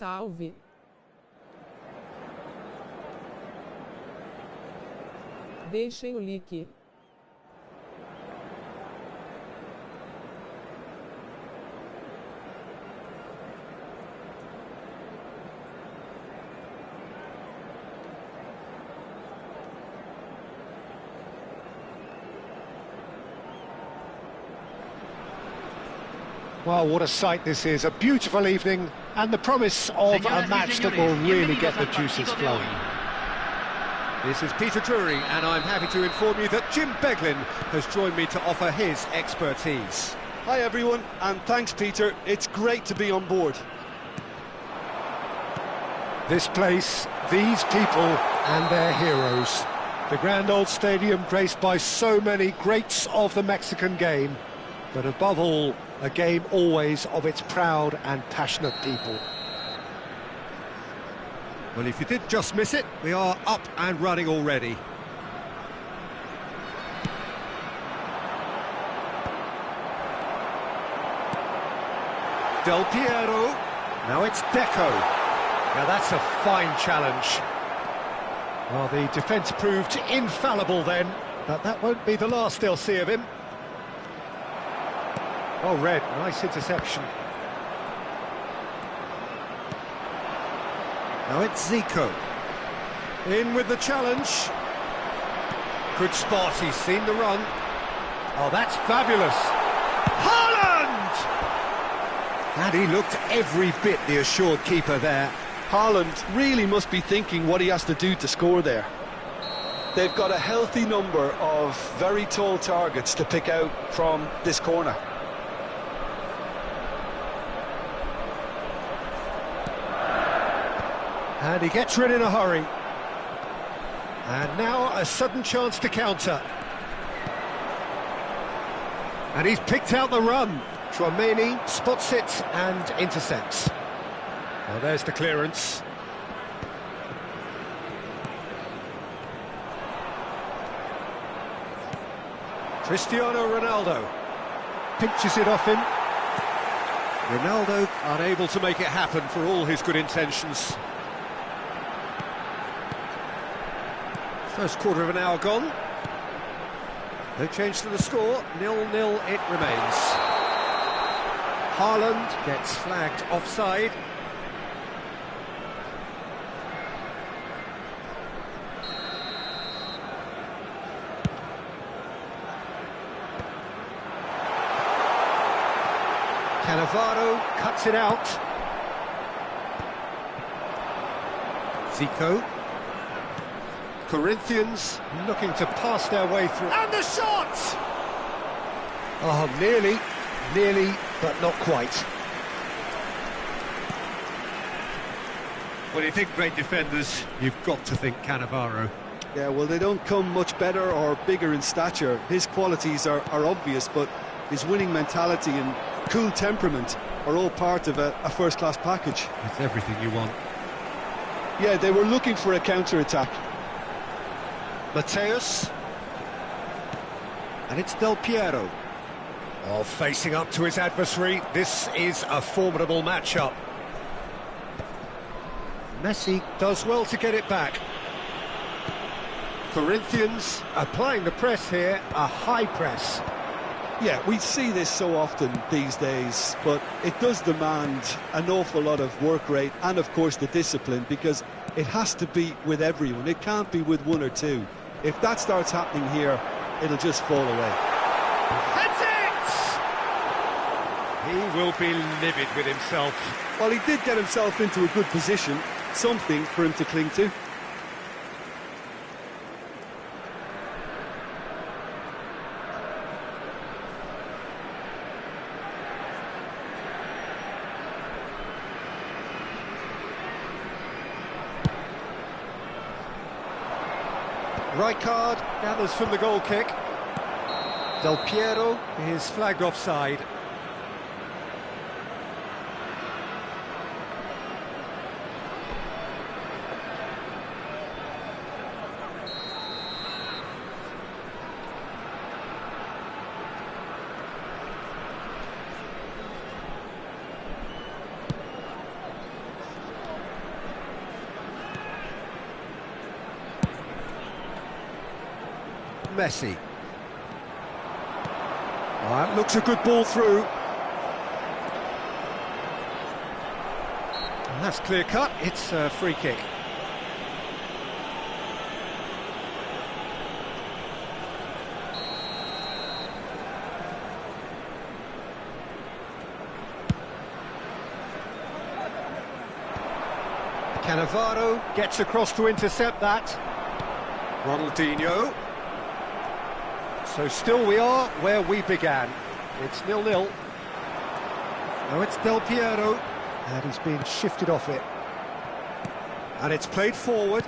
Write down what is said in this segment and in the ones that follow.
salve. Deixem o like. Well, what a sight this is. A beautiful evening and the promise of a match that will really get the juices flowing. This is Peter Drury, and I'm happy to inform you that Jim Beglin has joined me to offer his expertise. Hi everyone, and thanks Peter, it's great to be on board. This place, these people and their heroes. The grand old stadium graced by so many greats of the Mexican game, but above all, a game always of its proud and passionate people. Well, if you did just miss it, we are up and running already. Del Piero. Now it's Deco. Now that's a fine challenge. Well, the defence proved infallible then, but that won't be the last they'll see of him. Oh, Red, nice interception. Now it's Zico. In with the challenge. Good spot, he's seen the run. Oh, that's fabulous. Haaland! And he looked every bit the assured keeper there. Haaland really must be thinking what he has to do to score there. They've got a healthy number of very tall targets to pick out from this corner. And he gets rid in a hurry. And now a sudden chance to counter. And he's picked out the run. Tchouaméni spots it and intercepts. Well, there's the clearance. Cristiano Ronaldo pinches it off him. Ronaldo unable to make it happen for all his good intentions. First quarter of an hour gone. No change to the score, 0-0 it remains. Haaland gets flagged offside. Cannavaro cuts it out. Zico. Corinthians Looking to pass their way through. and the shot! Oh, nearly, but not quite. When you think great defenders, you've got to think Cannavaro. Yeah, well, they don't come much better or bigger in stature. His qualities are obvious, but his winning mentality and cool temperament are all part of a first-class package. It's everything you want. Yeah, they were looking for a counter-attack. Mateus. And it's Del Piero. Oh, facing up to his adversary. This is a formidable matchup. Messi does well to get it back. Corinthians applying the press here, a high press. Yeah, we see this so often these days, but it does demand an awful lot of work rate and, of course, the discipline, because it has to be with everyone. It can't be with one or two. If that starts happening here, it'll just fall away. That's it! He will be livid with himself. Well, he did get himself into a good position, something for him to cling to. Rijkaard gathers from the goal kick. Del Piero is flagged offside. Messi. That looks a good ball through. And that's clear cut, it's a free kick. Cannavaro gets across to intercept that. Ronaldinho. So still we are where we began. It's 0-0. Now it's Del Piero, and he's been shifted off it. And it's played forward.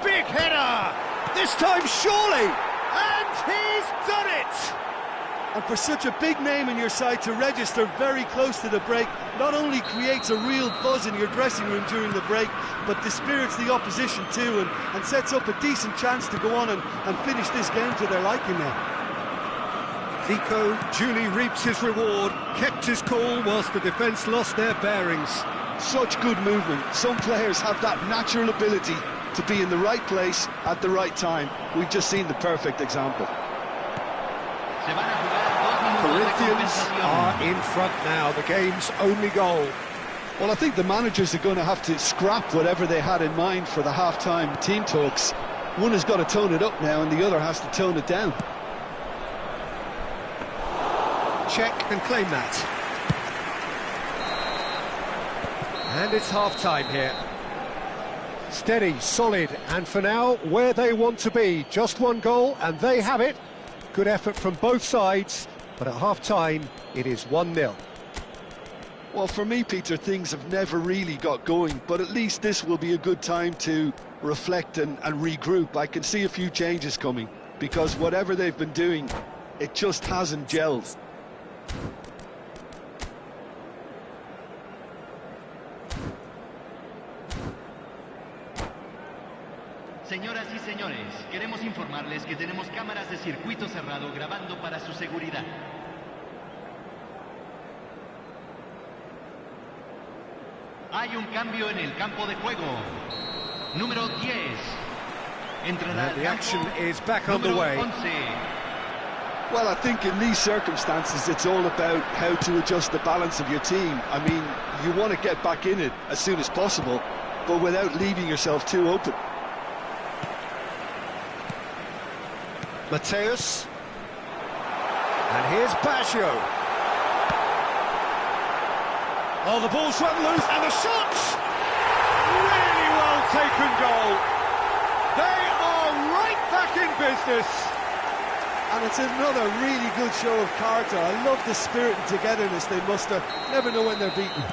Big header! This time surely! And he's done it! And for such a big name in your side to register very close to the break, not only creates a real buzz in your dressing room during the break, but dispirits the opposition too, and sets up a decent chance to go on and finish this game to their liking now. Zico duly reaps his reward, kept his cool whilst the defence lost their bearings. Such good movement. Some players have that natural ability to be in the right place at the right time. We've just seen the perfect example. Corinthians are in front now, the game's only goal. Well, I think the managers are going to have to scrap whatever they had in mind for the half-time team talks. One has got to tone it up now and the other has to tone it down. Check and claim that. And it's half-time here. Steady, solid, and for now, where they want to be. Just one goal, and they have it. Good effort from both sides, but at half-time, it is 1-0. Well, for me, Peter, things have never really got going, but at least this will be a good time to reflect and regroup. I can see a few changes coming, because whatever they've been doing, it just hasn't gelled. Señoras y señores, queremos informarles que tenemos cámaras de circuito cerrado grabando para su seguridad. Hay un cambio en el campo de juego. Número 10. Entrará And the action is back on the way. 11. Well, I think in these circumstances, it's all about how to adjust the balance of your team. I mean, you want to get back in it as soon as possible, but without leaving yourself too open. Mateus. And here's Baggio. Oh, the ball's run loose, and the shot! Really well taken goal. They are right back in business. And it's another really good show of character. I love the spirit and togetherness they muster. Never know when they're beaten.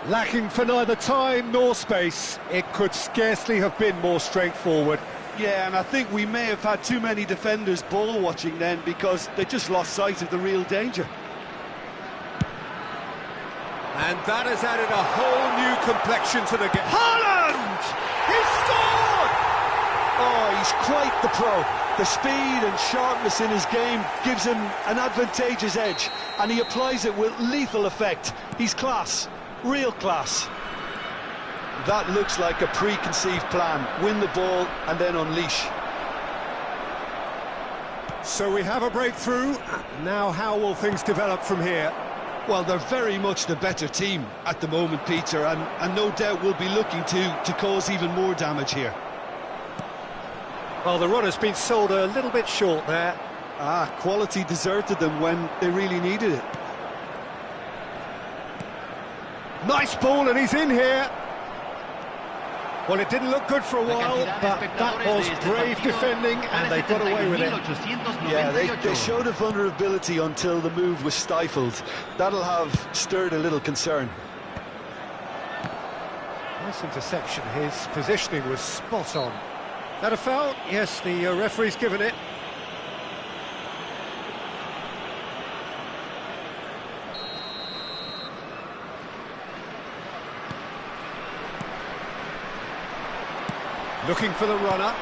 Lacking for neither time nor space. It could scarcely have been more straightforward. Yeah, and I think we may have had too many defenders ball watching then because they just lost sight of the real danger. And that has added a whole new complexion to the game. Haaland! He scored! Oh, he's quite the pro. The speed and sharpness in his game gives him an advantageous edge, and he applies it with lethal effect. He's class, real class. That looks like a preconceived plan. Win the ball and then unleash. So we have a breakthrough. Now how will things develop from here? Well, they're very much the better team at the moment, Peter, and no doubt will be looking to cause even more damage here. Well, the run has been sold a little bit short there. Quality deserted them when they really needed it. Nice ball, and he's in here. Well, it didn't look good for a while, but that was brave defending, and they got away with it. Yeah, they showed a vulnerability until the move was stifled. That'll have stirred a little concern. Nice interception. His positioning was spot on. That a foul? Yes, the referee's given it. Looking for the runner.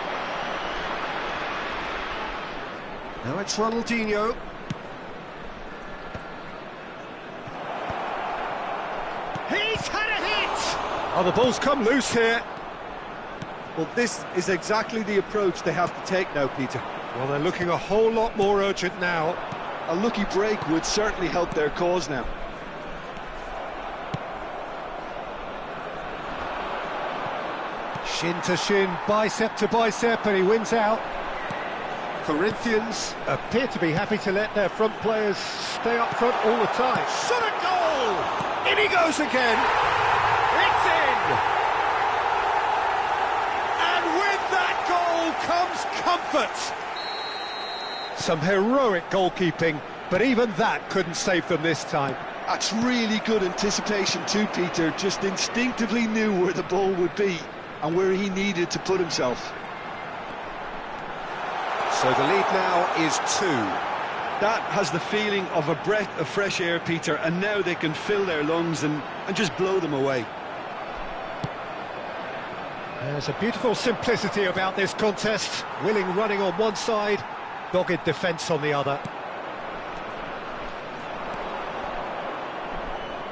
Now it's Ronaldinho. Oh, the ball's come loose here. Well, this is exactly the approach they have to take now, Peter. Well, they're looking a whole lot more urgent now. A lucky break would certainly help their cause now. Shin to shin, bicep to bicep, and he wins out. Corinthians appear to be happy to let their front players stay up front all the time. Shot a goal! In he goes again! It's in! And with that goal comes comfort! Some heroic goalkeeping, but even that couldn't save them this time. That's really good anticipation too, Peter. Just instinctively knew where the ball would be and where he needed to put himself. So the lead now is 2. That has the feeling of a breath of fresh air, Peter, and now they can fill their lungs and just blow them away. There's a beautiful simplicity about this contest. Willing running on one side, dogged defence on the other.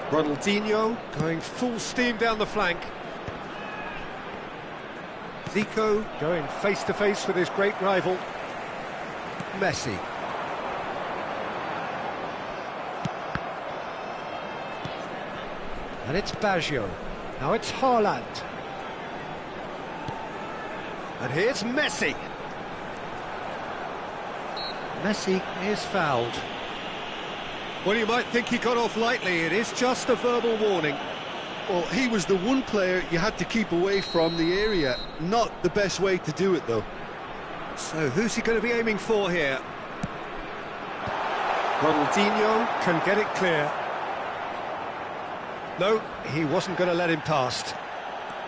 Ronaldinho going full steam down the flank. Zico going face-to-face with his great rival. Messi. And it's Baggio. Now it's Haaland. And here's Messi. Messi is fouled. Well, you might think he got off lightly. It is just a verbal warning. Well, he was the one player you had to keep away from the area. Not the best way to do it, though. So who's he going to be aiming for here? Ronaldinho can get it clear. No, he wasn't going to let him past.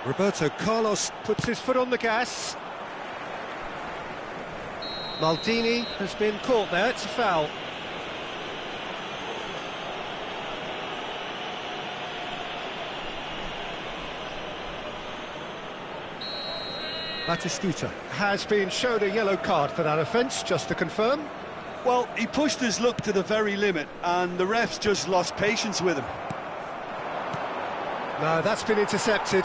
Roberto Carlos puts his foot on the gas. Maldini has been caught there, it's a foul. Batistuta has been shown a yellow card for that offence, just to confirm. Well, he pushed his luck to the very limit, and the refs just lost patience with him. No, that's been intercepted.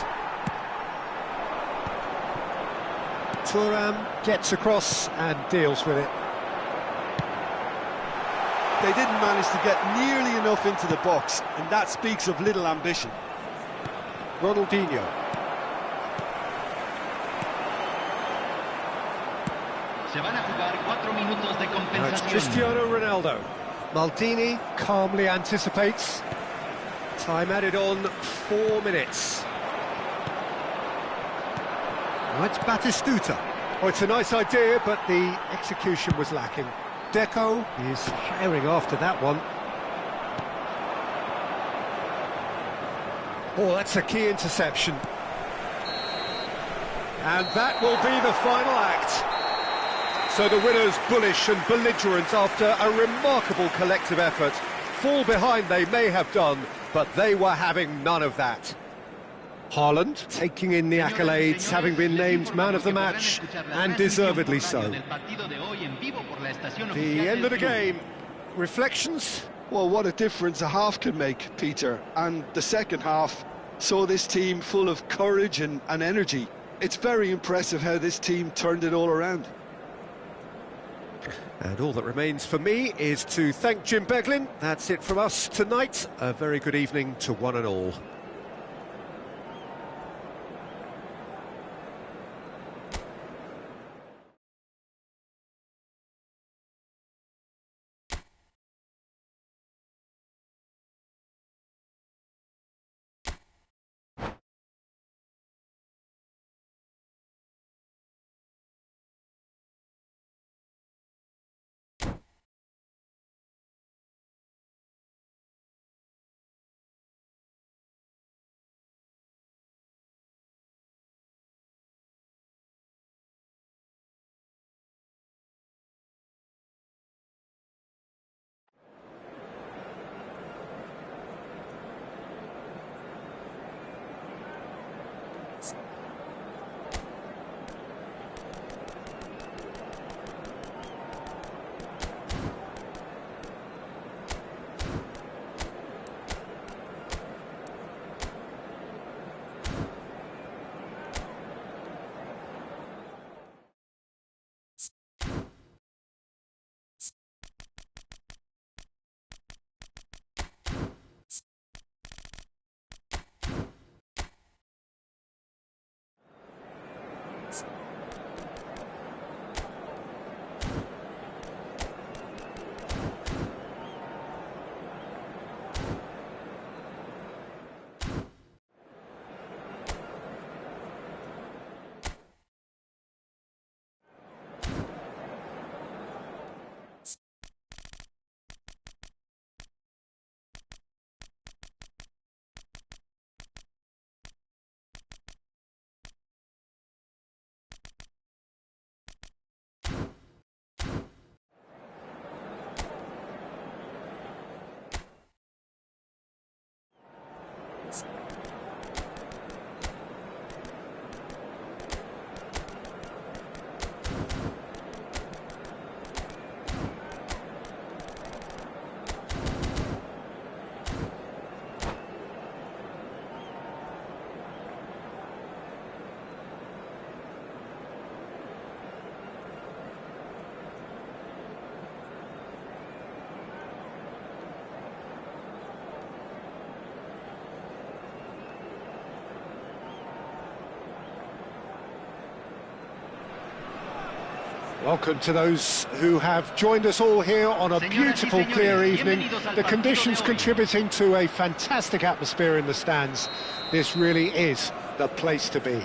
Thuram gets across and deals with it. They didn't manage to get nearly enough into the box, and that speaks of little ambition. Ronaldinho. Se van a jugar 4 minutos de Now it's compensación. Cristiano Ronaldo. Maldini calmly anticipates. Time added on 4 minutes. Now it's Batistuta. Oh, it's a nice idea, but the execution was lacking. Deco is firing after that one. Oh, that's a key interception. And that will be the final act. So the winners bullish and belligerent after a remarkable collective effort. Fall behind they may have done, but they were having none of that. Haaland taking in the accolades, having been named man of the match, and deservedly so. The end of the game. Reflections? Well, what a difference a half can make, Peter. And the second half saw this team full of courage and energy. It's very impressive how this team turned it all around. And all that remains for me is to thank Jim Beglin. That's it from us tonight. A very good evening to one and all. Welcome to those who have joined us all here on a beautiful, clear evening. The conditions contributing to a fantastic atmosphere in the stands. This really is the place to be.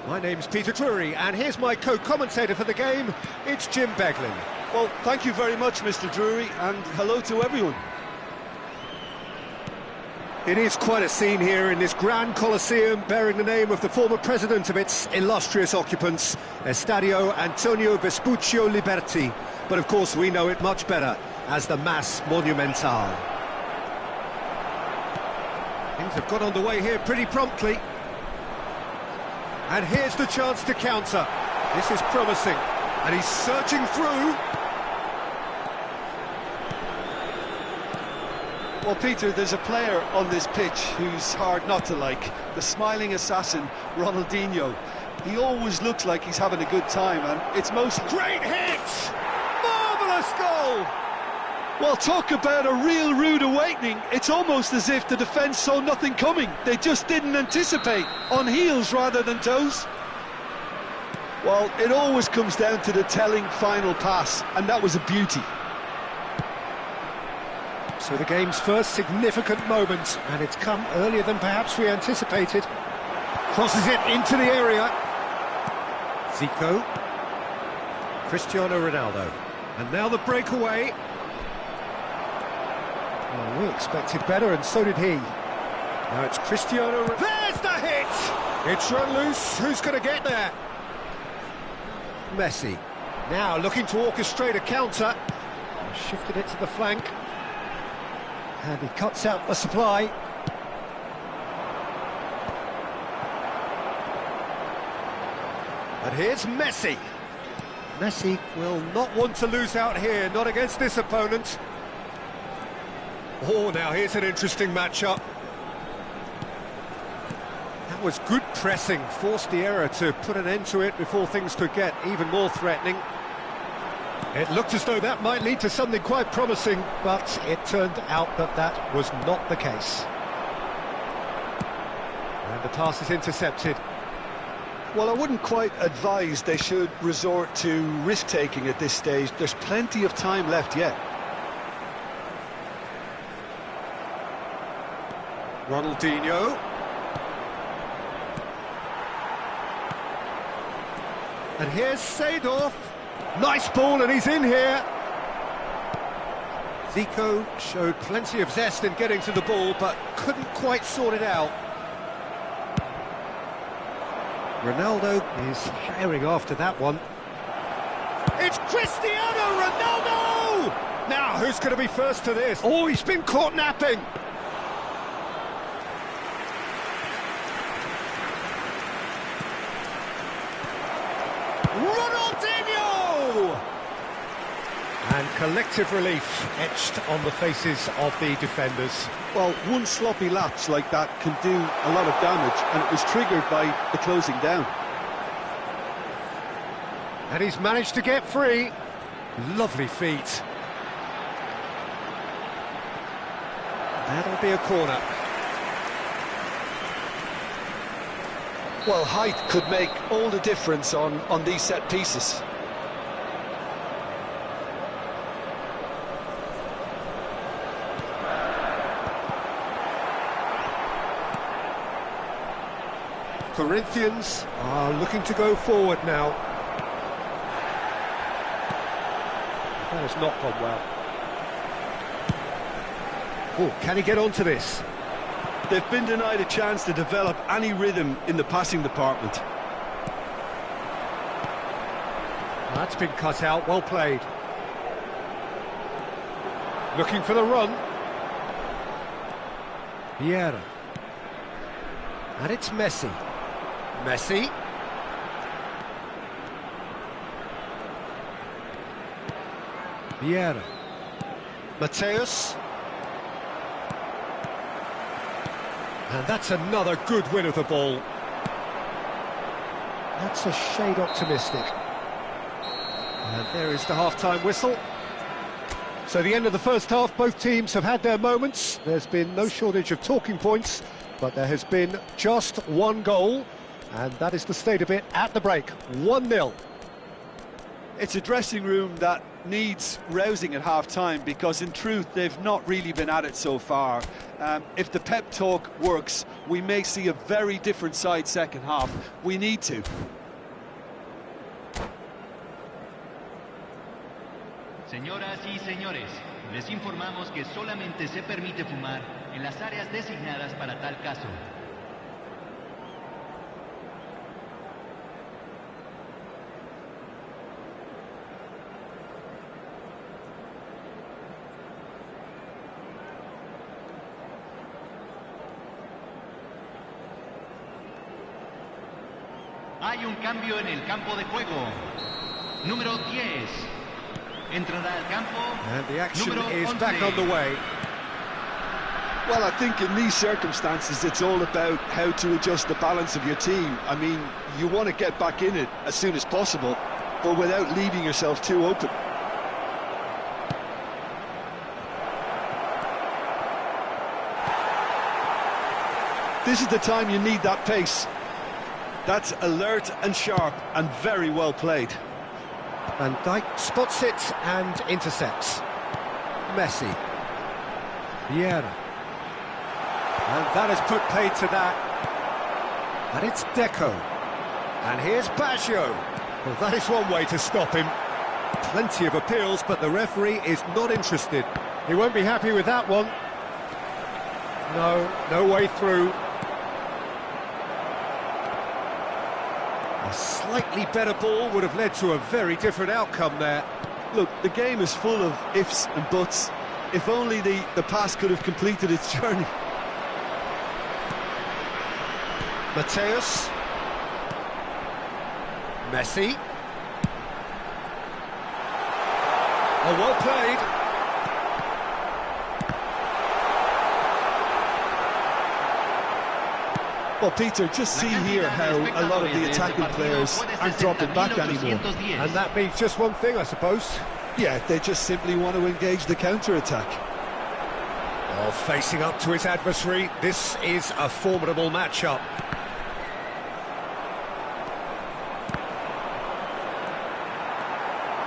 My name's Peter Drury, and here's my co-commentator for the game. It's Jim Beglin. Well, thank you very much, Mr. Drury, and hello to everyone. It is quite a scene here in this grand Coliseum, bearing the name of the former president of its illustrious occupants, Estadio Antonio Vespuccio Liberti. But of course we know it much better as the Mas Monumental. Things have got underway here pretty promptly. And here's the chance to counter. This is promising. And he's searching through. Well, Peter, there's a player on this pitch who's hard not to like. The smiling assassin, Ronaldinho. He always looks like he's having a good time, and it's most... Great hit! Marvellous goal! Well, talk about a real rude awakening. It's almost as if the defence saw nothing coming. They just didn't anticipate, on heels rather than toes. Well, it always comes down to the telling final pass, and that was a beauty. So the game's first significant moment, and it's come earlier than perhaps we anticipated. Crosses it into the area. Zico. Cristiano Ronaldo. And now the breakaway. Well, we expected better, and so did he. Now it's Cristiano. There's the hit! It's run loose. Who's going to get there? Messi. Now looking to orchestrate a counter. Shifted it to the flank. And he cuts out the supply. And here's Messi. Messi will not want to lose out here, not against this opponent. Oh, now here's an interesting matchup. That was good pressing, forced the error to put an end to it before things could get even more threatening. It looked as though that might lead to something quite promising, but it turned out that that was not the case. And the pass is intercepted. Well, I wouldn't quite advise they should resort to risk-taking at this stage. There's plenty of time left yet. Ronaldinho. And here's Seedorf. Nice ball, and he's in here. Zico showed plenty of zest in getting to the ball, but couldn't quite sort it out. Ronaldo is firing after that one. It's Cristiano Ronaldo! Now, who's going to be first to this? Oh, he's been caught napping. Ronaldinho! And collective relief etched on the faces of the defenders. Well, one sloppy lapse like that can do a lot of damage, and it was triggered by the closing down. And he's managed to get free. Lovely feet. That'll be a corner. Well, height could make all the difference on these set pieces. Corinthians are looking to go forward now. That has not gone well. Oh, can he get onto this? They've been denied a chance to develop any rhythm in the passing department. That's been cut out, well played. Looking for the run. Vieira. And it's Messi. Messi. Vieira. Mateus. And that's another good win of the ball. That's a shade optimistic. And there is the half-time whistle. So the end of the first half, both teams have had their moments. There's been no shortage of talking points, but there has been just one goal, and that is the state of it at the break, 1-0. It's a dressing room that needs rousing at half-time, because in truth they've not really been at it so far. If the pep talk works, we may see a very different side second half. We need to. Señoras y señores, les informamos que solamente se permite fumar en las áreas designadas para tal caso. Hay un cambio en el campo de juego. Número 10. Entrará al campo. And the action número is 11. back on the way. Well, I think in these circumstances it's all about how to adjust the balance of your team. I mean, you want to get back in it as soon as possible, but without leaving yourself too open. This is the time you need that pace. That's alert and sharp and very well played. Van Dijk spots it and intercepts. Messi. Vieira. And that has put paid to that. And it's Deco. And here's Baggio. Well, that is one way to stop him. Plenty of appeals, but the referee is not interested. He won't be happy with that one. No way through. A slightly better ball would have led to a very different outcome there. Look, the game is full of ifs and buts. If only the pass could have completed its journey. Mateus. Messi. Oh, well played. Well, Peter, just see here how a lot of the attacking players aren't dropping back anymore. And that means just one thing, I suppose. Yeah, they just simply want to engage the counter-attack. Oh, facing up to his adversary, this is a formidable matchup.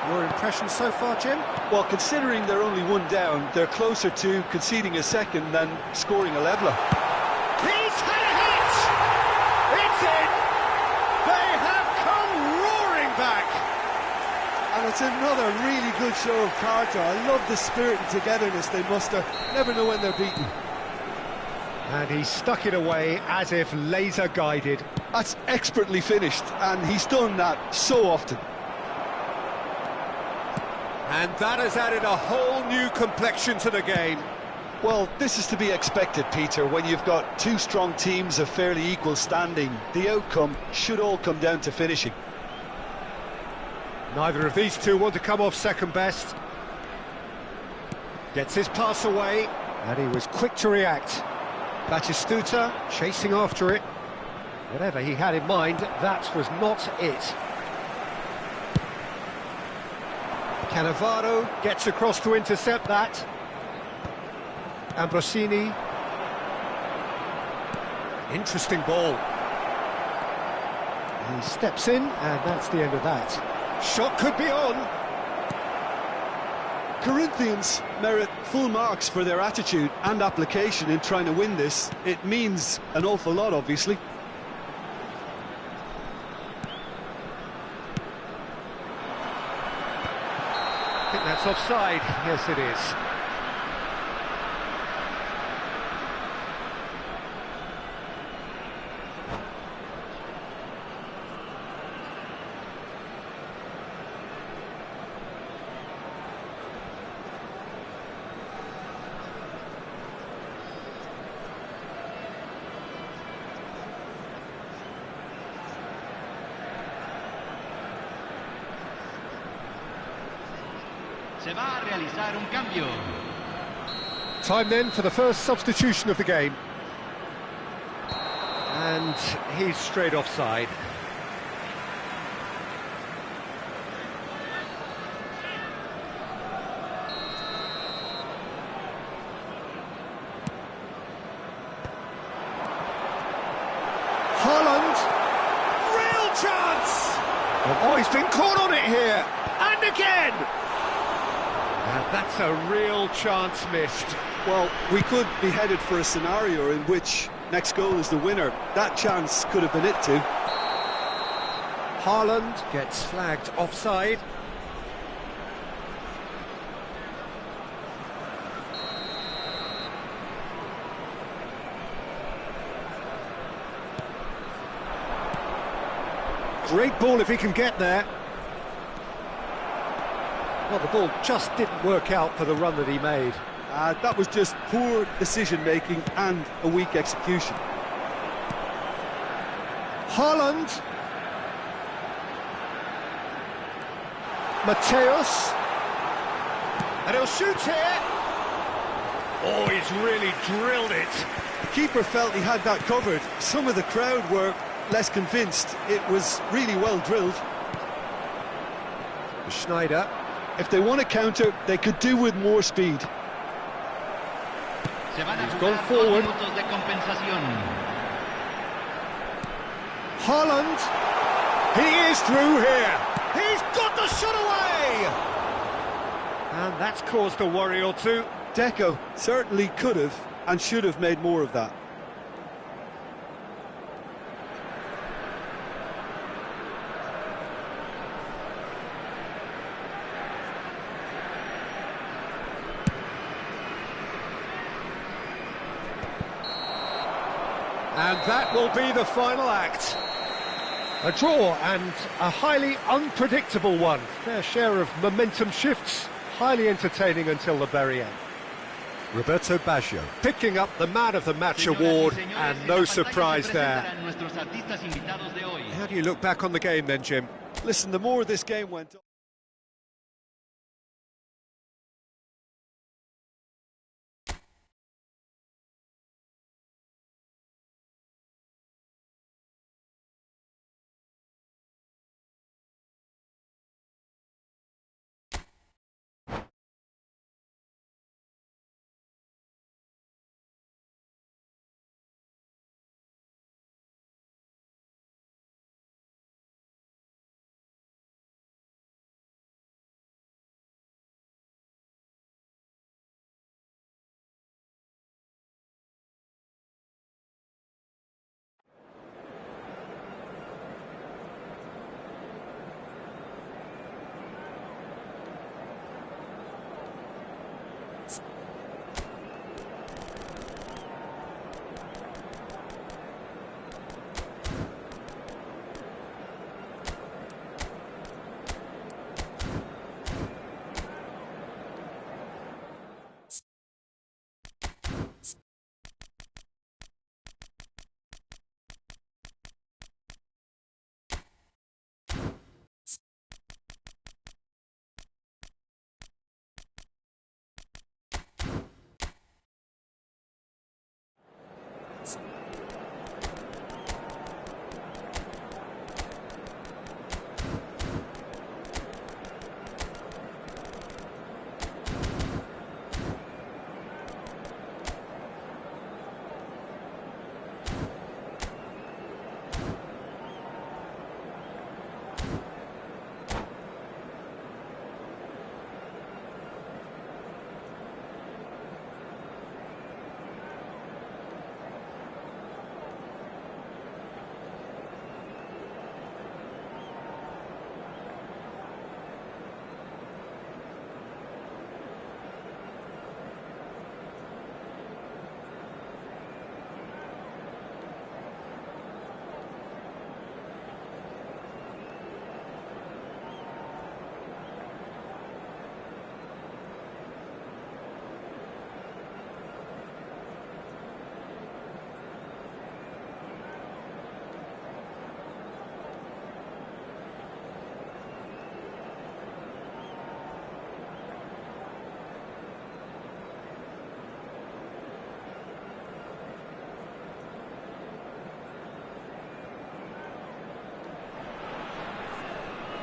Your impression so far, Jim? Well, considering they're only one down, they're closer to conceding a second than scoring a leveller. He's had a hit! It's in! They have come roaring back! And it's another really good show of character. I love the spirit and togetherness they muster. Never know when they're beaten. And he stuck it away as if laser guided. That's expertly finished, and he's done that so often. And that has added a whole new complexion to the game. Well, this is to be expected, Peter, when you've got two strong teams of fairly equal standing. The outcome should all come down to finishing. Neither of these two want to come off second best. Gets his pass away, and he was quick to react. Batistuta chasing after it. Whatever he had in mind, that was not it. Cannavaro gets across to intercept that. Ambrosini. Interesting ball. He steps in, and that's the end of that. Shot could be on. Corinthians merit full marks for their attitude and application in trying to win this. It means an awful lot, obviously. I think that's offside. Yes, it is. Se va a realizar un cambio. Time then for the first substitution of the game. And he's straight offside. Haaland. Real chance! An Oh, he's been caught on it here, and again! And that's a real chance missed. Well, we could be headed for a scenario in which next goal is the winner. That chance could have been it too. Haaland gets flagged offside. Great ball if he can get there. Well, the ball just didn't work out for the run that he made. That was just poor decision-making and a weak execution. Haaland. Mateus. And he'll shoot here. Oh, he's really drilled it. The keeper felt he had that covered. Some of the crowd were less convinced. It was really well drilled. Schneider. If they want to counter, they could do with more speed. He's gone forward. Haaland. He is through here. He's got the shot away. And that's caused a worry or two. Deco certainly could have and should have made more of that. And that will be the final act. A draw and a highly unpredictable one. Their share of momentum shifts, highly entertaining until the very end. Roberto Baggio picking up the Man of the Match award, and no surprise there. How do you look back on the game then, Jim? Listen, the more this game went on...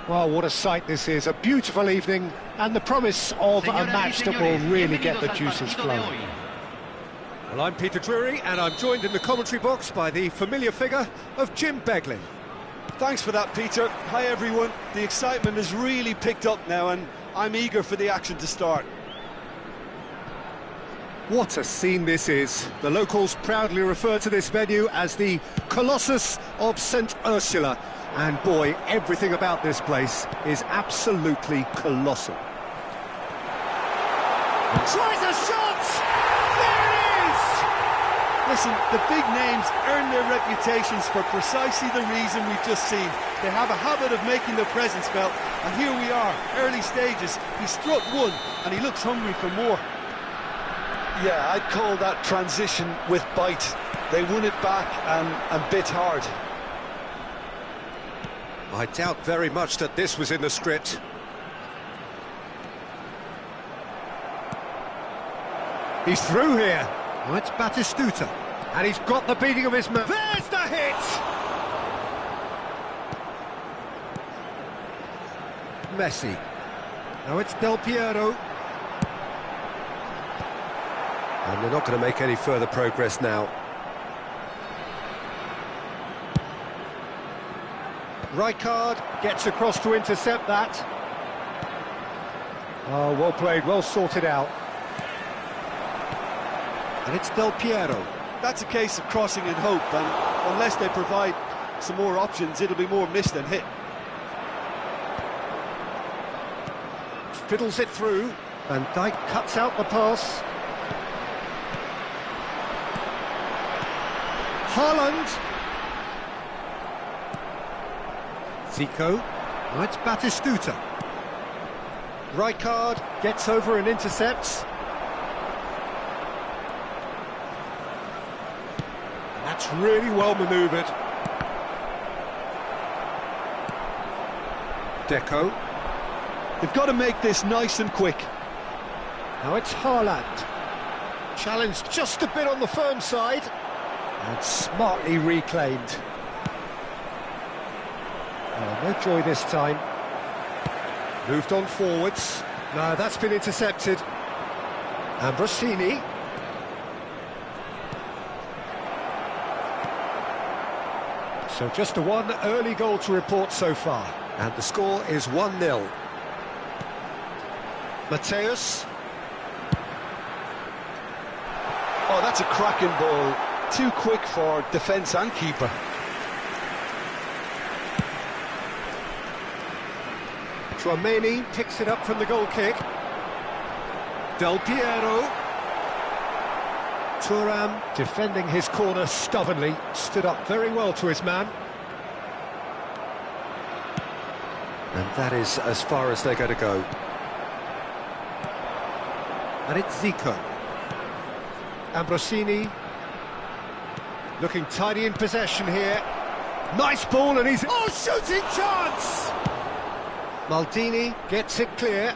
Well, what a sight this is. A beautiful evening and the promise of a match that will really get the juices flowing. Well, I'm Peter Drury, and I'm joined in the commentary box by the familiar figure of Jim Beglin. Thanks for that, Peter. Hi, everyone. The excitement has really picked up now, and I'm eager for the action to start. What a scene this is. The locals proudly refer to this venue as the Colossus of St. Ursula. And boy, everything about this place is absolutely colossal. Tries a shot! There it is! Listen, the big names earn their reputations for precisely the reason we've just seen. They have a habit of making their presence felt, and here we are, early stages. He struck one, and he looks hungry for more. Yeah, I'd call that transition with bite. They won it back and bit hard. I doubt very much that this was in the script. He's through here. Well, it's Batistuta. And he's got the beating of his man. There's the hit! Messi. Now it's Del Piero. And they're not going to make any further progress now. Rijkaard gets across to intercept that. Oh, well played, well sorted out. And it's Del Piero. That's a case of crossing in hope, and unless they provide some more options, it'll be more miss than hit. Fiddles it through. Van Dijk cuts out the pass. Haaland. Zico. Now it's Batistuta. Rijkaard gets over and intercepts. And that's really well manoeuvred. Deco. They've got to make this nice and quick. Now it's Haaland. Challenged just a bit on the firm side. And smartly reclaimed. Oh, no joy this time. Moved on forwards. No, that's been intercepted. Ambrosini. So just a one early goal to report so far. And the score is 1-0. Mateus. Oh, that's a cracking ball. Too quick for defence and keeper. Tchouameni picks it up from the goal kick. Del Piero. Thuram defending his corner stubbornly, stood up very well to his man. And that is as far as they're going to go. And it's Zico. Ambrosini. Looking tidy in possession here. Nice ball and he's... Oh, shooting chance! Maldini gets it clear.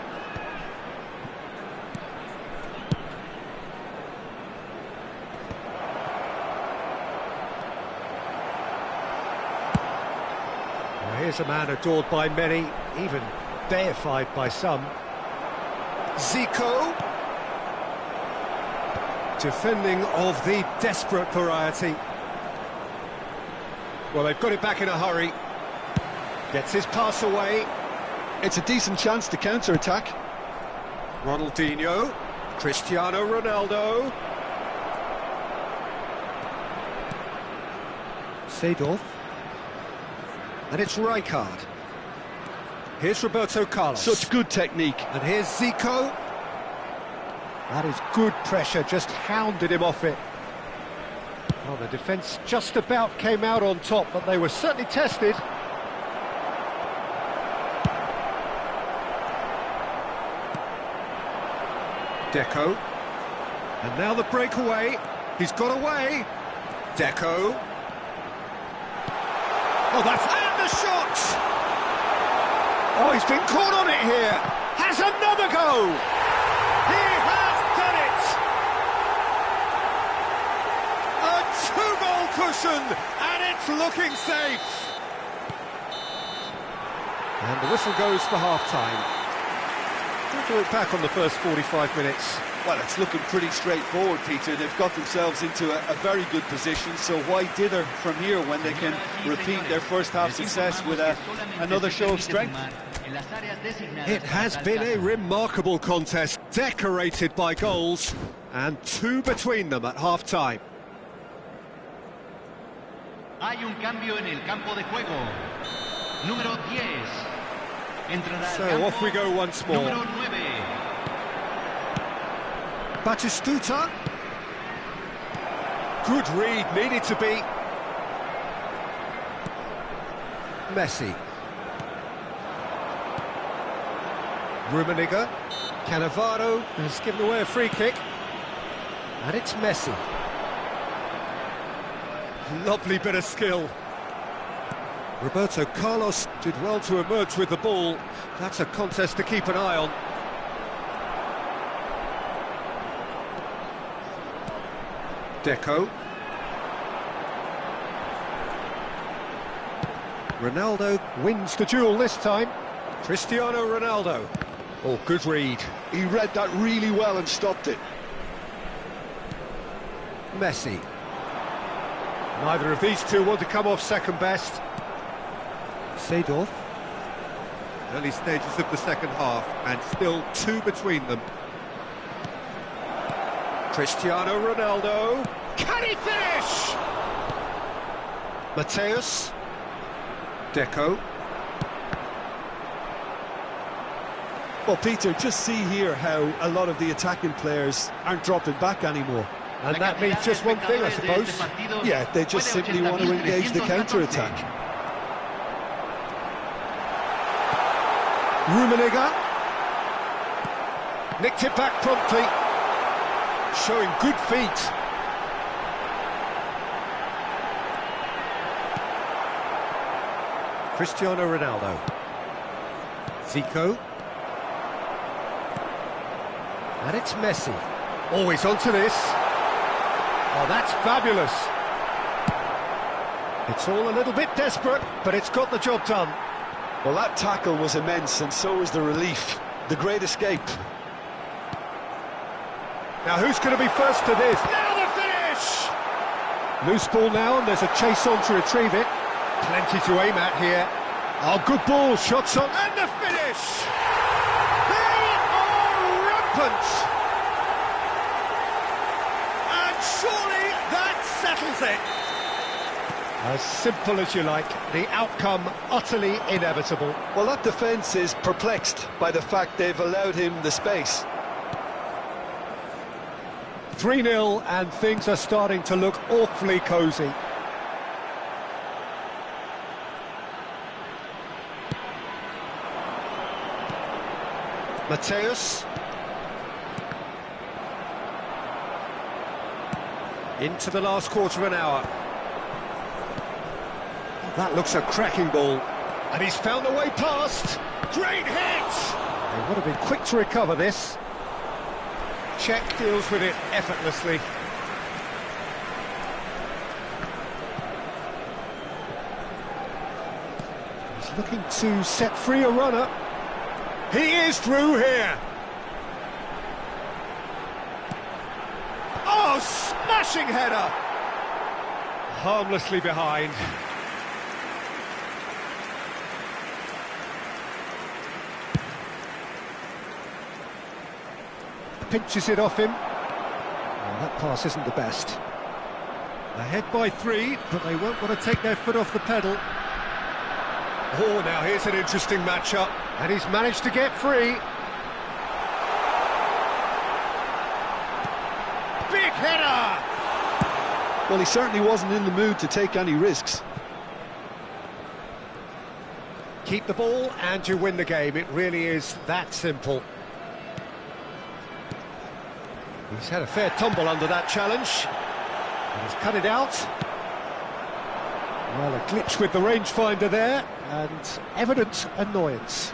Well, here's a man adored by many, even deified by some. Zico. Defending of the desperate variety. Well, they've got it back in a hurry. Gets his pass away. It's a decent chance to counter-attack. Ronaldinho. Cristiano Ronaldo. Seedorf. And it's Rijkaard. Here's Roberto Carlos. Such good technique. And here's Zico. That is good pressure, just hounded him off it. Well, the defence just about came out on top, but they were certainly tested. Deco. And now the breakaway. He's got away. Deco. Oh, that's... And the shot! Oh, he's been caught on it here. Has another go! He has done it! A two-goal cushion, and it's looking safe. And the whistle goes for half-time. We'll look back on the first 45 minutes. Well, it's looking pretty straightforward, Peter. They've got themselves into a very good position, so why dither from here when they can repeat their first half success with another show of strength? It has been a remarkable contest, decorated by goals, and 2 between them at half-time. Hay un cambio en el campo de juego. Número 10. Entrará al So campo off we go once more. número 9. Batistuta. Good read, needed to be. Messi. Rummenigge. Cannavaro has given away a free kick. And it's Messi. Lovely bit of skill. Roberto Carlos did well to emerge with the ball. That's a contest to keep an eye on. Deco. Ronaldo wins the duel this time. Cristiano Ronaldo. Oh, good read. He read that really well and stopped it. Messi. Neither of these two want to come off second best. Seedorf. Early stages of the second half, and still 2 between them. Cristiano Ronaldo. Can he finish? Mateus. Deco. Well, Peter, just see here how a lot of the attacking players aren't dropping back anymore. And that means just one thing, I suppose. Yeah, they just simply want to engage the counter-attack. Rummenigge. Nicked it back promptly. Showing good feet. Cristiano Ronaldo. Zico. And it's Messi. Always onto this. Oh, that's fabulous. It's all a little bit desperate, but it's got the job done. Well, that tackle was immense, and so was the relief. The great escape. Now, who's going to be first to this? Now the finish! Loose ball now, and there's a chase on to retrieve it. Plenty to aim at here. Oh, good ball, shots on, and the finish! They are rampant! And surely that settles it. As simple as you like, the outcome utterly inevitable. Well, that defence is perplexed by the fact they've allowed him the space. 3-0, and things are starting to look awfully cosy. Mateus. Into the last quarter of an hour. That looks a cracking ball. And he's found a way past. Great hit! They would have been quick to recover this. Czech deals with it effortlessly. He's looking to set free a runner. He is through here. Oh, smashing header! Harmlessly behind. Pinches it off him. Well, that pass isn't the best. Ahead by 3, but they won't want to take their foot off the pedal. Oh, now here's an interesting matchup, and he's managed to get free. Big header! Well, he certainly wasn't in the mood to take any risks. Keep the ball and you win the game. It really is that simple. He's had a fair tumble under that challenge. And he's cut it out. Well, a glitch with the rangefinder there, and evident annoyance.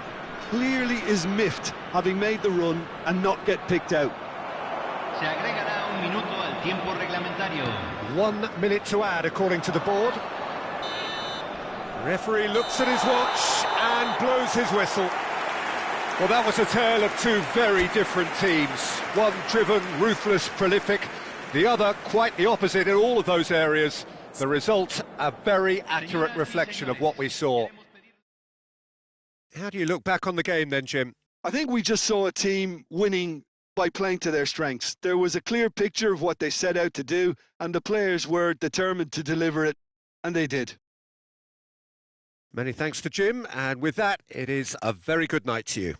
Clearly is miffed, having made the run and not get picked out. Se agregará un minuto al tiempo reglamentario. 1 minute to add, according to the board. Referee looks at his watch and blows his whistle. Well, that was a tale of two very different teams. One driven, ruthless, prolific. The other quite the opposite in all of those areas. The result, a very accurate reflection of what we saw. How do you look back on the game then, Jim? I think we just saw a team winning by playing to their strengths. There was a clear picture of what they set out to do, and the players were determined to deliver it, and they did. Many thanks to Jim, and with that, it is a very good night to you.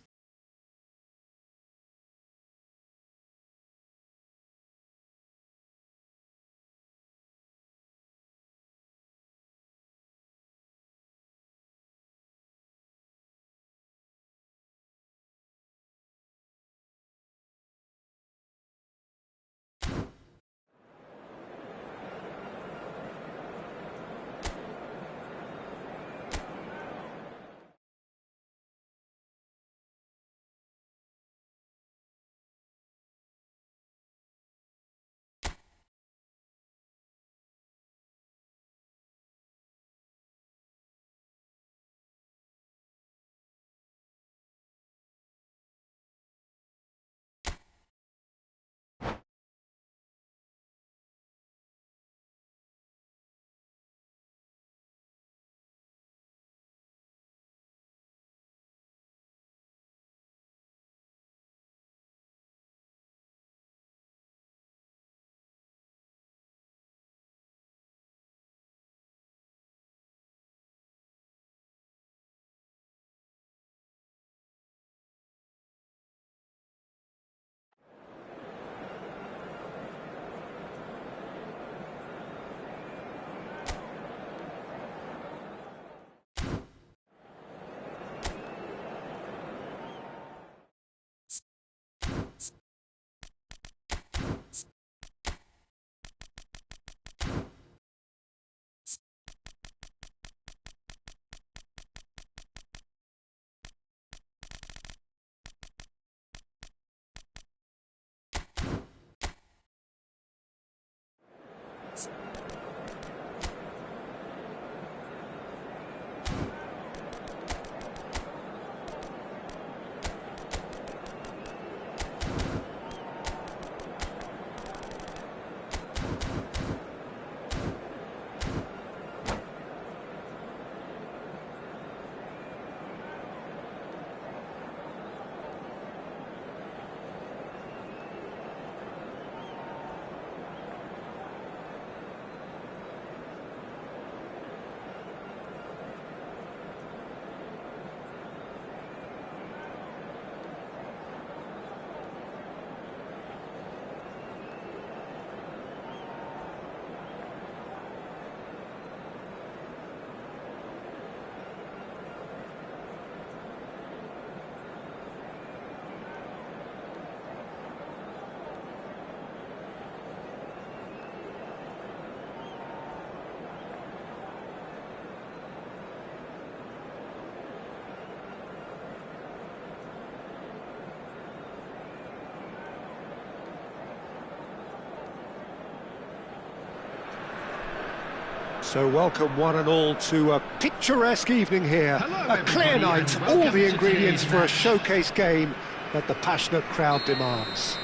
So welcome one and all to a picturesque evening here. A clear night, all the ingredients for a showcase game that the passionate crowd demands.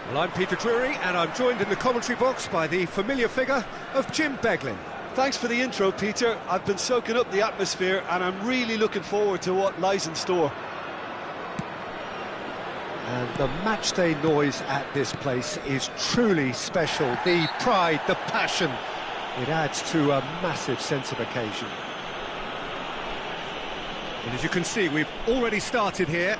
Well, I'm Peter Drury, and I'm joined in the commentary box by the familiar figure of Jim Beglin. Thanks for the intro, Peter. I've been soaking up the atmosphere, and I'm really looking forward to what lies in store. And the matchday noise at this place is truly special. The pride, the passion, it adds to a massive sense of occasion. And as you can see, we've already started here.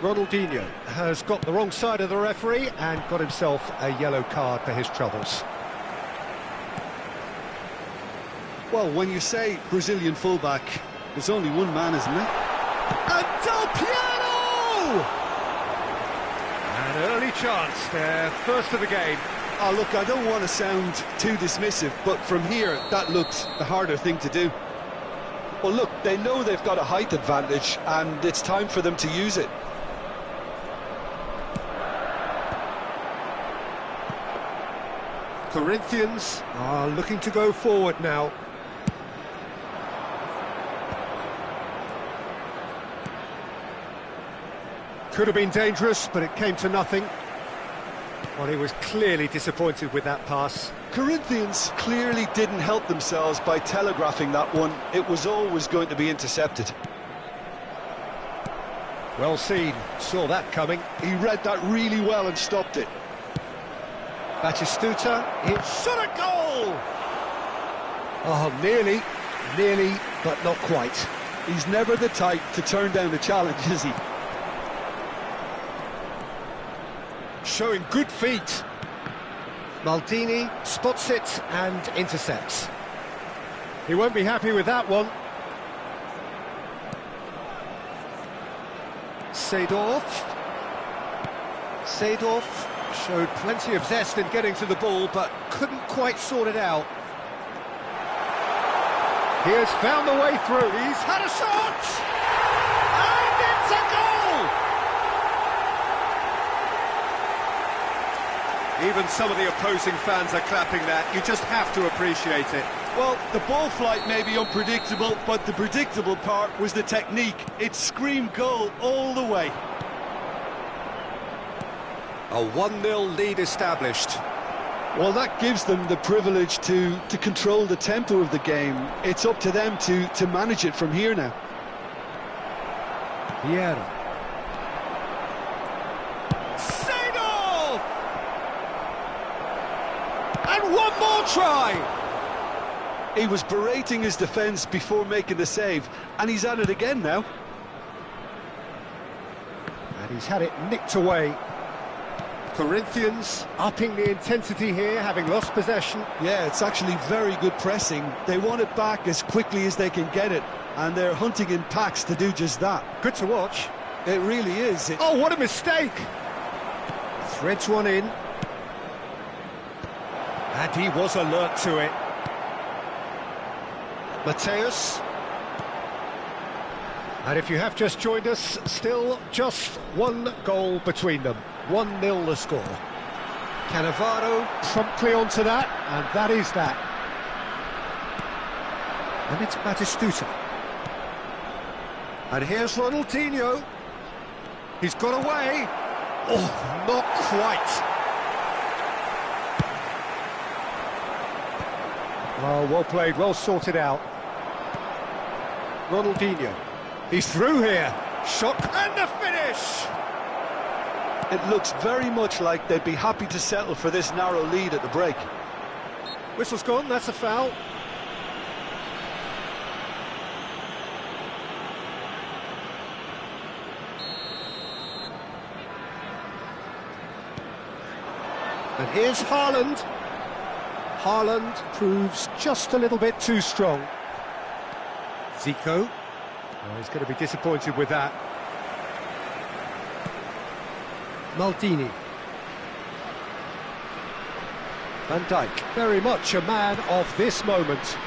Ronaldinho has got the wrong side of the referee and got himself a yellow card for his troubles. Well, when you say Brazilian fullback, there's only one man, isn't there? And Del Piero! An early chance, their first of the game. Oh, look, I don't want to sound too dismissive, but from here, that looks the harder thing to do. Well, look, they know they've got a height advantage, and it's time for them to use it. Corinthians are looking to go forward now. Could have been dangerous, but it came to nothing. Well, he was clearly disappointed with that pass. Corinthians clearly didn't help themselves by telegraphing that one. It was always going to be intercepted. Well seen, saw that coming. He read that really well and stopped it. Batistuta, it's shot a goal! Oh, nearly, but not quite. He's never the type to turn down a challenge, is he? Showing good feet. Maldini spots it and intercepts. He won't be happy with that one. Seedorf showed plenty of zest in getting to the ball, but couldn't quite sort it out. He has found the way through. He's had a shot! And it's a goal! Even some of the opposing fans are clapping that. You just have to appreciate it. Well, the ball flight may be unpredictable, but the predictable part was the technique. It screamed goal all the way. A 1-0 lead established. Well, that gives them the privilege to control the tempo of the game. It's up to them to manage it from here now. Vieira. Seedorf! And one more try! He was berating his defence before making the save, and he's at it again now. And he's had it nicked away. Corinthians upping the intensity here, having lost possession. Yeah, it's actually very good pressing. They want it back as quickly as they can get it, and they're hunting in packs to do just that. Good to watch. It really is. Oh, what a mistake! Threads one in. And he was alert to it. Mateus. And if you have just joined us, still just one goal between them. 1-0 the score. Cannavaro promptly onto that, and that is that. And it's Batistuta. And here's Ronaldinho. He's got away. Oh, not quite. Oh, well played, well sorted out. Ronaldinho. He's through here. Shot and the finish! It looks very much like they'd be happy to settle for this narrow lead at the break. Whistle's gone, that's a foul. And here's Haaland. Haaland proves just a little bit too strong. Zico. Oh, he's going to be disappointed with that. Maldini. Van Dijk, very much a man of this moment.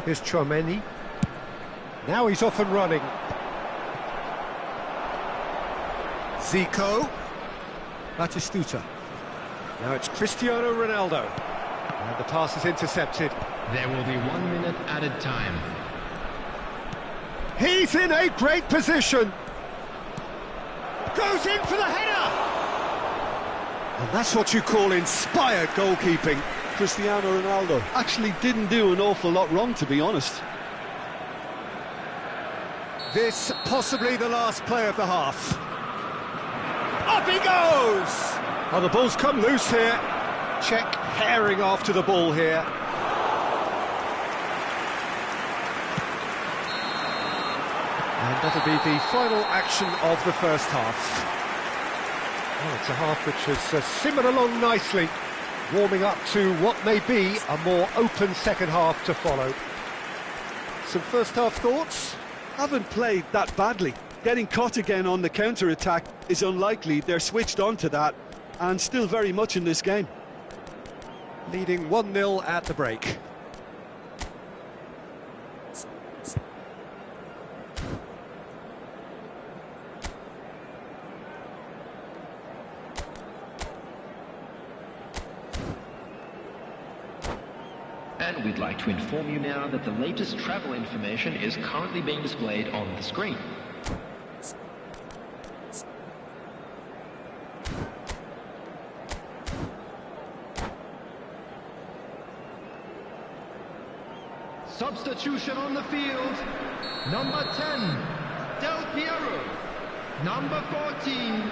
Here's Chouameni. Now he's off and running. Zico. Batistuta. Now it's Cristiano Ronaldo. And the pass is intercepted. There will be 1 minute added time. He's in a great position. Goes in for the header. And that's what you call inspired goalkeeping. Cristiano Ronaldo actually didn't do an awful lot wrong, to be honest. This possibly the last play of the half. Up he goes! Oh, the ball's come loose here. Czech herring after the ball here. And that'll be the final action of the first half. Well, it's a half which has simmered along nicely, warming up to what may be a more open second half to follow. Some first half thoughts? Haven't played that badly. Getting caught again on the counter-attack is unlikely. They're switched on to that and still very much in this game. Leading 1-0 at the break. And And we'd like to inform you now that the latest travel information is currently being displayed on the screen. Substitution on the field. Number 10, Del Piero. Number 14,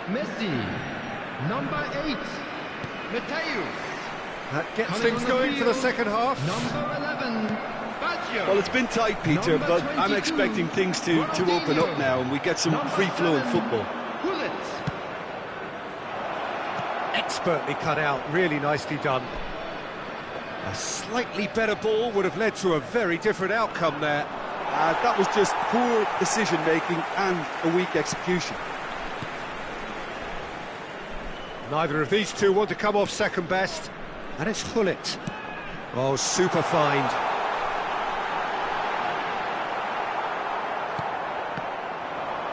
Messi. Number 8, Mateo. That gets things going for the second half. Number 11, Baggio. Well, it's been tight, Peter, Number but I'm 22, expecting things to open up now and we get some Number free-flowing 7, football. Gullit. Expertly cut out, really nicely done. A slightly better ball would have led to a very different outcome there. That was just poor decision-making and a weak execution. Neither of these two want to come off second best. And it's Gullit. Oh, super find.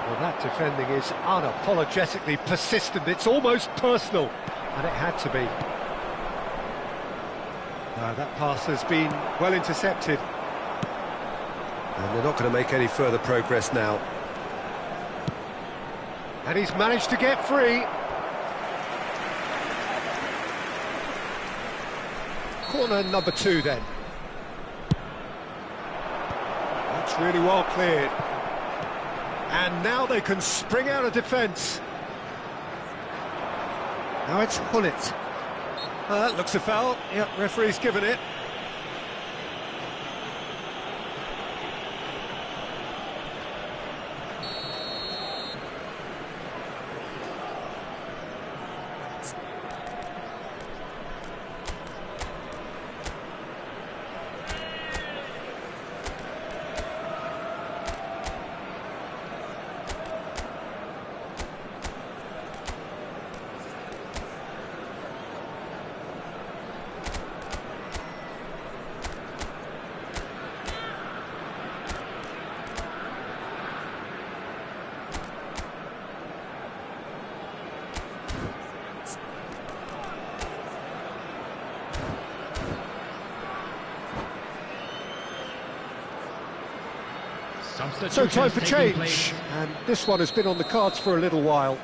Well, that defending is unapologetically persistent. It's almost personal. And it had to be. That pass has been well intercepted. And they're not going to make any further progress now. And he's managed to get free. Corner number 2 then. That's really well cleared. And now they can spring out of defence. Now it's Gullit. That looks a foul. Yep, referee's given it. So time for change, and this one has been on the cards for a little while.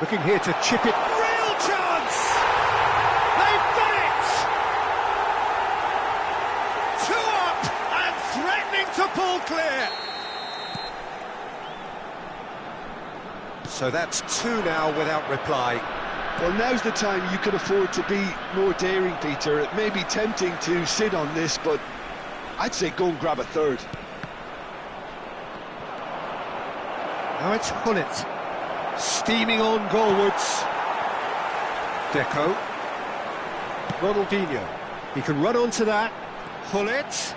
Looking here to chip it. Real chance! They've done it! 2 up and threatening to pull clear. So that's 2 now without reply. Well, now's the time you can afford to be more daring, Peter. It may be tempting to sit on this, but I'd say go and grab a third. Now it's Gullit, steaming on goalwards. Deco. Ronaldinho. He can run onto that. Gullit.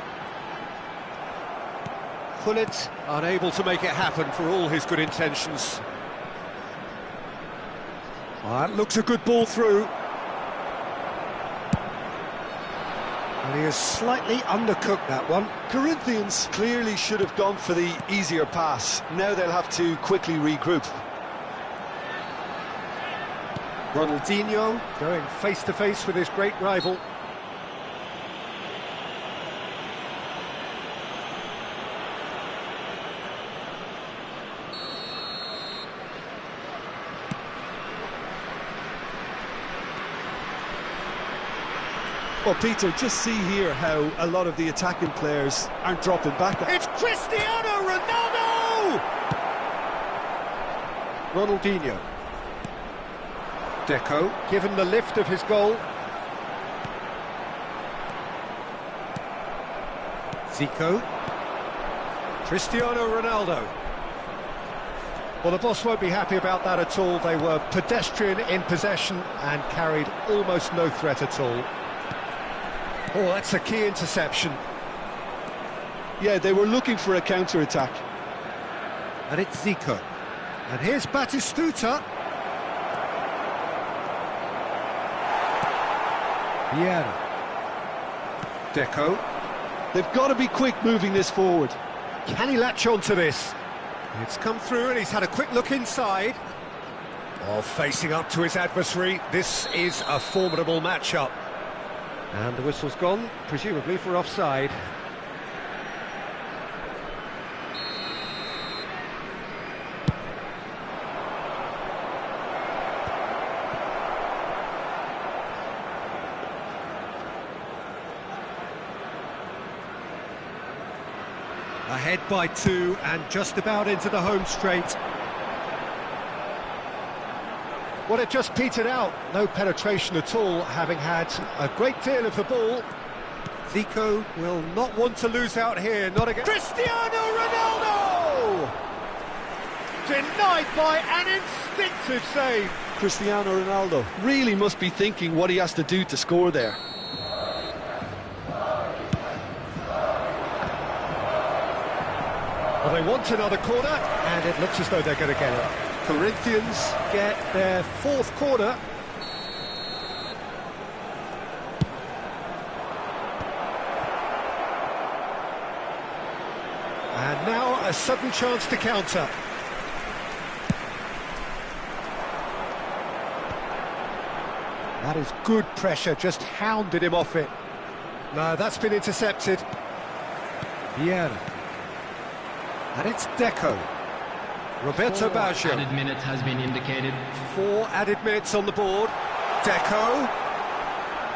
Gullit unable to make it happen for all his good intentions. That looks a good ball through. And he has slightly undercooked that one. Corinthians clearly should have gone for the easier pass. Now they'll have to quickly regroup. Ronaldinho going face-to-face with his great rival. Well, Peter, just see here how a lot of the attacking players aren't dropping back. It's Cristiano Ronaldo! Ronaldinho. Deco, given the lift of his goal. Zico. Cristiano Ronaldo. Well, the boss won't be happy about that at all. They were pedestrian in possession and carried almost no threat at all. Oh, that's a key interception. Yeah, they were looking for a counter-attack. And it's Zico. And here's Batistuta. Vieira. Deco. They've got to be quick moving this forward. Can he latch on to this? It's come through and he's had a quick look inside. Well, facing up to his adversary, this is a formidable matchup. And the whistle's gone, presumably for offside. Ahead by 2 and just about into the home straight. Well, it just petered out. No penetration at all, having had a great deal of the ball. Zico will not want to lose out here, not again. Cristiano Ronaldo! Denied by an instinctive save. Cristiano Ronaldo really must be thinking what he has to do to score there. Well, they want another corner, and it looks as though they're going to get it. Corinthians get their 4th corner. And now a sudden chance to counter. That is good pressure, just hounded him off it. No, that's been intercepted. Vieira. And it's Deco. Roberto Baggio. Added minutes has been indicated. 4 added minutes on the board. Deco.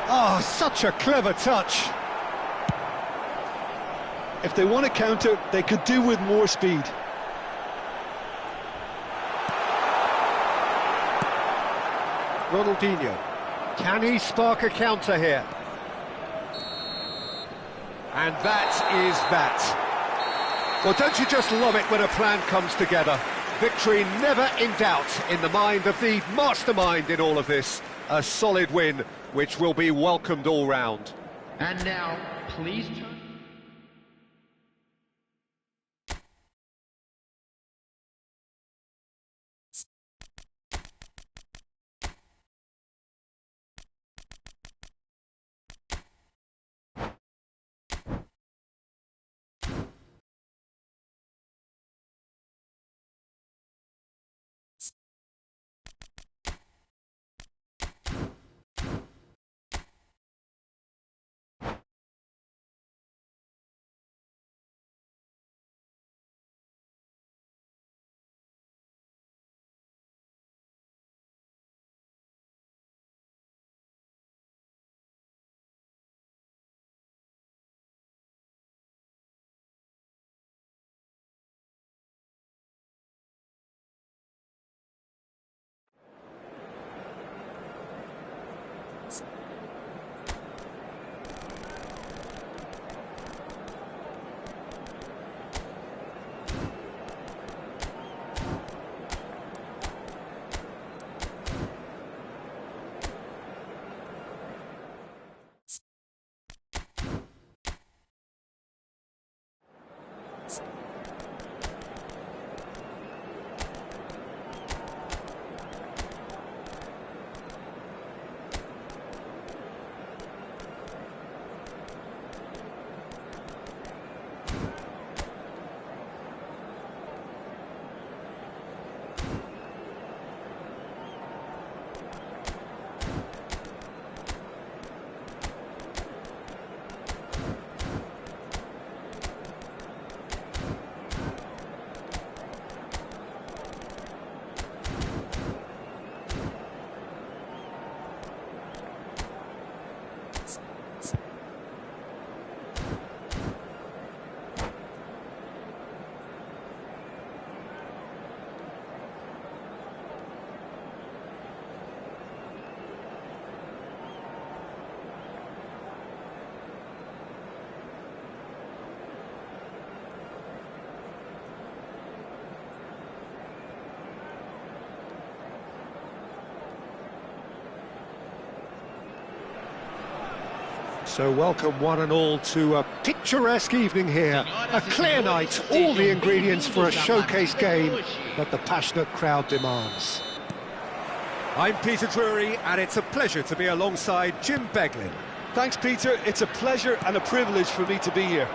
Oh, such a clever touch. If they want to counter, they could do with more speed. Ronaldinho. Can he spark a counter here? And that is that. Well, don't you just love it when a plan comes together? Victory never in doubt in the mind of the mastermind in all of this. A solid win, which will be welcomed all round. And now, please turn... So welcome one and all to a picturesque evening here. A clear night, all the ingredients for a showcase game that the passionate crowd demands. I'm Peter Drury, and it's a pleasure to be alongside Jim Beglin. Thanks, Peter. It's a pleasure and a privilege for me to be here.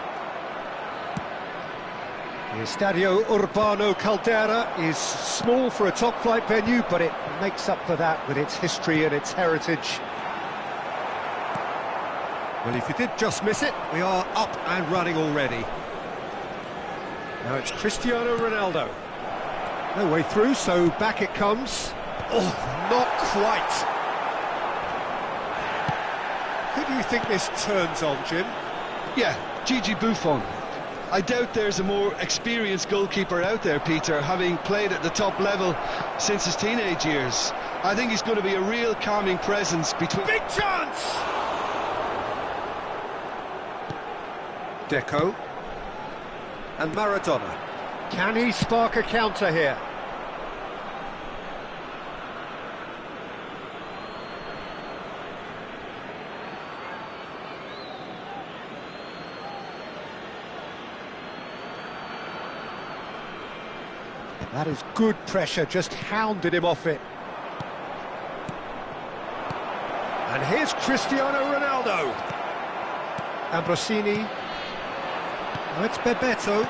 The Estadio Urbano Caldera is small for a top-flight venue, but it makes up for that with its history and its heritage. Well, if you did just miss it, we are up and running already. Now it's Cristiano Ronaldo. No way through, so back it comes. Oh, not quite. Who do you think this turns on, Jim? Yeah, Gigi Buffon. I doubt there's a more experienced goalkeeper out there, Peter, having played at the top level since his teenage years. I think he's going to be a real calming presence between... Big chance! Deco. And Maradona. Can he spark a counter here? That is good pressure, just hounded him off it. And here's Cristiano Ronaldo. Ambrosini. Now it's Bebeto.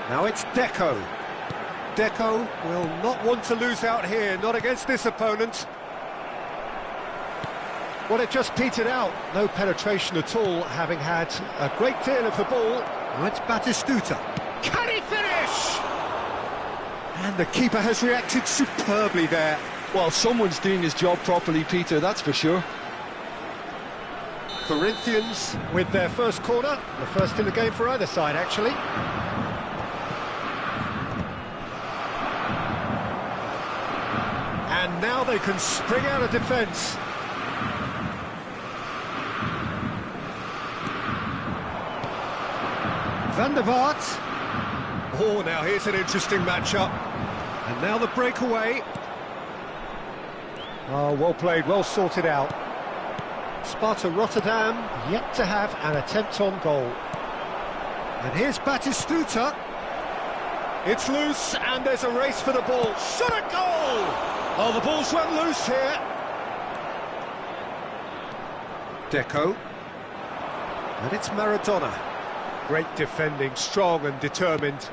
Now it's Deco. Deco will not want to lose out here, not against this opponent. Well, it just petered out. No penetration at all, having had a great deal of the ball. Now it's Batistuta. Can he finish? And the keeper has reacted superbly there. Well, someone's doing his job properly, Peter, that's for sure. Corinthians with their first corner, the first in the game for either side, actually. And now they can spring out of defence. Van der Vaart. Oh, now here's an interesting matchup. And now the breakaway. Oh, well played, well sorted out. Sparta Rotterdam yet to have an attempt on goal. And here's Batistuta. It's loose, and there's a race for the ball. Shot a goal! Oh, the ball's run loose here. Deco. And it's Maradona. Great defending, strong and determined.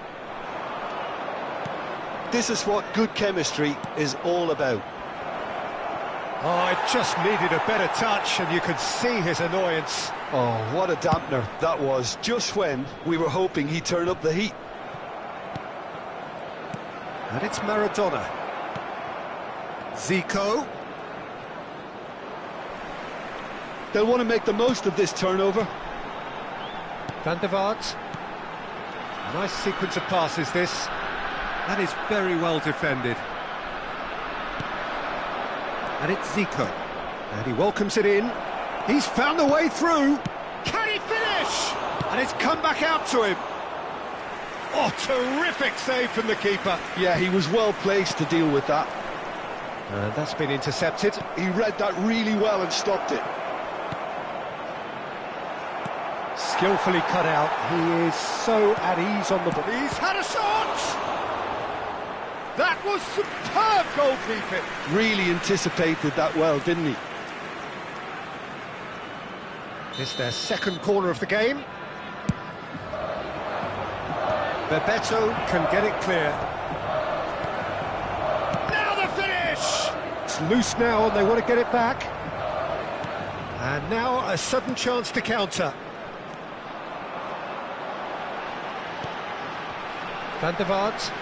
This is what good chemistry is all about. Oh, it just needed a better touch, and you could see his annoyance. Oh, what a dampener that was, just when we were hoping he'd turn up the heat. And it's Maradona. Zico. They'll want to make the most of this turnover. Van der Vaart. Nice sequence of passes, this. That is very well defended. And it's Zico. And he welcomes it in. He's found a way through. Can he finish? And it's come back out to him. Oh, terrific save from the keeper. Yeah, he was well placed to deal with that. And that's been intercepted. He read that really well and stopped it. Skillfully cut out. He is so at ease on the ball. He's had a shot! That was superb goalkeeping. Really anticipated that well, didn't he? It's their second corner of the game. Bebeto can get it clear. Now the finish! It's loose now and they want to get it back. And now a sudden chance to counter. Van der Vaart.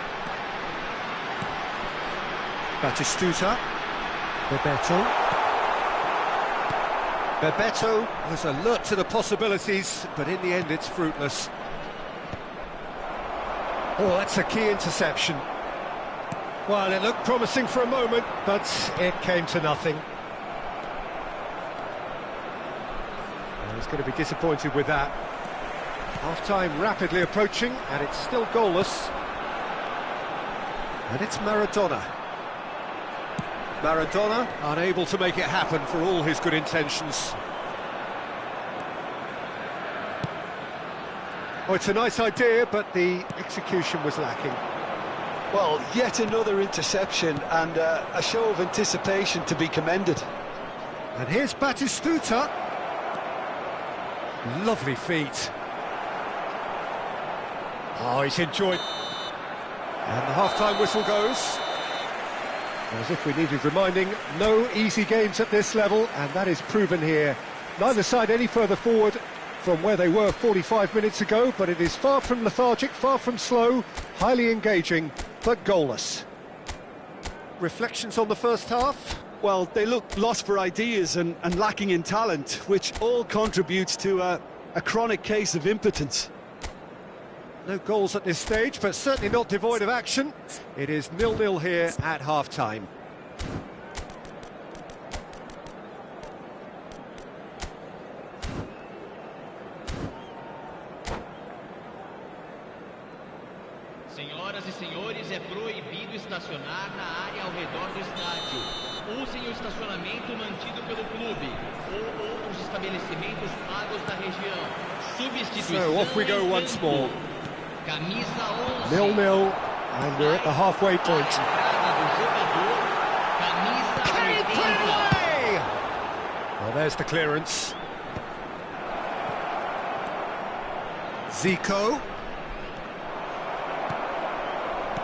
Batistuta. Bebeto. Bebeto was alert to the possibilities, but in the end it's fruitless. Oh, that's a key interception. Well, it looked promising for a moment, but it came to nothing. Well, he's going to be disappointed with that. Half-time rapidly approaching, and it's still goalless. And it's Maradona. Maradona unable to make it happen for all his good intentions. Oh, it's a nice idea, but the execution was lacking. Well, yet another interception and a show of anticipation to be commended. And here's Batistuta. Lovely feet. Oh, he's enjoyed. And the half-time whistle goes. As if we needed reminding, no easy games at this level, and that is proven here. Neither side any further forward from where they were 45 minutes ago, but it is far from lethargic, far from slow, highly engaging, but goalless. Reflections on the first half? Well, they look lost for ideas and lacking in talent, which all contributes to a chronic case of impotence. No goals at this stage, but certainly not devoid of action. It is 0-0 here at half-time. Senhoras e senhores, é proibido estacionar na área ao redor do estádio. Usem o estacionamento mantido pelo clube ou outros estabelecimentos pagos da região. Substituição. So off we go once more. Camisa 11. 0-0, and we're at the halfway point. Can he put it away? Well, there's the clearance. Zico.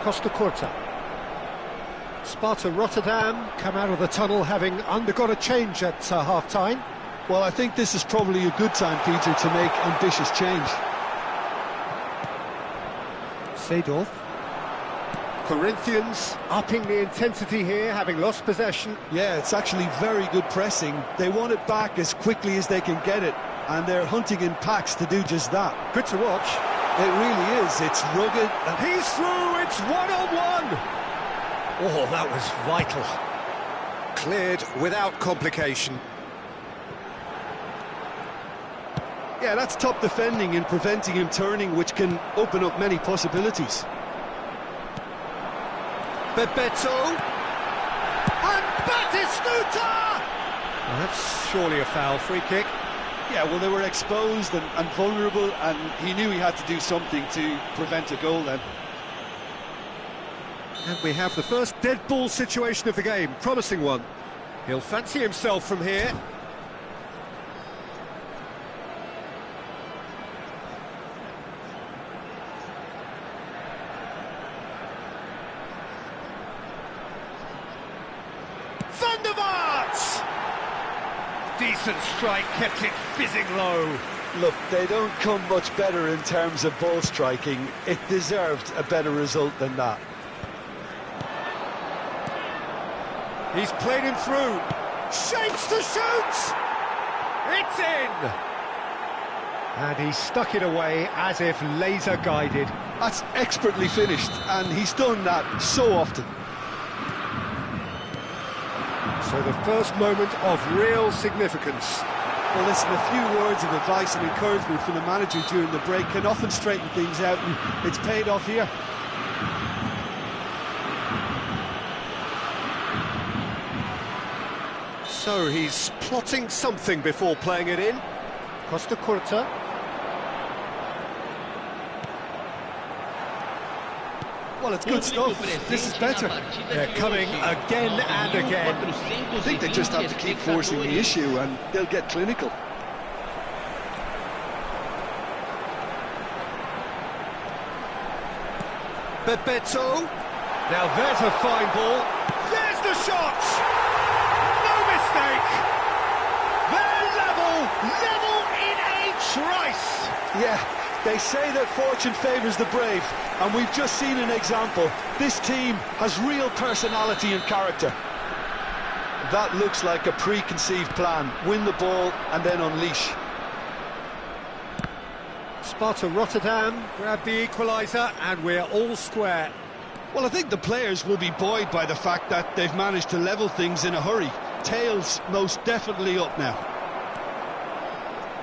Costa Curta. Sparta Rotterdam come out of the tunnel having undergone a change at half-time. Well, I think this is probably a good time, Peter, to make ambitious change. Seedorf. Corinthians upping the intensity here, having lost possession. Yeah, it's actually very good pressing. They want it back as quickly as they can get it, and they're hunting in packs to do just that. Good to watch. It really is. It's rugged. And he's through. It's one-on-one. Oh, that was vital. Cleared without complication. Yeah, that's top defending and preventing him turning, which can open up many possibilities. Bebeto. And Batistuta! Well, that's surely a foul. Free kick. Yeah, well, they were exposed and vulnerable, and he knew he had to do something to prevent a goal then. And we have the first dead ball situation of the game. Promising one. He'll fancy himself from here. Decent strike, kept it fizzing low. Look, they don't come much better in terms of ball striking. It deserved a better result than that. He's played him through. Shapes to shoot! It's in! And he stuck it away as if laser guided. That's expertly finished, and he's done that so often. So the first moment of real significance. Well, listen, a few words of advice and encouragement from the manager during the break can often straighten things out, and it's paid off here. So he's plotting something before playing it in. Costa Curta. Well, it's good stuff. This is better. They're coming again and again. I think they just have to keep forcing the issue and they'll get clinical. Bebeto. Now there's a fine ball. There's the shot! No mistake! They're level in a trice! Yeah, they say that fortune favours the brave, and we've just seen an example. This team has real personality and character. That looks like a preconceived plan. Win the ball and then unleash. Sparta Rotterdam grab the equaliser and we're all square. Well, I think the players will be buoyed by the fact that they've managed to level things in a hurry. Tails most definitely up now.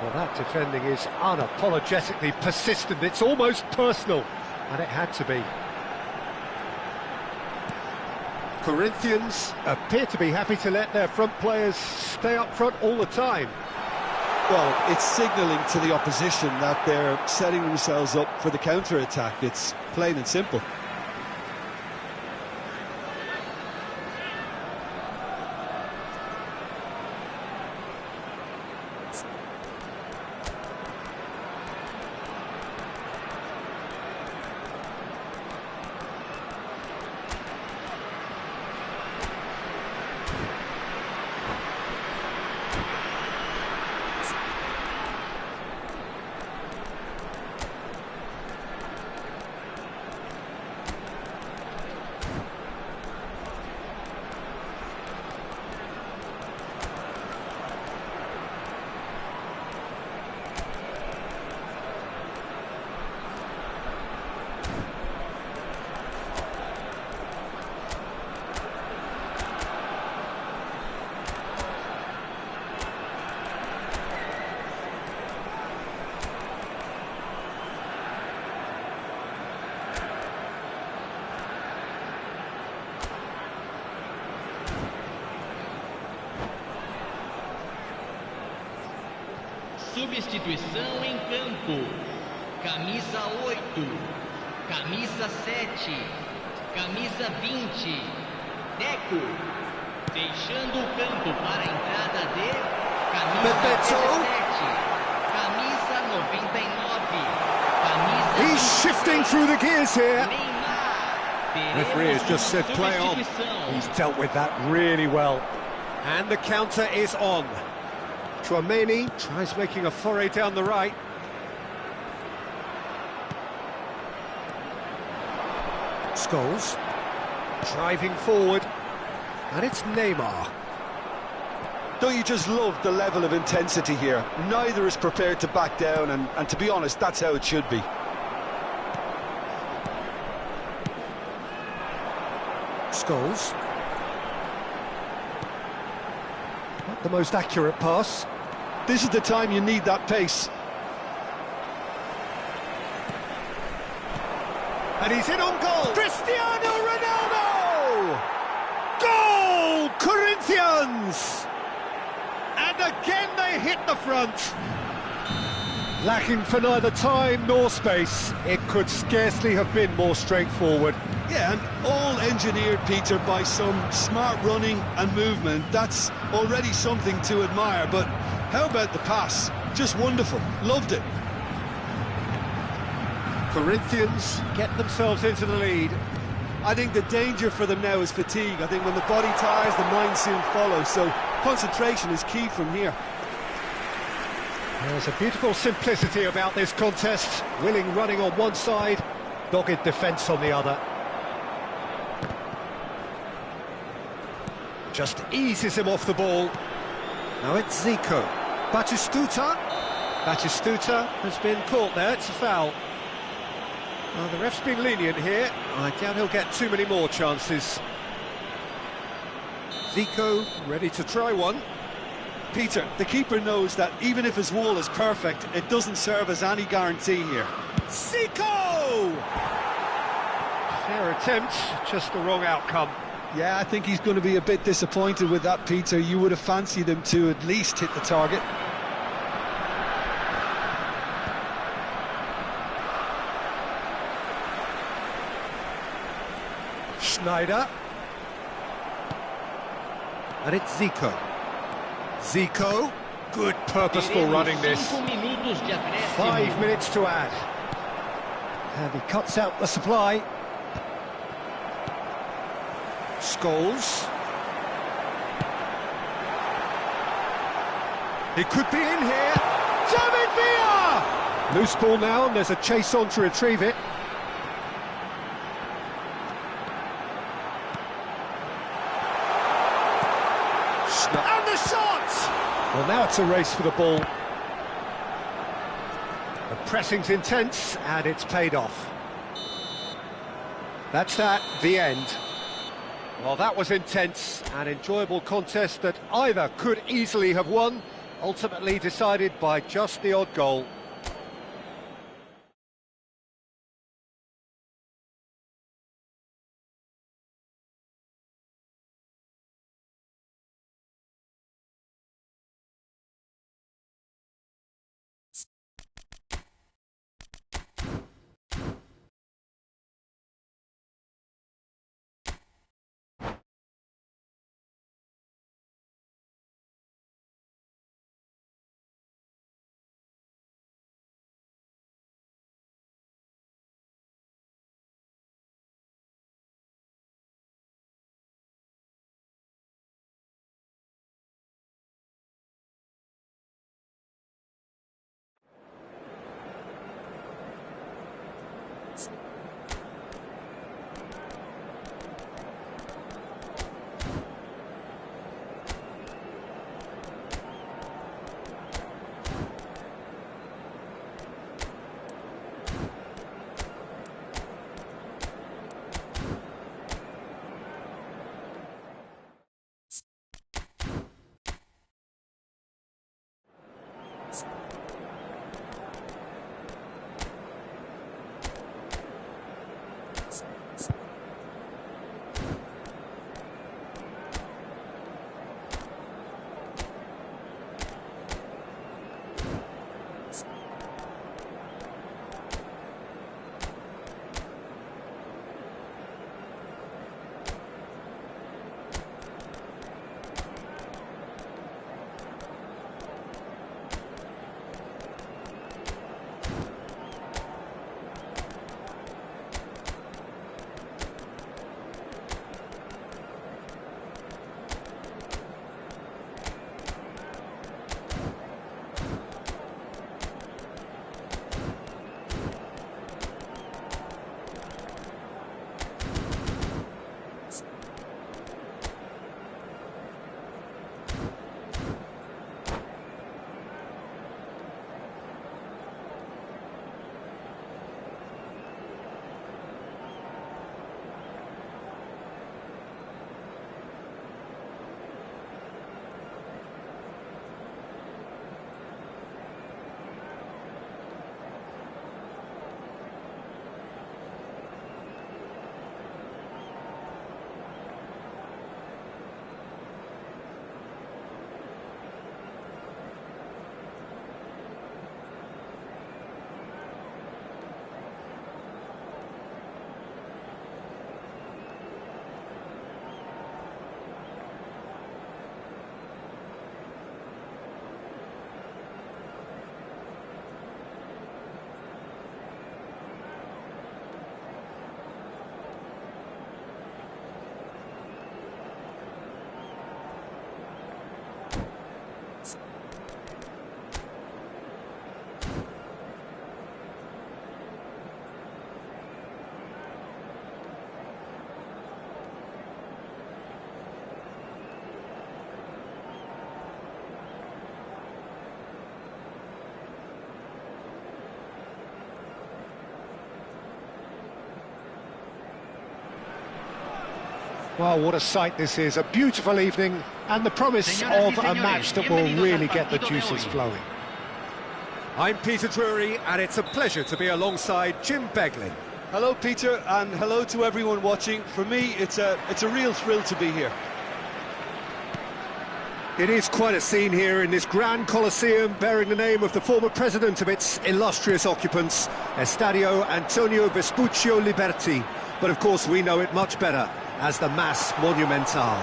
Well, that defending is unapologetically persistent. It's almost personal, and it had to be. Corinthians appear to be happy to let their front players stay up front all the time. Well, it's signalling to the opposition that they're setting themselves up for the counter-attack. It's plain and simple. Substituição em campo. Camisa 8, camisa 7, camisa 20, Deco. Deixando o campo para a entrada de camisa 17, camisa 99, camisa He's shifting through the gears here. Neymar. Referee has just said play on. He's dealt with that really well. And the counter is on. Chouameni tries making a foray down the right. Scholes driving forward, and it's Neymar. Don't you just love the level of intensity here? Neither is prepared to back down, and to be honest, that's how it should be. Scholes. Not the most accurate pass. This is the time you need that pace. And he's in on goal. Cristiano Ronaldo! Goal! Corinthians! And again they hit the front. Lacking for neither time nor space. It could scarcely have been more straightforward. Yeah, and all engineered, Peter, by some smart running and movement. That's already something to admire, but how about the pass? Just wonderful. Loved it. Corinthians get themselves into the lead. I think the danger for them now is fatigue. I think when the body tires, the mind soon follows, so concentration is key from here. There's a beautiful simplicity about this contest. Willing running on one side, dogged defence on the other. Just eases him off the ball. Now it's Zico. Batistuta. Batistuta has been caught there, it's a foul. Well, the ref's been lenient here. I doubt he'll get too many more chances. Zico ready to try one. Peter, the keeper knows that even if his wall is perfect, it doesn't serve as any guarantee here. Zico! Fair attempt, just the wrong outcome. Yeah, I think he's going to be a bit disappointed with that, Peter. You would have fancied him to at least hit the target. Schneider. And it's Zico. Zico. Good purposeful running this. 5 minutes to add. And he cuts out the supply. Scholes. It could be in here. David Villa! Loose ball now, and there's a chase on to retrieve it. And the shot! Well, now it's a race for the ball. The pressing's intense, and it's paid off. That's that, the end. Well, that was intense, an enjoyable contest that either could easily have won, ultimately decided by just the odd goal. Well, what a sight this is, a beautiful evening, and the promise of a match that will really get the juices flowing. I'm Peter Drury, and it's a pleasure to be alongside Jim Beglin. Hello, Peter, and hello to everyone watching. For me, it's a real thrill to be here. It is quite a scene here in this grand Colosseum, bearing the name of the former president of its illustrious occupants, Estadio Antonio Vespuccio Liberti. But of course we know it much better as the Mas Monumental.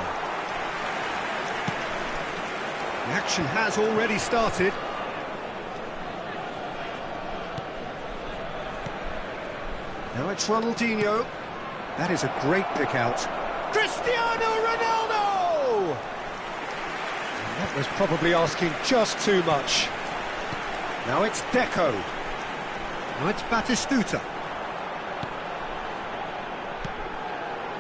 The action has already started. Now it's Ronaldinho. That is a great pick out. Cristiano Ronaldo! That was probably asking just too much. Now it's Deco. Now it's Batistuta.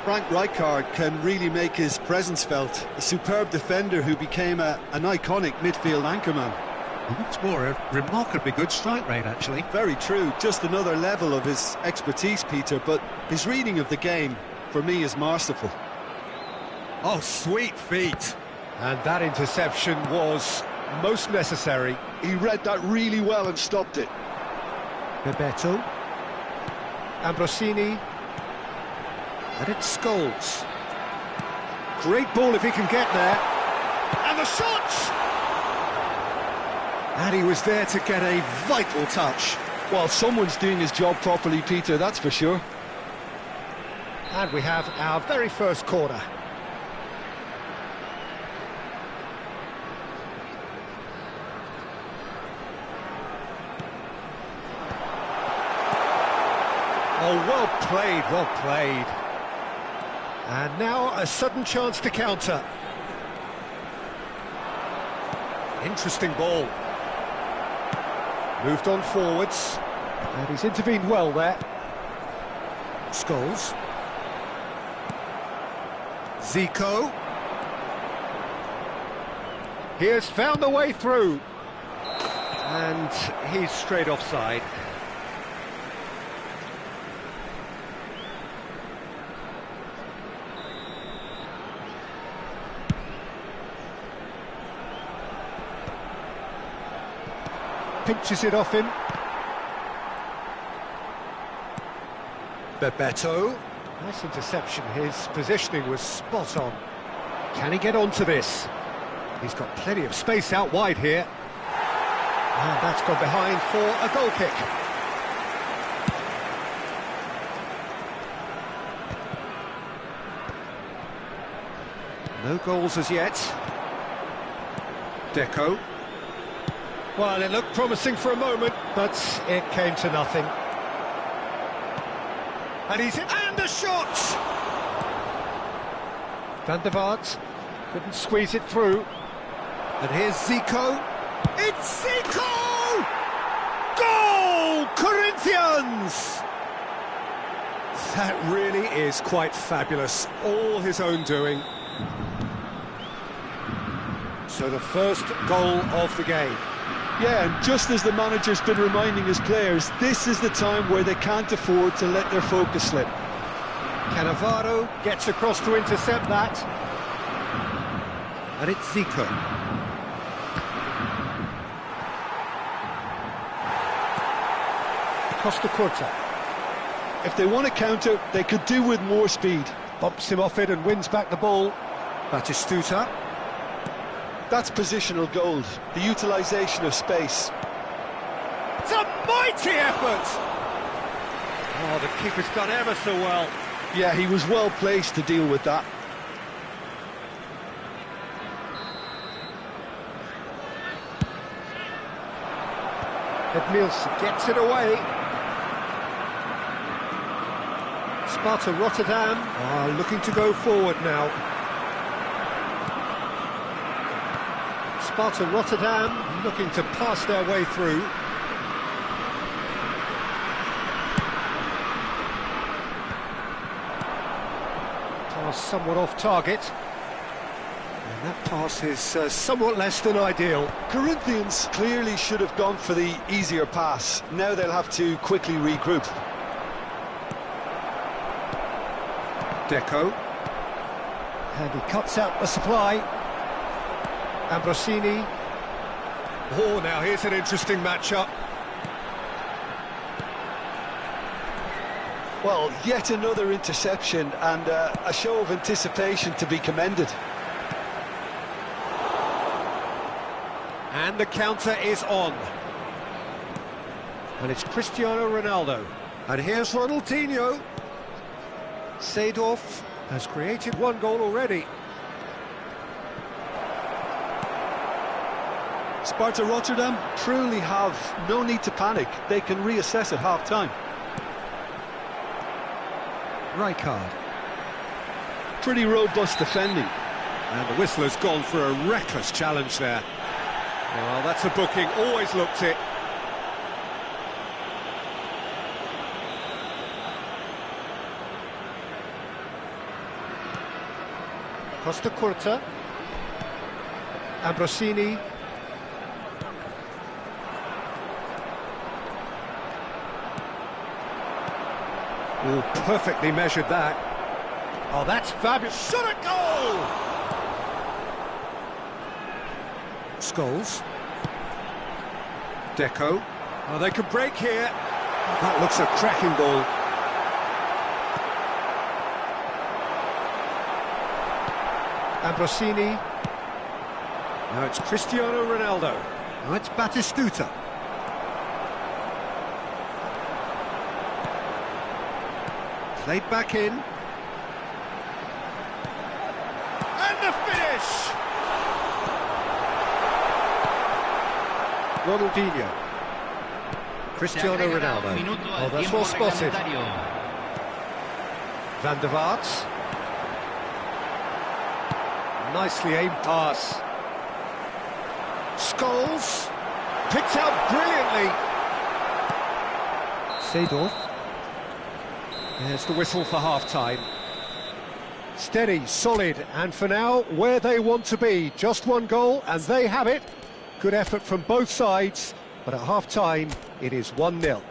Frank Rijkaard can really make his presence felt. A superb defender who became an iconic midfield anchorman. What's more, a remarkably good strike rate, actually. Very true, just another level of his expertise, Peter, but his reading of the game, for me, is masterful. Oh, sweet feet. And that interception was most necessary. He read that really well and stopped it. Bebeto. Ambrosini. And it's Scholes. Great ball if he can get there. And the shot! And he was there to get a vital touch. Well, someone's doing his job properly, Peter, that's for sure. And we have our very first corner. Oh, well played, well played. And now a sudden chance to counter. Interesting ball. Moved on forwards. And he's intervened well there. Scholes. Zico. He has found the way through. And he's straight offside. Pinches it off him. Bebeto. Nice interception. His positioning was spot on. Can he get onto this? He's got plenty of space out wide here. And that's gone behind for a goal kick. No goals as yet. Deco. Well, it looked promising for a moment, but it came to nothing. And he's in, and a shot! Van der Vaart couldn't squeeze it through. And here's Zico. It's Zico! Goal! Corinthians! That really is quite fabulous. All his own doing. So the first goal of the game. Yeah, and just as the manager's been reminding his players, this is the time where they can't afford to let their focus slip. Cannavaro gets across to intercept that. And it's Zico. Costa Curta. If they want to counter, they could do with more speed. Bumps him off it and wins back the ball. Batistuta. That's positional gold, the utilisation of space. It's a mighty effort! Oh, the keeper's done ever so well. Yeah, he was well placed to deal with that. Edmilson gets it away. Sparta Rotterdam are looking to go forward now. Sparta Rotterdam looking to pass their way through. Pass somewhat off target. And that pass is somewhat less than ideal. Corinthians clearly should have gone for the easier pass. Now they'll have to quickly regroup. Deco. And he cuts out the supply. Ambrosini. Oh, now here's an interesting matchup. Well, yet another interception and a show of anticipation to be commended. And the counter is on. And it's Cristiano Ronaldo. And here's Ronaldinho. Seedorf has created one goal already. Sparta Rotterdam truly have no need to panic. They can reassess at half-time. Rijkaard. Pretty robust defending. And the whistle has gone for a reckless challenge there. Well, that's a booking, always looked it. Costa Curta. Ambrosini. Oh, perfectly measured that. Oh, that's fabulous. Shot at goal! Scholes. Deco. Oh, they could break here. That looks a cracking ball. Ambrosini. Now it's Cristiano Ronaldo. Now it's Batistuta. Played back in. And the finish! Ronaldinho. Cristiano Ronaldo. Oh, that's well spotted. Van der Vaart. Nicely aimed pass. Scholes. Picked out brilliantly. Seedorf. There's the whistle for half-time. Steady, solid, and for now, where they want to be. Just one goal, and they have it. Good effort from both sides, but at half-time, it is 1-0.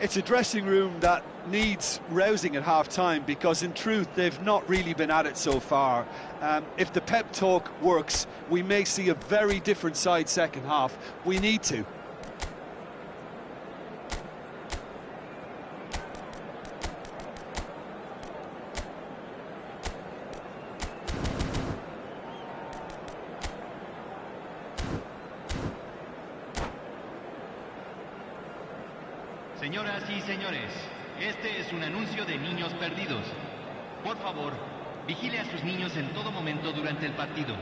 It's a dressing room that needs rousing at half-time because, in truth, they've not really been at it so far. If the pep talk works, we may see a very different side second half. We need to. Señoras y señores, este es un anuncio de niños perdidos. Por favor, vigile a sus niños en todo momento durante el partido.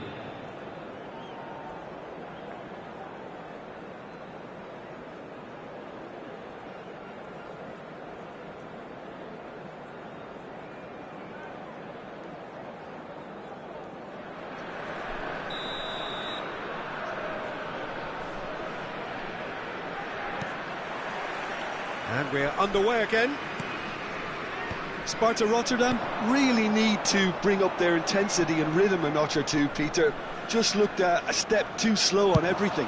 And we're underway again. Sparta Rotterdam really need to bring up their intensity and rhythm a notch or two, Peter. Just looked a step too slow on everything.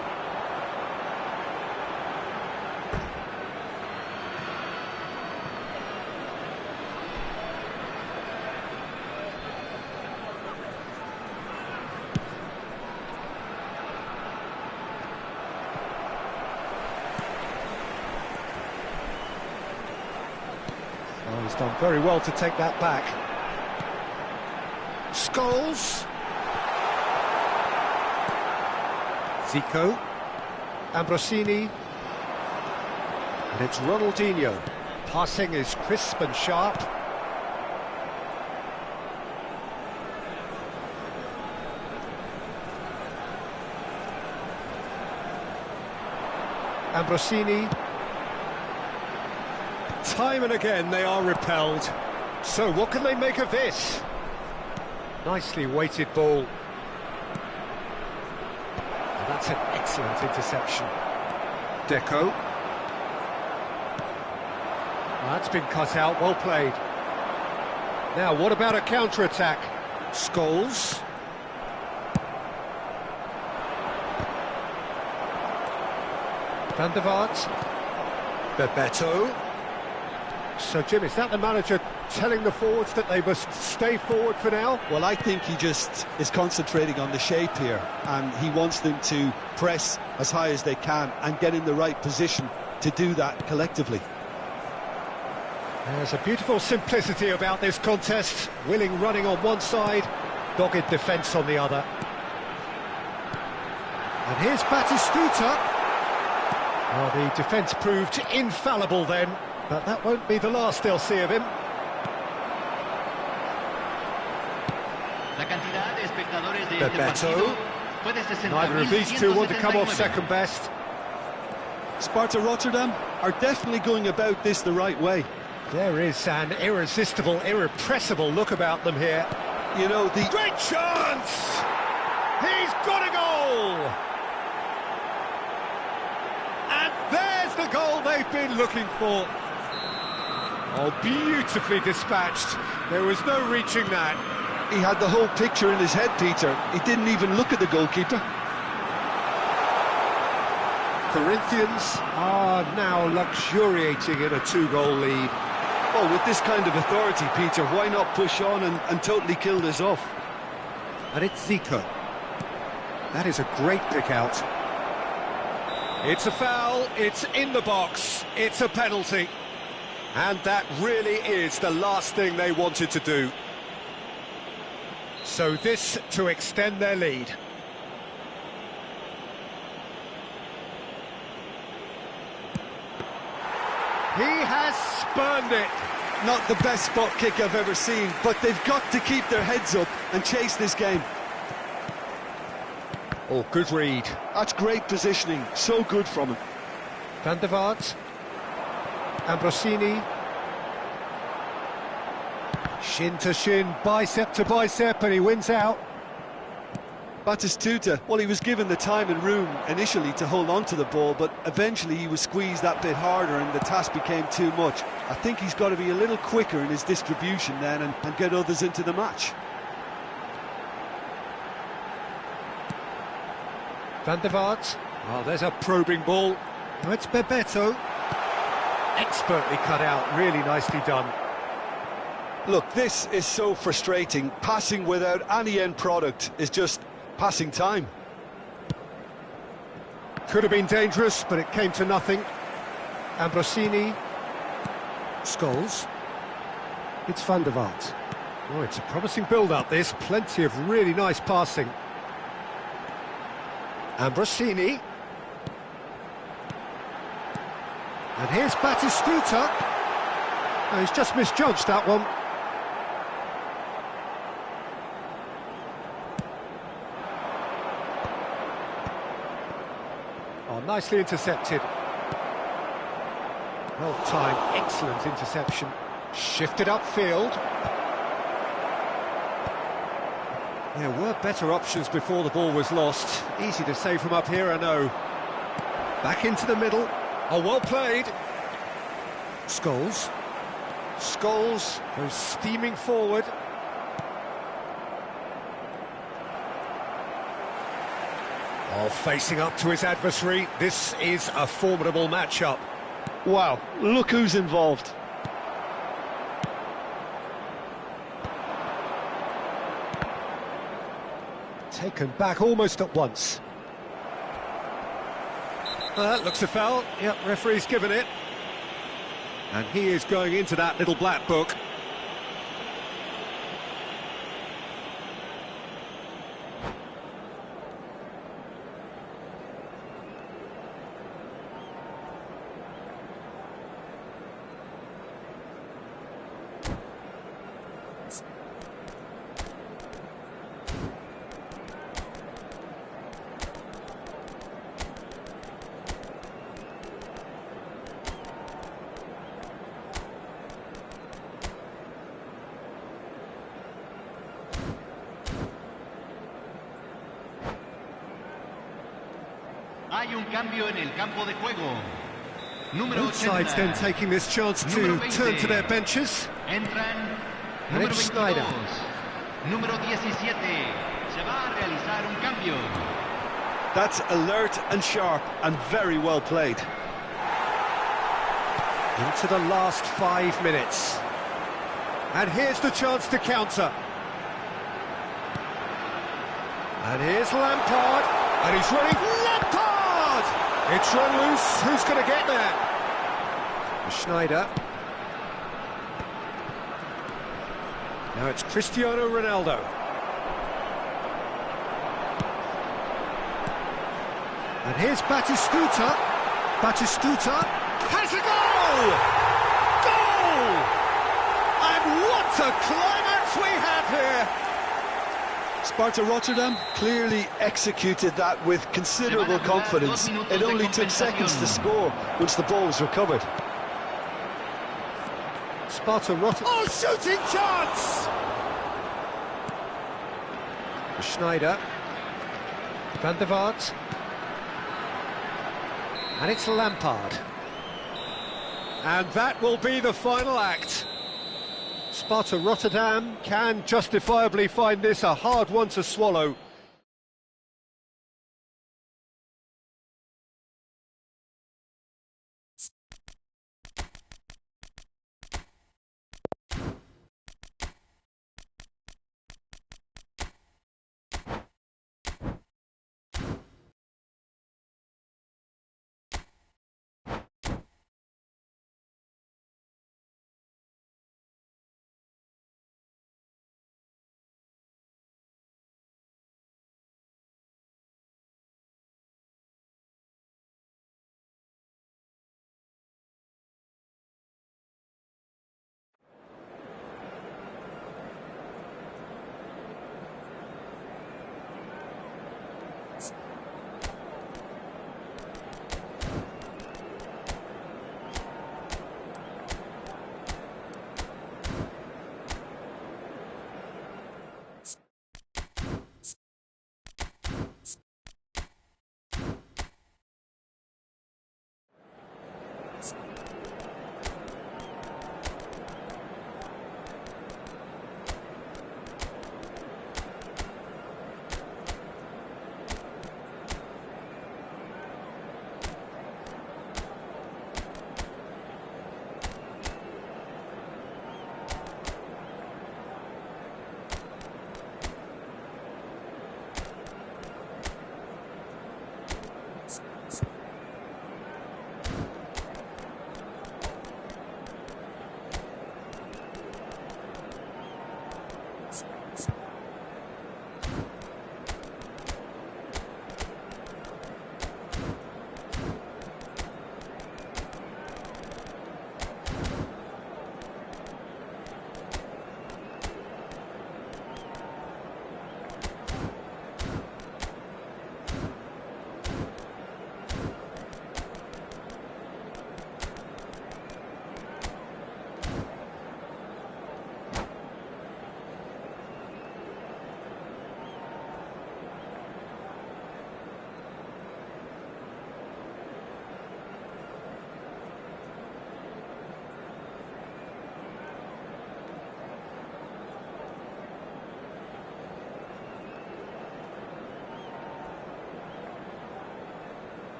Oh, he's done very well to take that back. Scholes. Zico. Ambrosini. And it's Ronaldinho. Passing is crisp and sharp. Ambrosini. Time and again they are repelled. So what can they make of this? Nicely weighted ball. And that's an excellent interception. Deco. That's been cut out, well played. Now what about a counter-attack? Scholes. Van der Vaart. Bebeto. So, Jim, is that the manager telling the forwards that they must stay forward for now? Well, I think he just is concentrating on the shape here, and he wants them to press as high as they can and get in the right position to do that collectively. There's a beautiful simplicity about this contest. Willing running on one side, dogged defence on the other. And here's Batistuta. Well, the defence proved infallible then, but that won't be the last they'll see of him. Bebeto. Neither of these two want to come off second best. Sparta Rotterdam are definitely going about this the right way. There is an irresistible, irrepressible look about them here. You know, the great chance! He's got a goal! And there's the goal they've been looking for. Oh, beautifully dispatched. There was no reaching that. He had the whole picture in his head, Peter. He didn't even look at the goalkeeper. Corinthians are now luxuriating in a two-goal lead. Well, with this kind of authority, Peter, why not push on and totally kill this off? And it's Zico. That is a great pick out. It's a foul, it's in the box, it's a penalty. And that really is the last thing they wanted to do. So this to extend their lead. He has spurned it. Not the best spot kick I've ever seen, but they've got to keep their heads up and chase this game. Oh, good read. That's great positioning, so good from him. Van der Vaart. Ambrosini. Shin to shin, bicep to bicep, and he wins out. Batistuta, well, he was given the time and room initially to hold on to the ball, but eventually he was squeezed that bit harder and the task became too much. I think he's got to be a little quicker in his distribution then and get others into the match. Van der Vaart. Oh, there's a probing ball. Oh, it's Bebeto. Expertly cut out, really nicely done. Look, this is so frustrating. Passing without any end product is just passing time. Could have been dangerous, but it came to nothing. Ambrosini. Scholes. It's Van der Vaart. Oh, it's a promising build-up, this. Plenty of really nice passing. Ambrosini. And here's Batistuta. Oh, he's just misjudged that one. Oh, nicely intercepted. Well timed, excellent interception. Shifted upfield. There were better options before the ball was lost. Easy to say from up here, I know. Back into the middle. Oh, well played. Scholes. Scholes goes steaming forward. Oh, facing up to his adversary. This is a formidable matchup. Wow, look who's involved. Taken back almost at once. That looks a foul. Yep, referee's given it. And he is going into that little black book. Hay un cambio en el campo de juego. Número Both sides then taking this chance to turn to their benches. Entran And número it's 22, Schneider. número 17. Se va a realizar un cambio. That's alert and sharp and very well played. Into the last 5 minutes. And here's the chance to counter. And here's Lampard. And he's running. Lampard! It's run loose. Who's going to get there? Schneider. Now it's Cristiano Ronaldo. And here's Batistuta. Batistuta has a goal! Goal! And what a climax we have here! Sparta Rotterdam clearly executed that with considerable confidence. It only took seconds to score once the ball was recovered. Sparta Rotterdam. Oh, shooting chance! Schneider. Van der Vaart. And it's Lampard. And that will be the final act. Sparta Rotterdam can justifiably find this a hard one to swallow.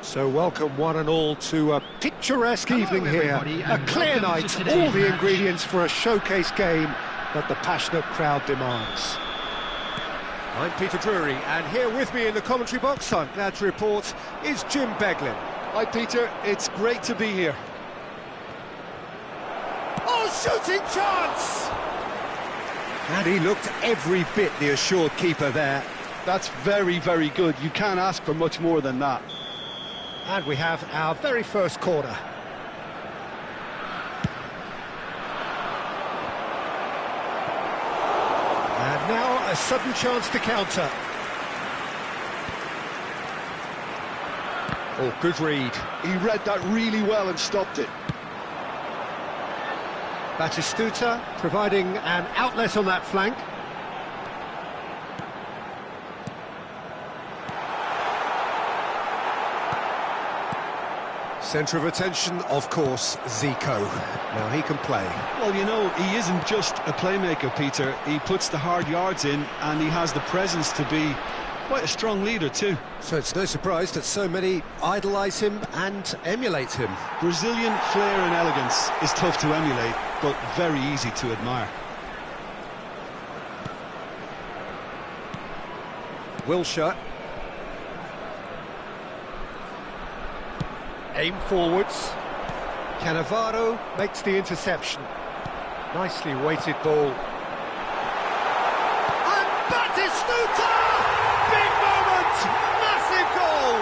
So welcome one and all to a picturesque evening here. A clear night, all the ingredients for a showcase game that the passionate crowd demands. I'm Peter Drury, and here with me in the commentary box, I'm glad to report, is Jim Beglin. Hi Peter, it's great to be here. Oh, shooting chance! And he looked every bit the assured keeper there. That's very, very good. You can't ask for much more than that. And we have our very first corner. And now a sudden chance to counter. Oh, good read. He read that really well and stopped it. Batistuta providing an outlet on that flank. Centre of attention, of course, Zico. Now he can play. Well, you know, he isn't just a playmaker, Peter. He puts the hard yards in, and he has the presence to be quite a strong leader too. So it's no surprise that so many idolise him and emulate him. Brazilian flair and elegance is tough to emulate, but very easy to admire. Wilshere. Aim forwards. Cannavaro makes the interception. Nicely weighted ball. And Batistuta! Big moment! Massive goal!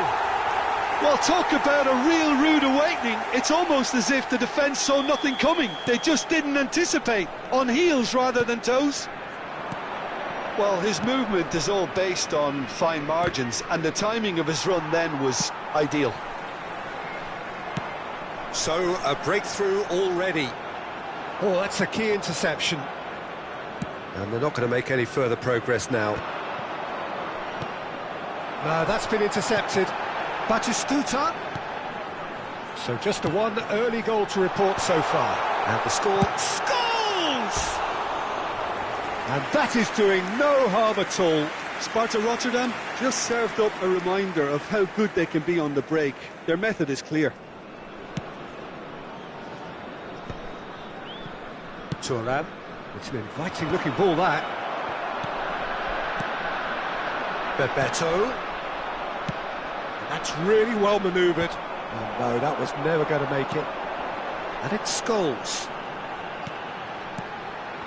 Well, talk about a real rude awakening. It's almost as if the defence saw nothing coming. They just didn't anticipate. On heels rather than toes. Well, his movement is all based on fine margins, and the timing of his run then was ideal. So, a breakthrough already. Oh, that's a key interception. And they're not going to make any further progress now. No, that's been intercepted. Batistuta. So just the one early goal to report so far. And the score, scores! And that is doing no harm at all. Sparta Rotterdam just served up a reminder of how good they can be on the break. Their method is clear. Turan. It's an inviting looking ball, that. Bebeto. That's really well manoeuvred. Oh no, that was never going to make it. And it's Scholes.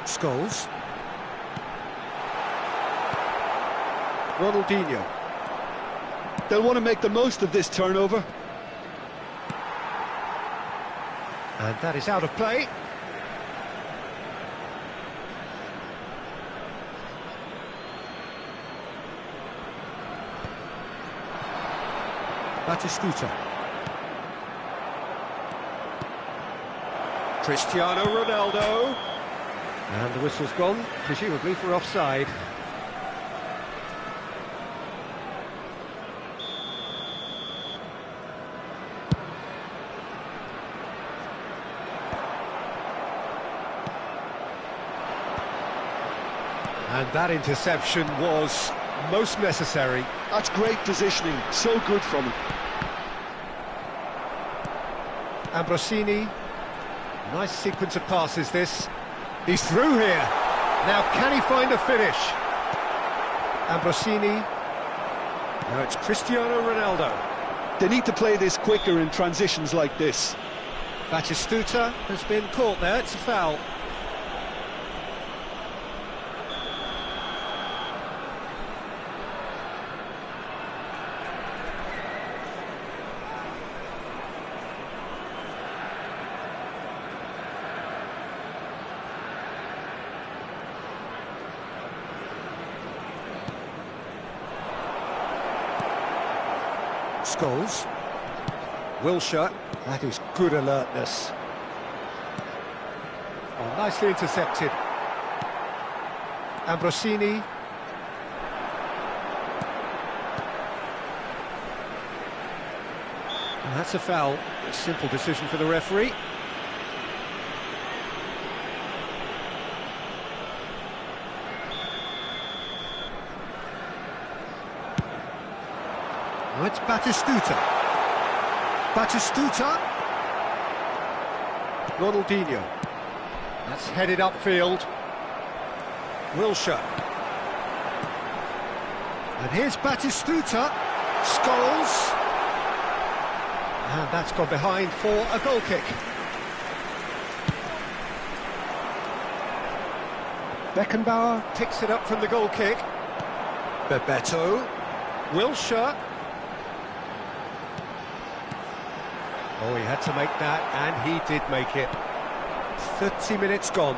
Scholes. Ronaldinho. They'll want to make the most of this turnover. And that is out of play. Batistuta. Cristiano Ronaldo. And the whistle's gone, presumably for offside. And that interception was most necessary. That's great positioning, so good from him. Ambrosini. Nice sequence of passes, this. He's through here. Now, can he find a finish? Ambrosini. Now it's Cristiano Ronaldo. They need to play this quicker in transitions like this. Batistuta has been caught there, it's a foul. Scholes. Wilshere. That is good alertness. Oh, nicely intercepted. Ambrosini. And that's a foul. A simple decision for the referee. Now it's Batistuta. Batistuta. Ronaldinho. That's headed upfield. Wilshere. And here's Batistuta. Scholes. And that's gone behind for a goal kick. Beckenbauer picks it up from the goal kick. Bebeto. Wilshere. Oh, he had to make that, and he did make it. 30 minutes gone.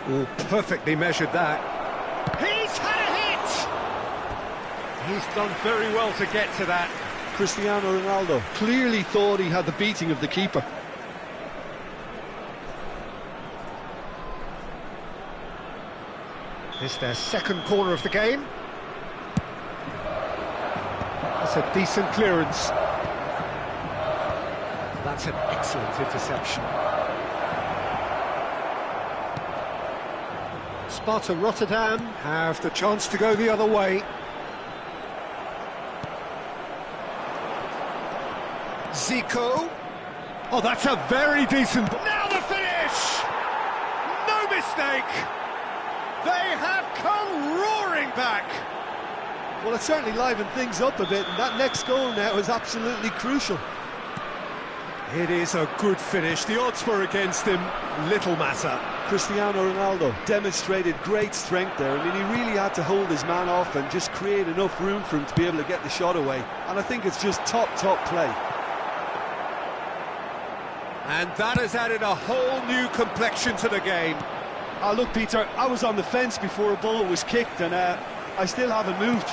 Oh, perfectly measured that. He's had a hit! He's done very well to get to that. Cristiano Ronaldo clearly thought he had the beating of the keeper. This is their second corner of the game. That's a decent clearance. That's an excellent interception. Sparta Rotterdam have the chance to go the other way. Zico. Oh, that's a very decent... Now the finish! No mistake! They have come roaring back! Well, it certainly livened things up a bit, and that next goal now is absolutely crucial. It is a good finish. The odds were against him. Little matter. Cristiano Ronaldo demonstrated great strength there. I mean, he really had to hold his man off and just create enough room for him to be able to get the shot away. And I think it's just top play. And that has added a whole new complexion to the game. Look, Peter, I was on the fence before a ball was kicked, and I still haven't moved.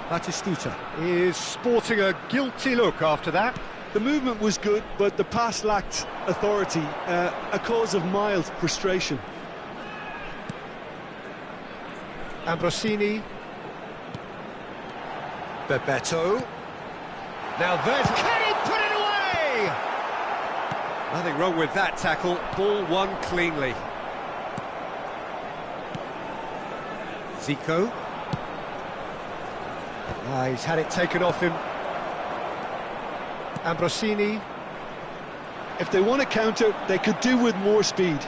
Batistuta is sporting a guilty look after that. The movement was good, but the pass lacked authority, a cause of mild frustration. Ambrosini. Bebeto. Now there's... Can he put it away? Nothing wrong with that tackle. Ball won cleanly. Zico. He's had it taken off him. Ambrosini. If they want to counter, they could do with more speed.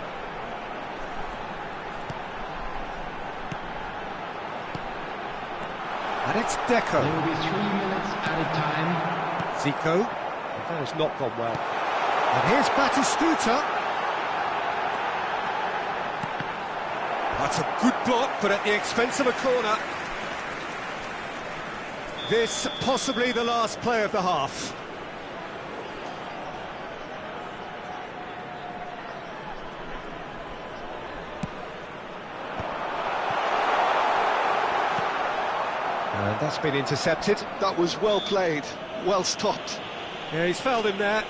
And it's Deco. There will be 3 minutes added time. Zico. That has not gone well. And here's Batistuta. That's a good block, but at the expense of a corner. This possibly the last play of the half. And that's been intercepted. That was well played, well stopped. Yeah, he's fouled him there.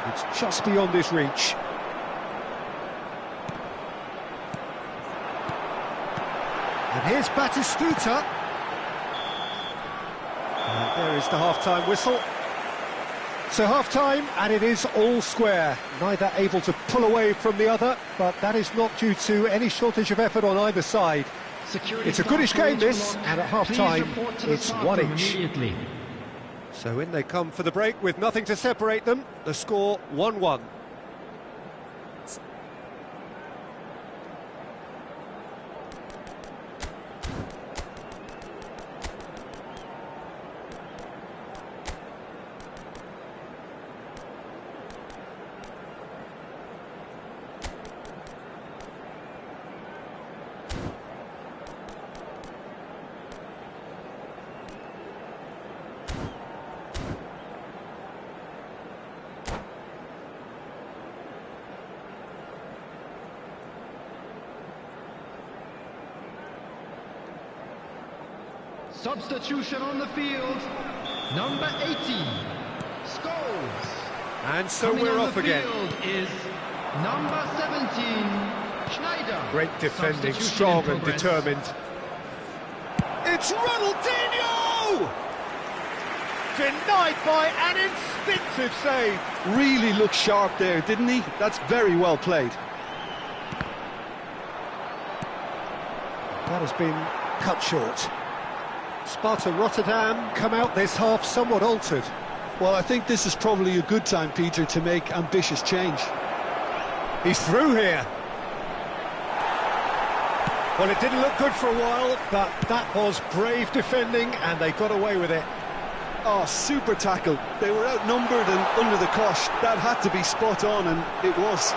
It's just beyond his reach. And here's Batistuta. And there is the half-time whistle. So half-time, and it is all square. Neither able to pull away from the other, but that is not due to any shortage of effort on either side. It's a goodish game, this, and at half-time, it's one each. So in they come for the break with nothing to separate them. The score 1-1. Substitution on the field, number 18, Scholes. And so Coming we're on off the again. field is number 17, Schneider. Great defending, Substitution strong in and progress. determined. It's Ronaldinho! Denied by an instinctive save. Really looked sharp there, didn't he? That's very well played. That has been cut short. Sparta Rotterdam come out this half somewhat altered. Well, I think this is probably a good time, Peter, to make ambitious change. He's through here. Well, it didn't look good for a while, but that was brave defending, and they got away with it. Oh, super tackle. They were outnumbered and under the cosh. That had to be spot on, and it was.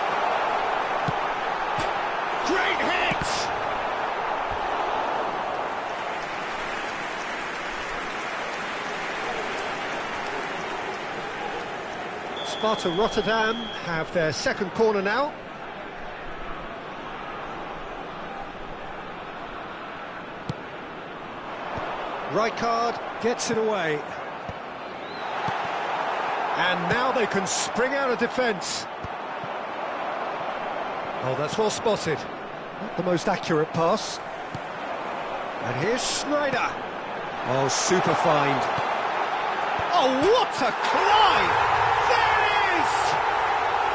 Great hit! Sparta Rotterdam have their second corner now. Rijkaard gets it away. And now they can spring out of defence. Oh, that's well spotted. Not the most accurate pass. And here's Schneider. Oh, super find. Oh, what a climb! There it is!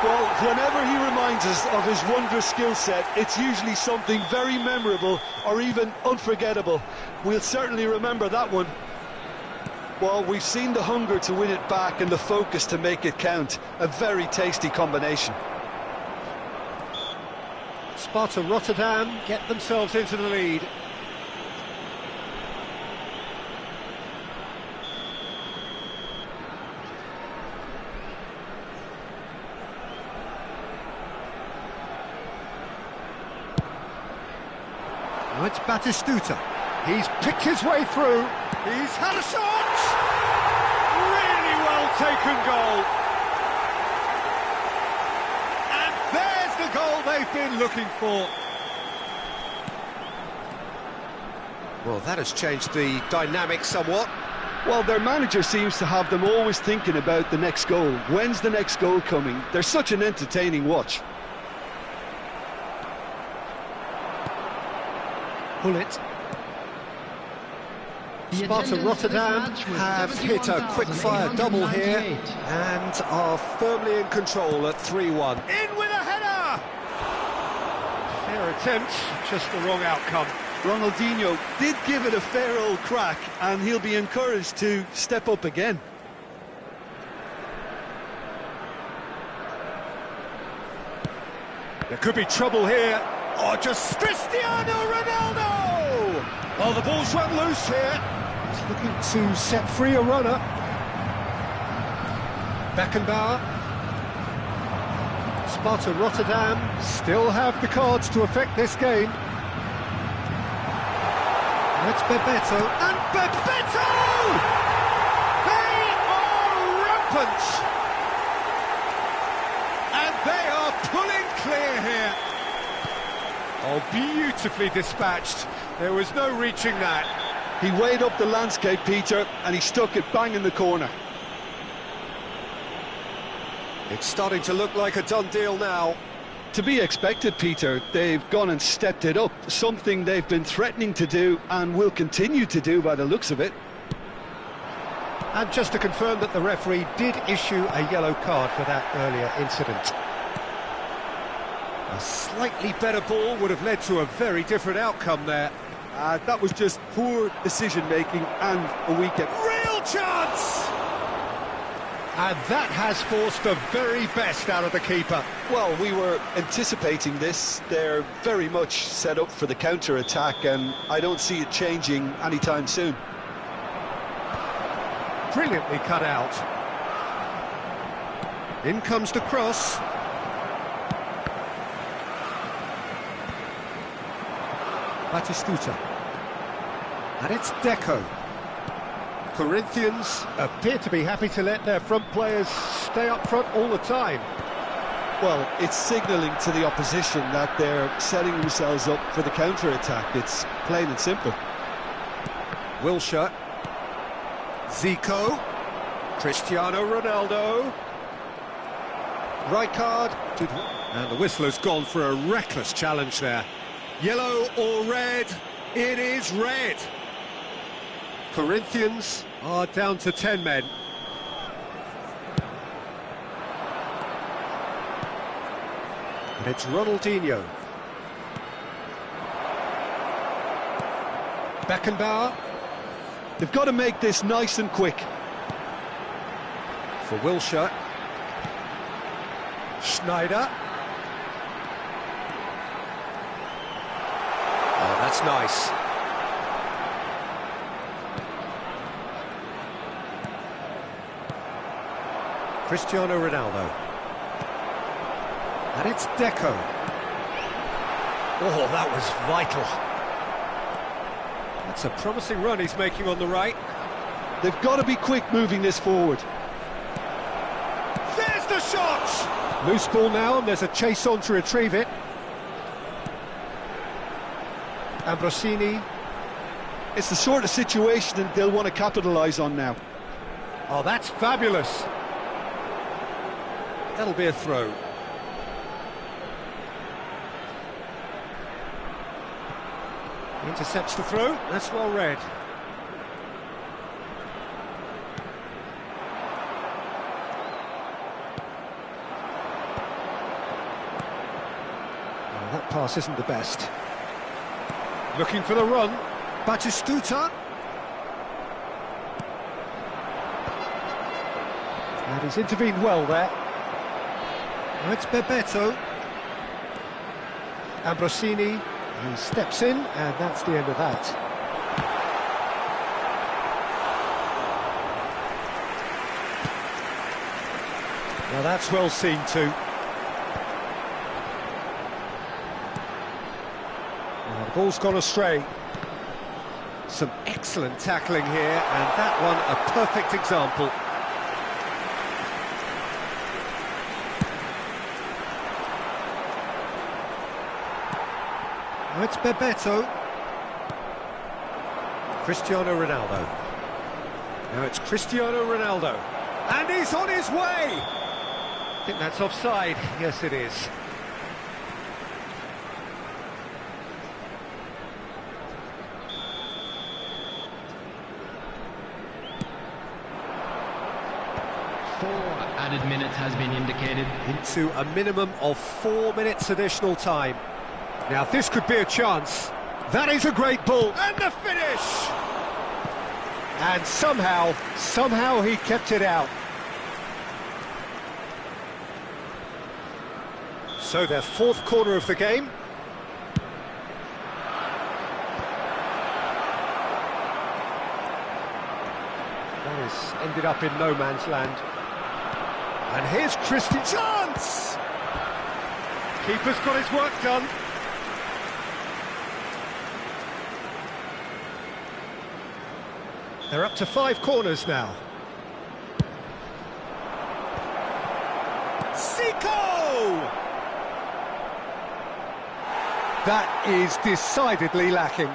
Well, whenever he reminds us of his wondrous skill set, it's usually something very memorable or even unforgettable. We'll certainly remember that one. Well, we've seen the hunger to win it back and the focus to make it count. A very tasty combination. Sparta Rotterdam get themselves into the lead. Now it's Batistuta. He's picked his way through. He's had a shot! Really well taken goal. And there's the goal they've been looking for. Well, that has changed the dynamic somewhat. Well, their manager seems to have them always thinking about the next goal. When's the next goal coming? They're such an entertaining watch. Bullet. The Sparta attendance for this Rotterdam match was have hit a quick-fire double here 71,898. and are firmly in control at 3-1. In with a header! Fair attempt, just the wrong outcome. Ronaldinho did give it a fair old crack, and he'll be encouraged to step up again. There could be trouble here. Oh, just Cristiano Ronaldo! Oh, the ball's run loose here. He's looking to set free a runner. Beckenbauer. Sparta Rotterdam still have the cards to affect this game. That's Bebeto, and Bebeto! They are rampant! And they are pulling clear here. Oh, beautifully dispatched. There was no reaching that. He weighed up the landscape, Peter, and he stuck it bang in the corner. It's starting to look like a done deal now. To be expected, Peter. They've gone and stepped it up, something they've been threatening to do and will continue to do by the looks of it. And just to confirm that the referee did issue a yellow card for that earlier incident. A slightly better ball would have led to a very different outcome there. That was just poor decision-making and a weekend. Real chance! And that has forced the very best out of the keeper. Well, we were anticipating this. They're very much set up for the counter-attack, and I don't see it changing anytime soon. Brilliantly cut out. In comes the cross. Batistuta. And it's Deco. Corinthians appear to be happy to let their front players stay up front all the time. Well, it's signalling to the opposition that they're setting themselves up for the counter-attack. It's plain and simple. Wilshere. Zico. Cristiano Ronaldo. Rijkaard. And the whistle has gone for a reckless challenge there. Yellow or red? It is red. Corinthians are down to 10 men. And it's Ronaldinho. Beckenbauer. They've got to make this nice and quick. For Wilshere. Schneider. Oh, That's nice. Cristiano Ronaldo. And it's Deco. Oh, that was vital. That's a promising run he's making on the right. They've got to be quick moving this forward. There's the shot! Loose ball now, and there's a chase on to retrieve it. Ambrosini. It's the sort of situation that they'll want to capitalise on now. Oh, that's fabulous. That'll be a throw. Intercepts the throw, that's well read. Oh, that pass isn't the best. Looking for the run, Batistuta. And he's intervened well there. Now it's Bebeto. Ambrosini. He steps in, and that's the end of that. Now that's well seen too. Well, the ball's gone astray. Some excellent tackling here, and that one a perfect example. Now it's Bebeto. Cristiano Ronaldo. Now it's Cristiano Ronaldo. And he's on his way! I think that's offside. Yes, it is. Added minutes has been indicated. Into a minimum of 4 minutes additional time. Now this could be a chance. That is a great ball. And the finish! And somehow he kept it out. So their fourth corner of the game. That has ended up in no man's land. And here's Christian chance! Keeper's got his work done. They're up to 5 corners now. Zico! That is decidedly lacking.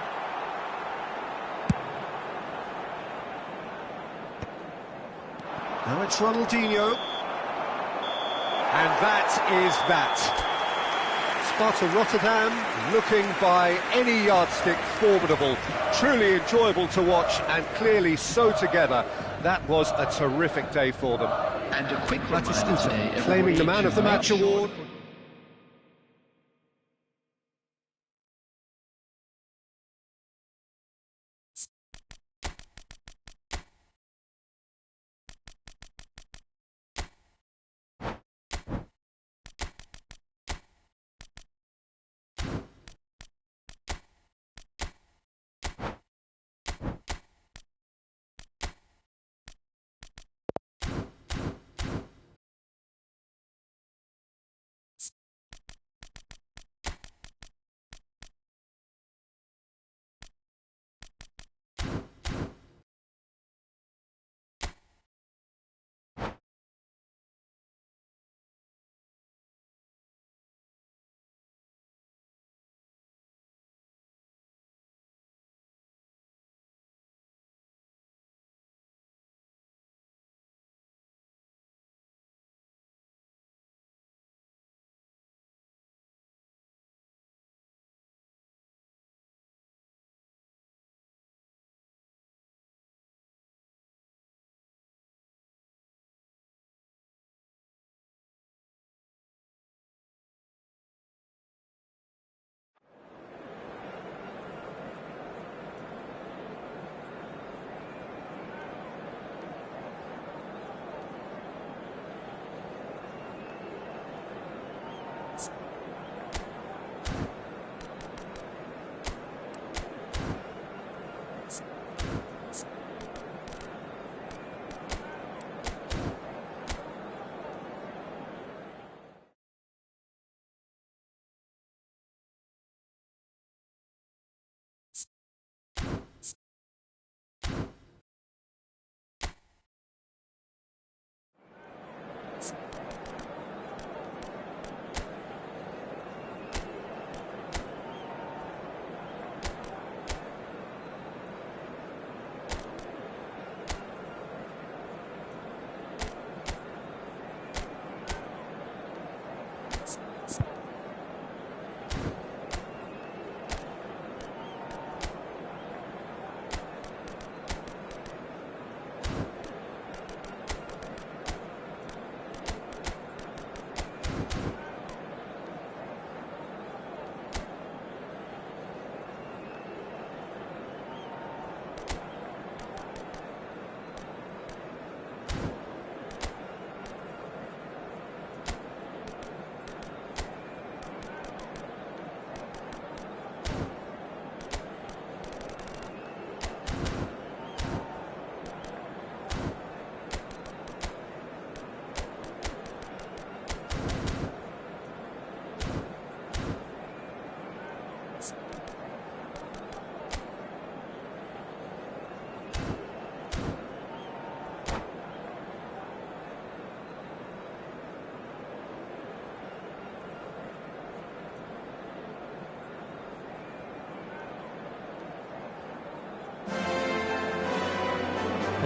Now it's Ronaldinho. And that is that. Sparta Rotterdam, looking by any yardstick formidable. Truly enjoyable to watch, and clearly so together. That was a terrific day for them. And a quick reminder today, Claiming the Man of the Match award.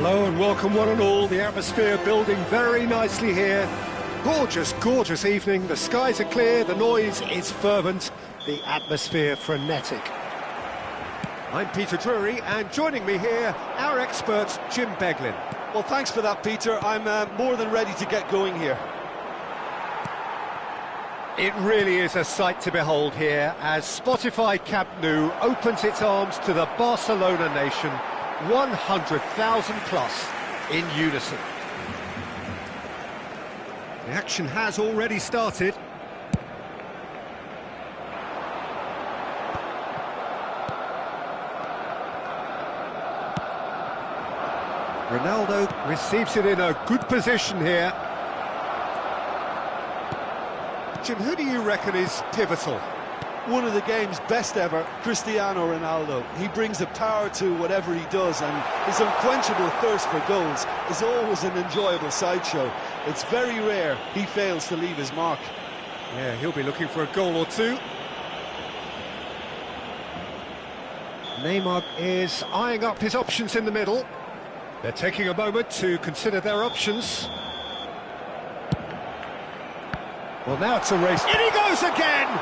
Hello and welcome one and all. The atmosphere building very nicely here. Gorgeous, gorgeous evening. The skies are clear, the noise is fervent, the atmosphere frenetic. I'm Peter Drury, and joining me here, our expert, Jim Beglin. Well, thanks for that, Peter. I'm more than ready to get going here. It really is a sight to behold here as Spotify Camp Nou opens its arms to the Barcelona nation, 100,000 plus in unison. The action has already started. Ronaldo receives it in a good position here. Jim, who do you reckon is pivotal? One of the game's best ever, Cristiano Ronaldo. He brings a power to whatever he does, and his unquenchable thirst for goals is always an enjoyable sideshow. It's very rare he fails to leave his mark. Yeah, he'll be looking for a goal or two. Neymar is eyeing up his options in the middle. They're taking a moment to consider their options. Well, now it's a race. In he goes again!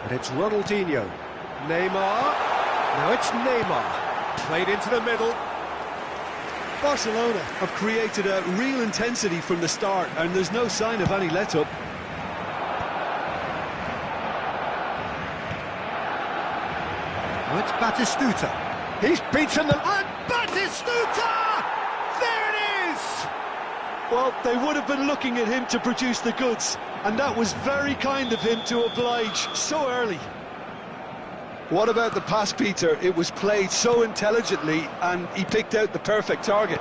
And it's Ronaldinho. Neymar. Now it's Neymar. Played into the middle. Barcelona have created a real intensity from the start, and there's no sign of any let-up. Now it's Batistuta. He's beaten the... And Batistuta! There it is! Well, they would have been looking at him to produce the goods, and that was very kind of him to oblige so early. What about the pass, Peter? It was played so intelligently, and he picked out the perfect target.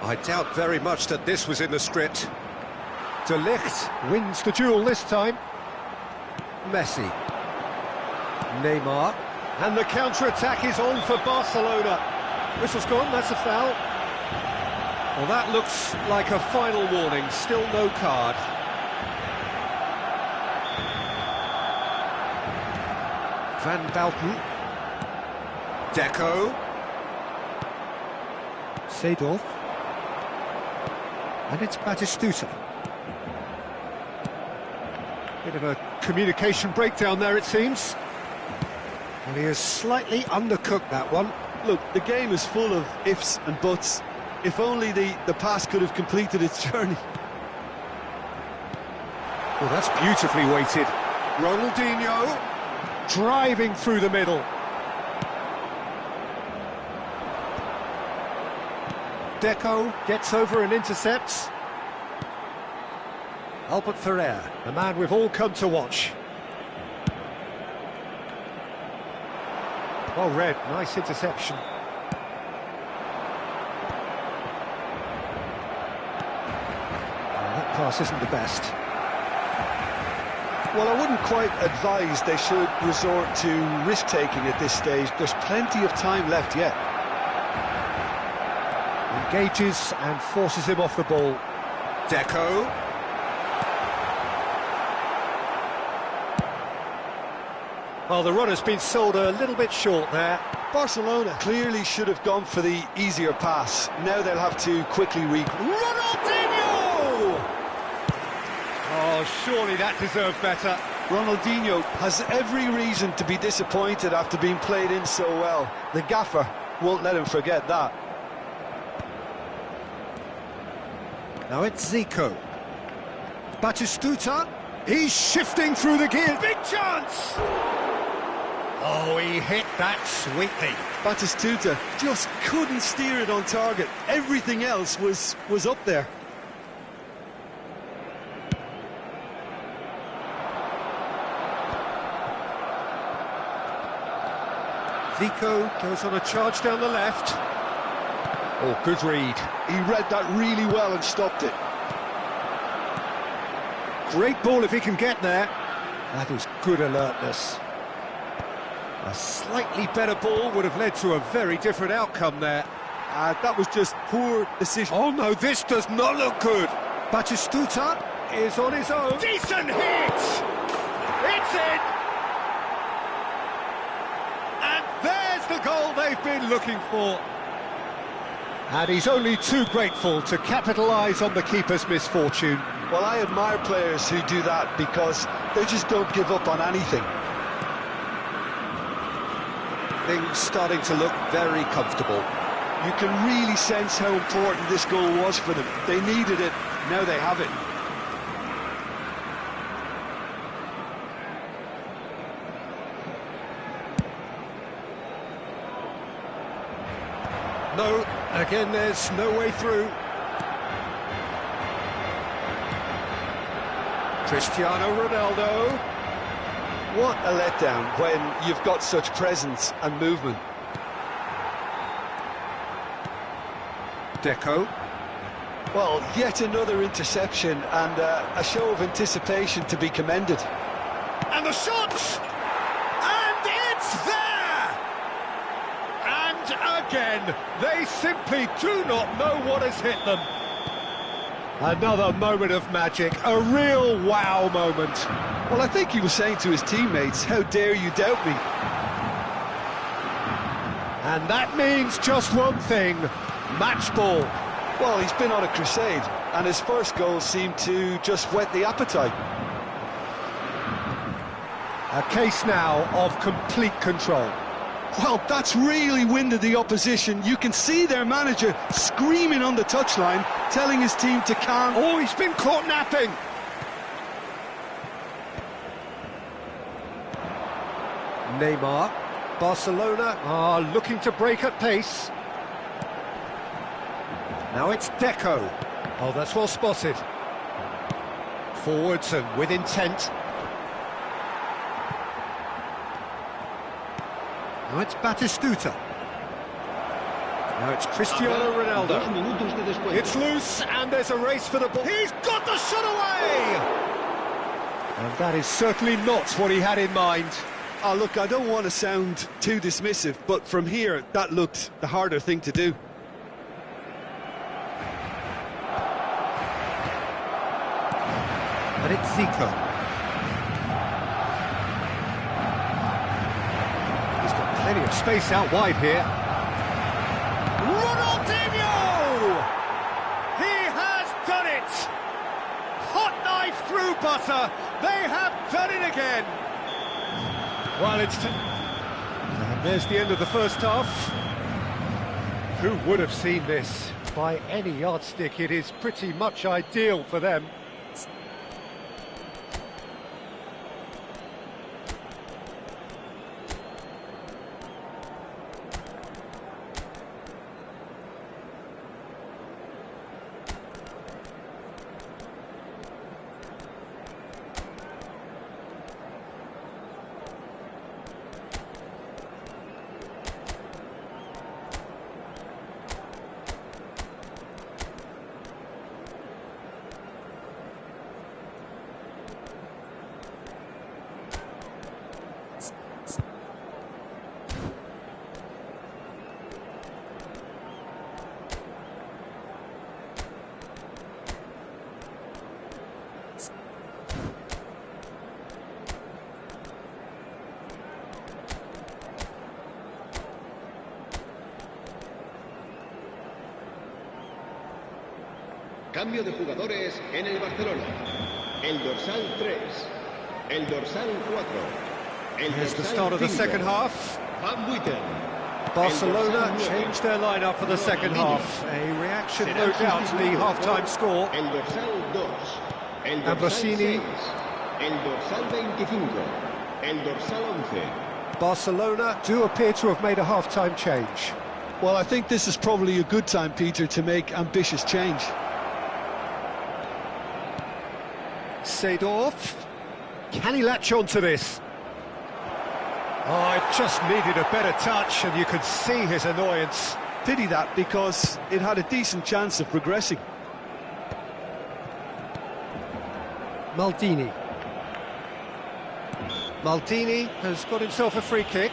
I doubt very much that this was in the script. De Ligt wins the duel this time. Messi. Neymar. And the counter-attack is on for Barcelona. Whistle's gone, that's a foul. Well, that looks like a final warning, still no card. Van Balten. Deco. Seedorf. And it's Batistuta. Bit of a communication breakdown there, it seems. And he has slightly undercooked that one. Look, the game is full of ifs and buts. If only the pass could have completed its journey. Well, that's beautifully weighted. Ronaldinho driving through the middle. Deco gets over and intercepts. Albert Ferrer, the man we've all come to watch. Well read, nice interception. That pass isn't the best. Well, I wouldn't quite advise they should resort to risk-taking at this stage. There's plenty of time left yet. Engages and forces him off the ball. Deco. Well, the runner's been sold a little bit short there. Barcelona clearly should have gone for the easier pass. Now they'll have to quickly Ronaldinho! Oh, surely that deserved better. Ronaldinho has every reason to be disappointed after being played in so well. The gaffer won't let him forget that. Now it's Zico. Batistuta. He's shifting through the gears. Big chance! Oh, he hit that sweetly. Batistuta just couldn't steer it on target. Everything else was up there. Zico goes on a charge down the left. Oh, good read. He read that really well and stopped it. Great ball if he can get there. That is good alertness. A slightly better ball would have led to a very different outcome there. That was just poor decision. Oh no, this does not look good. Batistuta is on his own. Decent hit! It's in! the goal they've been looking for. And he's only too grateful to capitalise on the keeper's misfortune. Well, I admire players who do that because they just don't give up on anything. Things starting to look very comfortable. You can really sense how important this goal was for them. They needed it, now they have it. No, again there's no way through. Cristiano Ronaldo. What a letdown when you've got such presence and movement. Deco. Well, yet another interception and a show of anticipation to be commended. And the shot! And it's there! And again, they simply do not know what has hit them. Another moment of magic, a real wow moment. Well, I think he was saying to his teammates, how dare you doubt me? And that means just one thing, match ball. Well, he's been on a crusade, and his first goal seemed to just whet the appetite. A case now of complete control. Well, that's really winded the opposition. You can see their manager screaming on the touchline, telling his team to calm. Oh, he's been caught napping. Neymar. Barcelona are looking to break at pace. Now it's Deco. Oh, that's well spotted. Forwards and with intent. Now it's Batistuta. Now it's Cristiano Ronaldo. It's loose and there's a race for the ball. He's got the shot away! And that is certainly not what he had in mind. Oh, look, I don't want to sound too dismissive, but from here, that looked the harder thing to do. And it's Zico. He's got plenty of space out wide here. Ronaldinho! He has done it! Hot knife through butter. They have done it again. Well, and there's the end of the first half. Who would have seen this? By any yardstick, it is pretty much ideal for them. Cambio de jugadores en el Barcelona. El dorsal 3. El dorsal 4. Here's the start of the second half. Van Buiten. Barcelona changed their lineup for the second half. A reaction, no doubt, to the half-time score. El dorsal 2. El And dorsal Rossini. 6. El dorsal 25. El dorsal 11. Barcelona do appear to have made a half-time change. Well, I think this is probably a good time, Peter, to make ambitious change. Seedorf. Can he latch on to this? Oh, it just needed a better touch, and you could see his annoyance. Pity that, because it had a decent chance of progressing. Maldini. Maldini has got himself a free kick.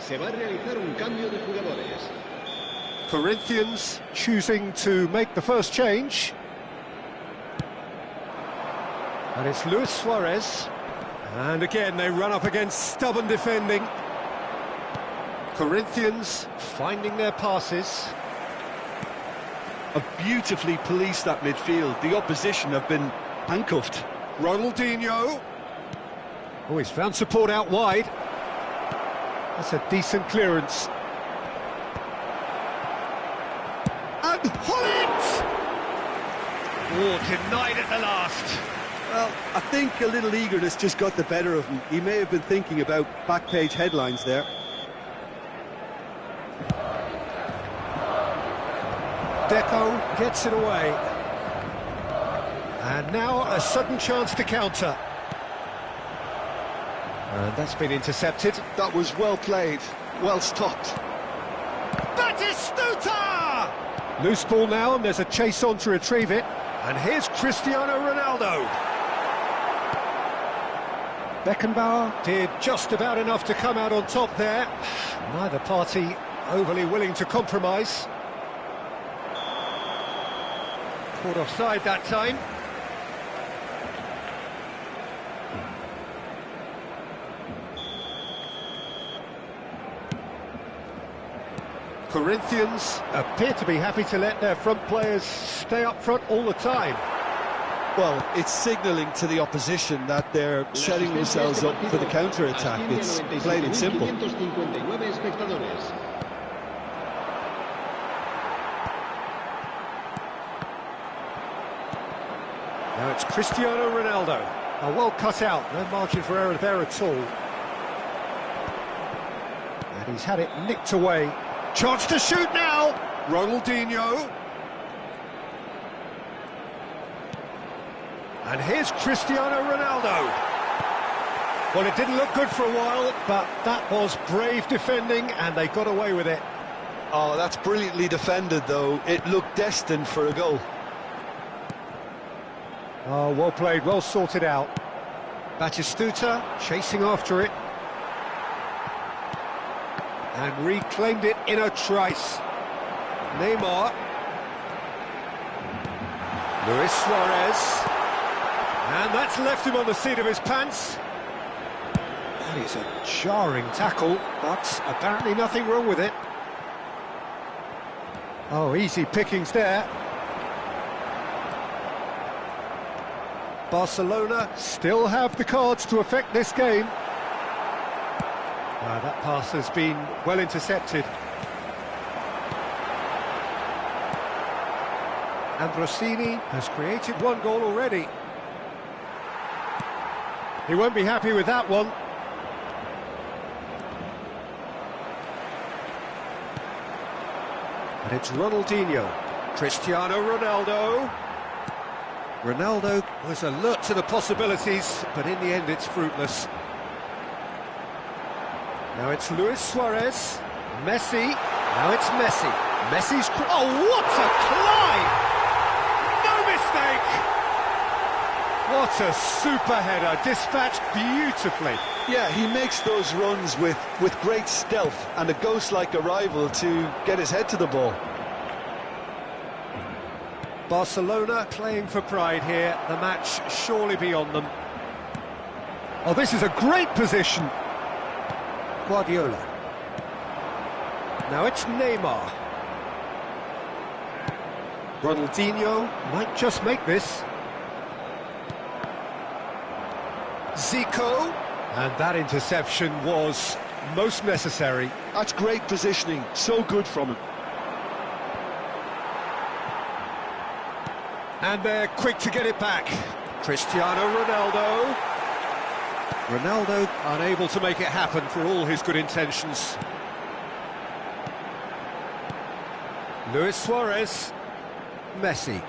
Se va a realizar un cambio de jugadores. Corinthians choosing to make the first change. And it's Luis Suarez. And again, they run up against stubborn defending. Corinthians finding their passes. Have beautifully policed that midfield. The opposition have been handcuffed. Ronaldinho. Oh, he's found support out wide. That's a decent clearance. And Holland! Oh, denied at the last. Well, I think a little eagerness just got the better of him. He may have been thinking about back page headlines there. Deco gets it away. And now a sudden chance to counter. And that's been intercepted. That was well played, well stopped. Batistuta! Loose ball now, and there's a chase on to retrieve it. And here's Cristiano Ronaldo. Beckenbauer did just about enough to come out on top there. Neither party overly willing to compromise. Caught offside that time. Corinthians appear to be happy to let their front players stay up front all the time. Well, it's signalling to the opposition that they're setting themselves up for the counter-attack. It's plain and simple. Now it's Cristiano Ronaldo. Well cut out, no margin for error there at all. And he's had it nicked away. Chance to shoot now! Ronaldinho. And here's Cristiano Ronaldo. Well, it didn't look good for a while, but that was brave defending, and they got away with it. Oh, that's brilliantly defended, though. It looked destined for a goal. Oh, well played, well sorted out. Batistuta chasing after it. And reclaimed it in a trice. Neymar. Luis Suarez. And that's left him on the seat of his pants. That is a jarring tackle, but apparently nothing wrong with it. Oh, easy pickings there. Barcelona still have the cards to affect this game. That pass has been well intercepted. Ambrosini has created one goal already. He won't be happy with that one. And it's Ronaldinho. Cristiano Ronaldo. Ronaldo was alert to the possibilities, but in the end it's fruitless. Now it's Luis Suarez. Messi. Now it's Messi. Messi's... Oh, what a climb! No mistake! What a super header, dispatched beautifully. Yeah, he makes those runs with great stealth and a ghost-like arrival to get his head to the ball. Barcelona playing for pride here. The match surely beyond them. Oh, this is a great position. Guardiola. Now it's Neymar. Ronaldinho might just make this. Zico. And that interception was most necessary. That's great positioning, so good from him. And they're quick to get it back. Cristiano Ronaldo. Ronaldo unable to make it happen for all his good intentions. Luis Suarez. Messi.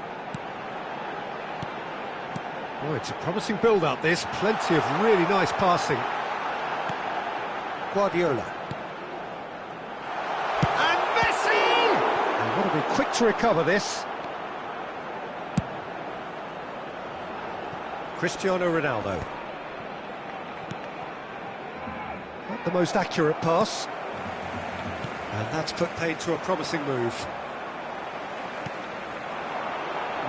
Oh, it's a promising build-up, this. Plenty of really nice passing. Guardiola. And Messi! They've got to be quick to recover this. Cristiano Ronaldo. Not the most accurate pass. And that's put paid to a promising move.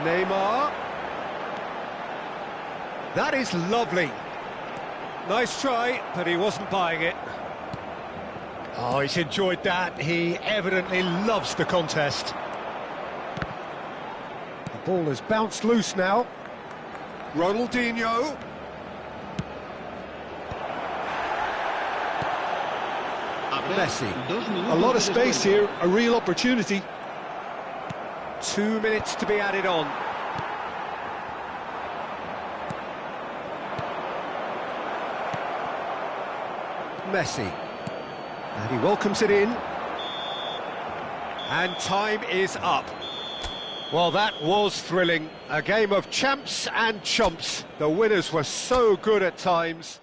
Neymar. That is lovely. Nice try, but he wasn't buying it. Oh, he's enjoyed that. He evidently loves the contest. The ball has bounced loose now. Ronaldinho. Messi. A lot of space here, a real opportunity. 2 minutes to be added on. Messi. And he welcomes it in. And time is up. Well, that was thrilling. A game of champs and chumps. The winners were so good at times.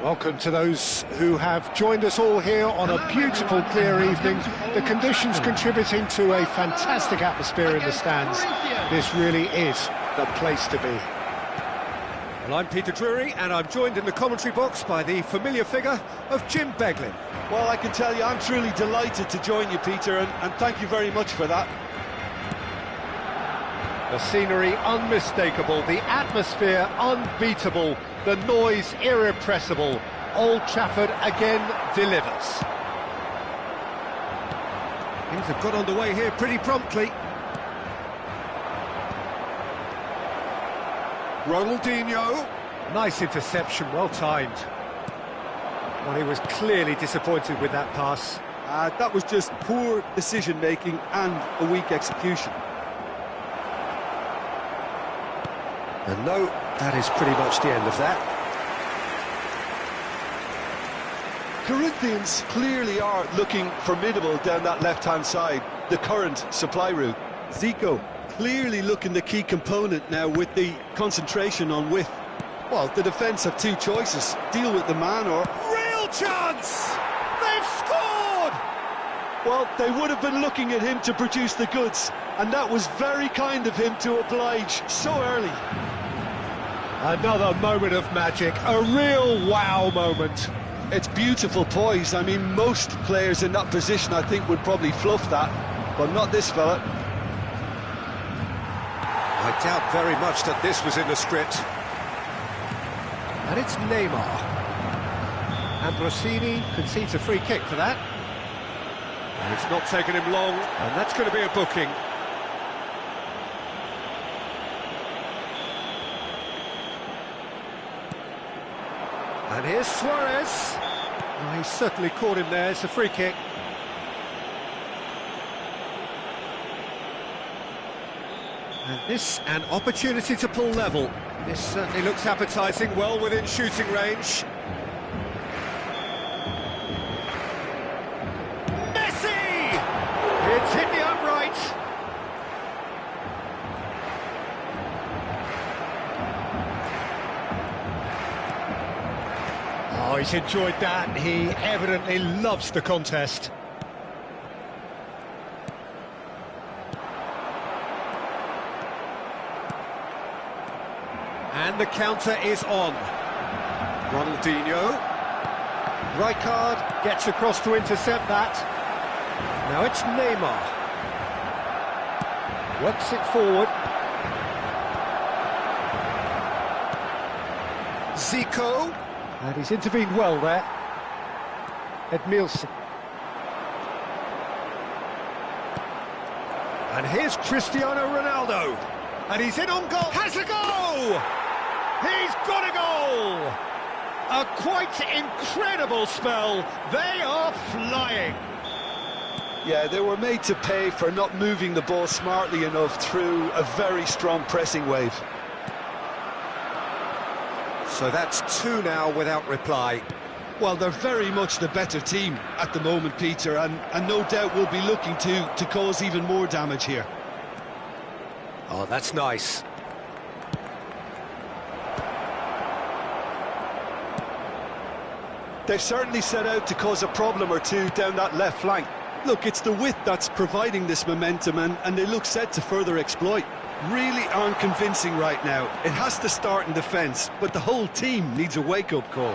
Welcome to those who have joined us all here on a beautiful, clear evening. The conditions contributing to a fantastic atmosphere in the stands. This really is the place to be. Well, I'm Peter Drury, and I'm joined in the commentary box by the familiar figure of Jim Beglin. Well, I can tell you, I'm truly delighted to join you, Peter, and thank you very much for that. The scenery unmistakable, the atmosphere unbeatable, the noise irrepressible. Old Trafford again delivers. Things have got underway here pretty promptly. Ronaldinho. Nice interception, well timed. Well, he was clearly disappointed with that pass. That was just poor decision-making and a weak execution. And no, that is pretty much the end of that. Corinthians clearly are looking formidable down that left-hand side, the current supply route. Zico clearly looking the key component now with the concentration on width. Well, the defence have two choices, deal with the man or... Real chance! They've scored! Well, they would have been looking at him to produce the goods, and that was very kind of him to oblige so early. Another moment of magic, a real wow moment. It's beautiful poise. I mean, most players in that position, I think, would probably fluff that, but not this fella. I doubt very much that this was in the script. And it's Neymar. And Rossini concedes a free kick for that. And it's not taken him long, and that's going to be a booking. And here's Suarez. Oh, he certainly caught him there, it's a free kick. And this, an opportunity to pull level. This certainly looks appetising, well within shooting range. Messi! It's hit the upright. Oh, he's enjoyed that. He evidently loves the contest. And the counter is on. Ronaldinho. Rijkaard gets across to intercept that. Now it's Neymar. Works it forward. Zico. And he's intervened well there. Edmilson. And here's Cristiano Ronaldo. And he's in on goal. Has a goal! He's got a goal! A quite incredible spell. They are flying. Yeah, they were made to pay for not moving the ball smartly enough through a very strong pressing wave. So that's two now without reply. Well, they're very much the better team at the moment, Peter, and no doubt will be looking to cause even more damage here. Oh, that's nice. They've certainly set out to cause a problem or two down that left flank. Look, it's the width that's providing this momentum, and they look set to further exploit. Really aren't convincing right now. It has to start in defence, but the whole team needs a wake-up call.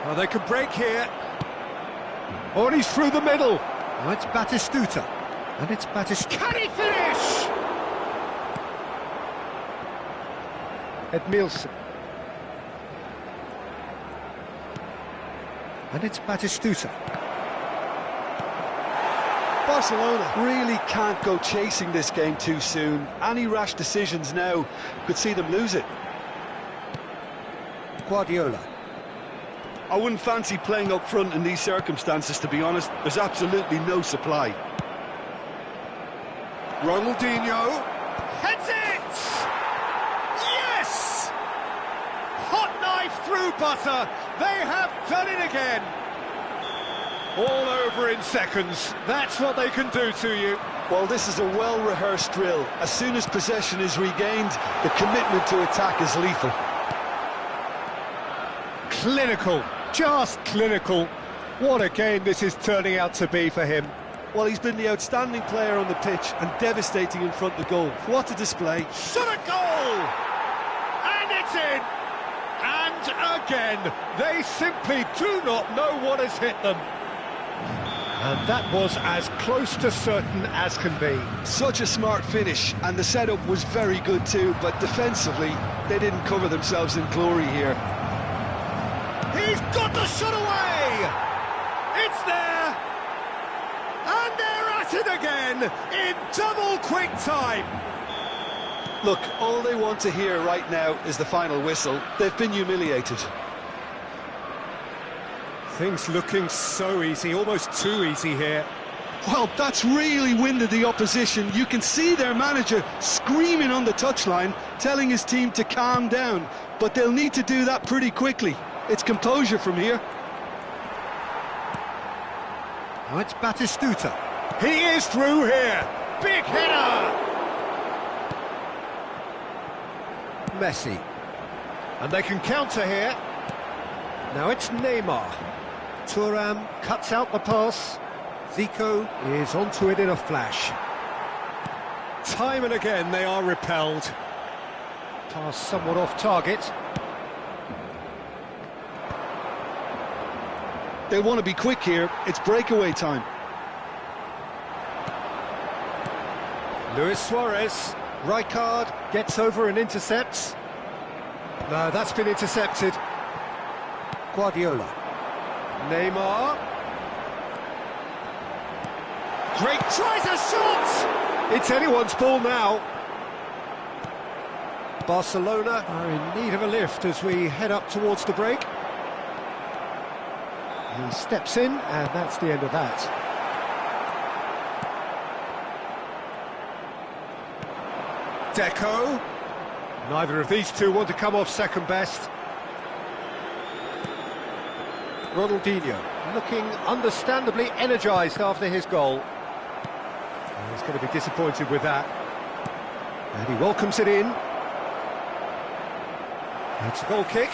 Oh, they can break here. Oh, and he's through the middle. Oh, it's Batistuta. And it's Batistuta. Can he finish? Edmilson. And it's Batistuta. Barcelona really can't go chasing this game too soon. Any rash decisions now could see them lose it. Guardiola. I wouldn't fancy playing up front in these circumstances, to be honest. There's absolutely no supply. Ronaldinho. Heads it! Yes! Hot knife through butter. They have done it again. All over in seconds. That's what they can do to you. Well, this is a well-rehearsed drill. As soon as possession is regained, the commitment to attack is lethal. Clinical, just clinical. What a game this is turning out to be for him. Well, he's been the outstanding player on the pitch and devastating in front of the goal. What a display. Shot a goal! And it's in! And again, they simply do not know what has hit them. And that was as close to certain as can be. Such a smart finish, and the setup was very good too, but defensively, they didn't cover themselves in glory here. He's got the shot away! It's there! And they're at it again, in double quick time! Look, all they want to hear right now is the final whistle. They've been humiliated. Things looking so easy, almost too easy here. Well, that's really winded the opposition. You can see their manager screaming on the touchline, telling his team to calm down. But they'll need to do that pretty quickly. It's composure from here. Now it's Batistuta. He is through here. Big header! Messi. And they can counter here. Now it's Neymar. Thuram cuts out the pass. Zico is onto it in a flash. Time and again they are repelled. Pass somewhat off target. They want to be quick here. It's breakaway time. Luis Suarez. Rijkaard gets over and intercepts. No, that's been intercepted. Guardiola. Neymar. Great, tries a shot! It's anyone's ball now. Barcelona are in need of a lift as we head up towards the break. He steps in, and that's the end of that. Deco. Neither of these two want to come off second best. Ronaldinho, looking understandably energised after his goal. And he's going to be disappointed with that. And he welcomes it in. That's a goal kick.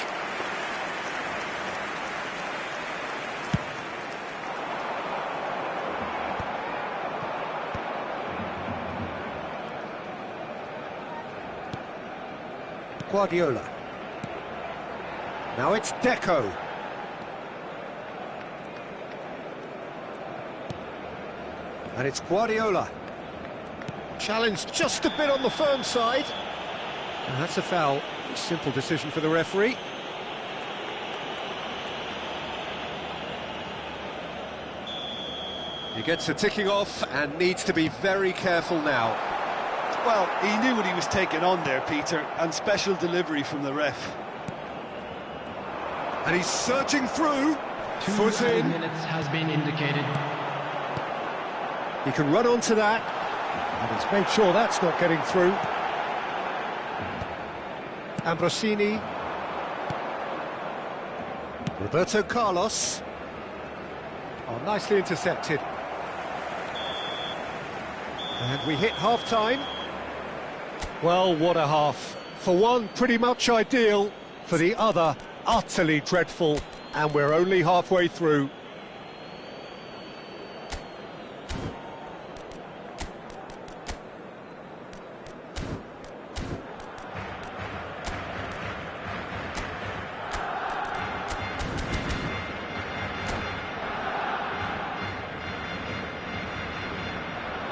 Guardiola. Now it's Deco. And it's Guardiola. Challenge just a bit on the firm side. And that's a foul. Simple decision for the referee. He gets a ticking off and needs to be very careful now. Well, he knew what he was taking on there, Peter, and special delivery from the ref. And he's surging through. 2 Foot in. minutes has been indicated. He can run onto that. And he's made sure that's not getting through. Ambrosini. Roberto Carlos. Oh, nicely intercepted. And we hit half-time. Well, what a half. For one, pretty much ideal. For the other, utterly dreadful. And we're only halfway through.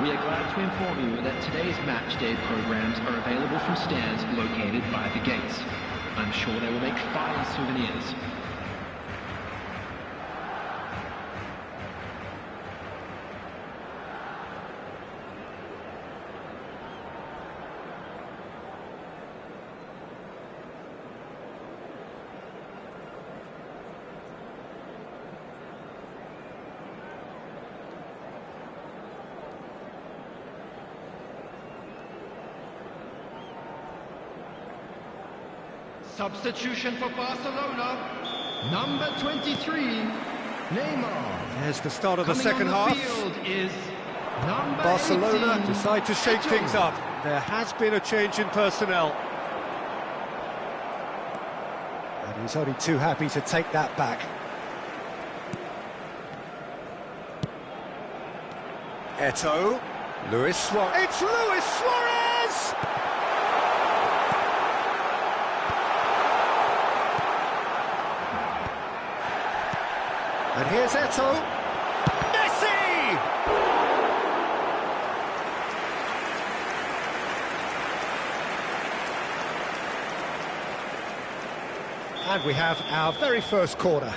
We are glad to inform you that today's match day programs are available from stands located by the gates. I'm sure they will make fine souvenirs. Substitution for Barcelona. Number 23, Neymar. There's the start of the Coming second on the half. field is Number Barcelona 18, decide to shake Guto. things up. There has been a change in personnel. And he's only too happy to take that back. Eto'o. Luis Suarez. It's Luis Suarez! And here's Eto'o. Messi! And we have our very first corner.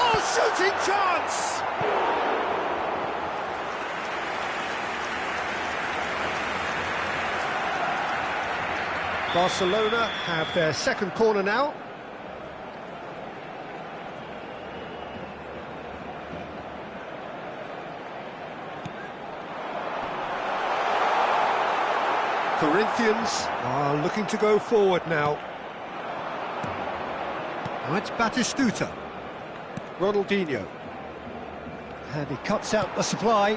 Oh, shooting chance! Barcelona have their second corner now. Corinthians are looking to go forward now. Now it's Batistuta. Ronaldinho. And he cuts out the supply.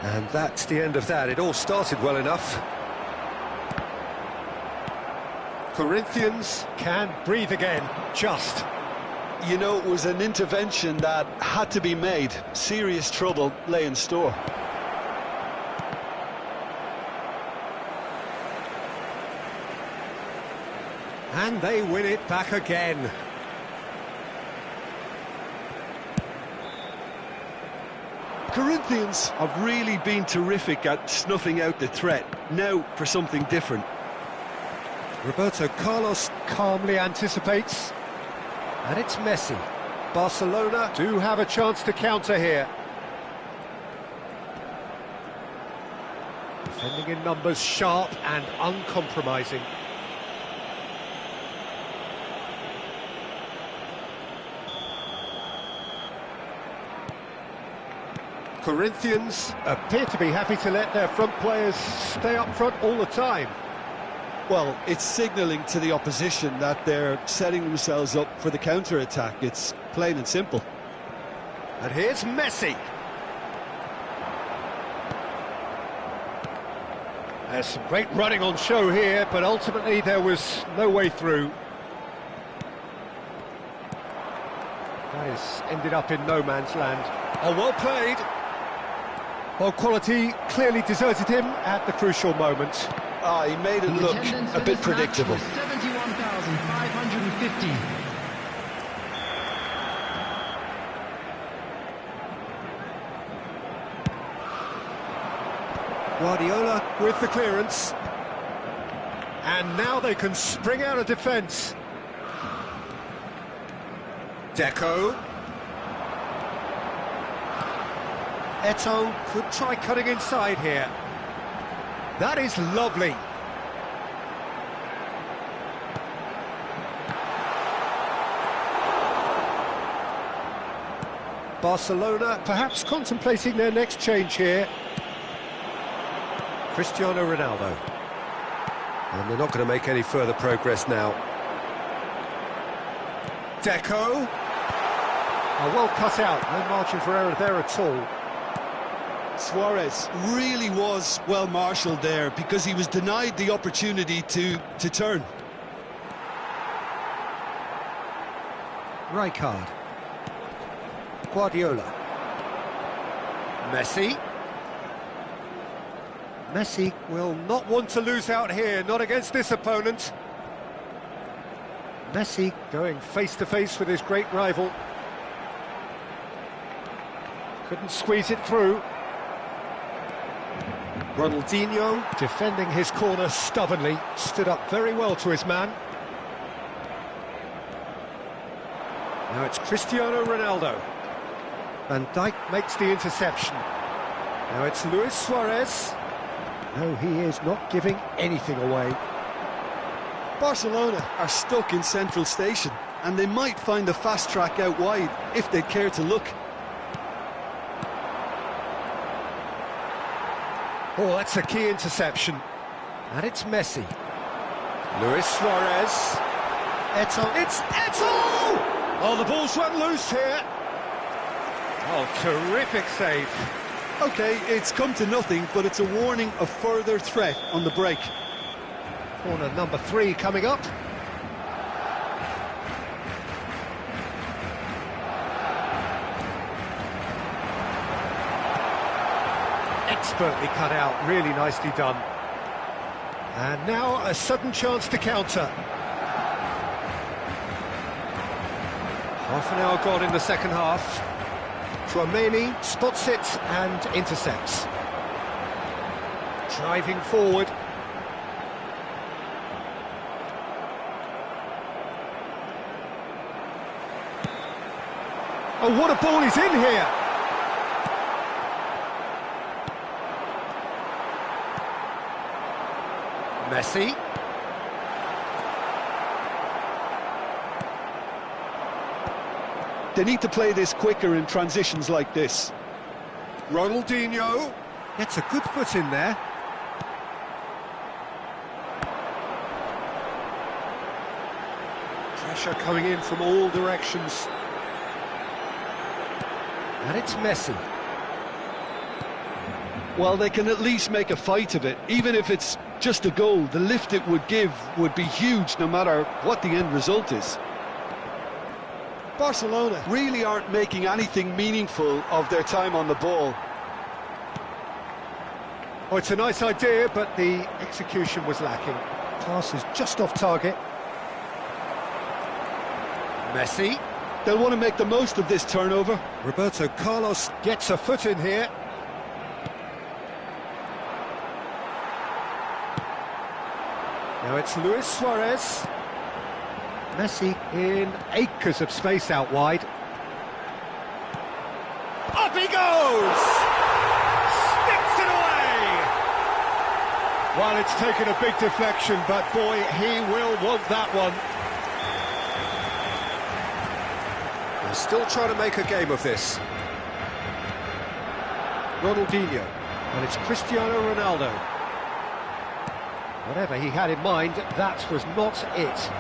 And that's the end of that. It all started well enough. Corinthians can breathe again, just. You know, it was an intervention that had to be made. Serious trouble lay in store. And they win it back again. Corinthians have really been terrific at snuffing out the threat. Now for something different. Roberto Carlos calmly anticipates. And it's Messi. Barcelona do have a chance to counter here. Defending in numbers, sharp and uncompromising. Corinthians appear to be happy to let their front players stay up front all the time. Well, it's signalling to the opposition that they're setting themselves up for the counter-attack. It's plain and simple. And here's Messi. There's some great running on show here, but ultimately there was no way through. That has ended up in no man's land. Oh, well played. Well, quality clearly deserted him at the crucial moment. He made it look a bit predictable. 71,550. Guardiola with the clearance. And now they can spring out of defence. Deco. Eto'o could try cutting inside here. That is lovely. Barcelona perhaps contemplating their next change here. Cristiano Ronaldo. And they're not going to make any further progress now. Deco. Oh, well cut out, no margin for error there at all. Suarez really was well marshalled there because he was denied the opportunity to turn. Rijkaard. Guardiola. Messi. Messi will not want to lose out here, not against this opponent. Messi going face-to-face with his great rival. Couldn't squeeze it through. Ronaldinho defending his corner stubbornly, stood up very well to his man. Now it's Cristiano Ronaldo. Van Dijk makes the interception. Now it's Luis Suarez. No, he is not giving anything away. Barcelona are stuck in central station and they might find a fast track out wide if they'd care to look. Oh, that's a key interception. And it's Messi. Luis Suarez. Eto'o. It's Eto'o! Oh, the ball's run loose here. Oh, terrific save. OK, it's come to nothing, but it's a warning of further threat on the break. Corner number 3 coming up. Expertly cut out, really nicely done. And now a sudden chance to counter. Half an hour gone in the second half. Chouameni spots it and intercepts. Driving forward. Oh, what a ball is in here! Messi. They need to play this quicker in transitions like this. Ronaldinho gets a good foot in there. Pressure coming in from all directions. And it's Messi. Well, they can at least make a fight of it. Even if it's just a goal, the lift it would give would be huge no matter what the end result is. Barcelona really aren't making anything meaningful of their time on the ball. Oh, it's a nice idea, but the execution was lacking. Pass is just off target. Messi. They'll want to make the most of this turnover. Roberto Carlos gets a foot in here. Now it's Luis Suarez. Messi in acres of space out wide. Up he goes! Sticks it away! Well, it's taken a big deflection, but boy, he will want that one. They're still trying to make a game of this. Ronaldinho. And it's Cristiano Ronaldo. Whatever he had in mind, that was not it.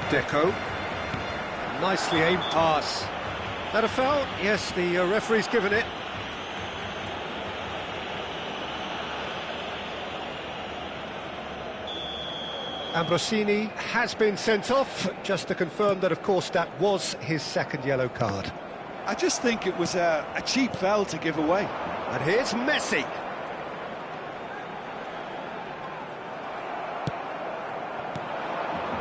Deco. Nicely aimed pass. That a foul? Yes, the referee's given it. Ambrosini has been sent off, just to confirm that, of course, that was his second yellow card. I just think it was a cheap foul to give away. And here's Messi.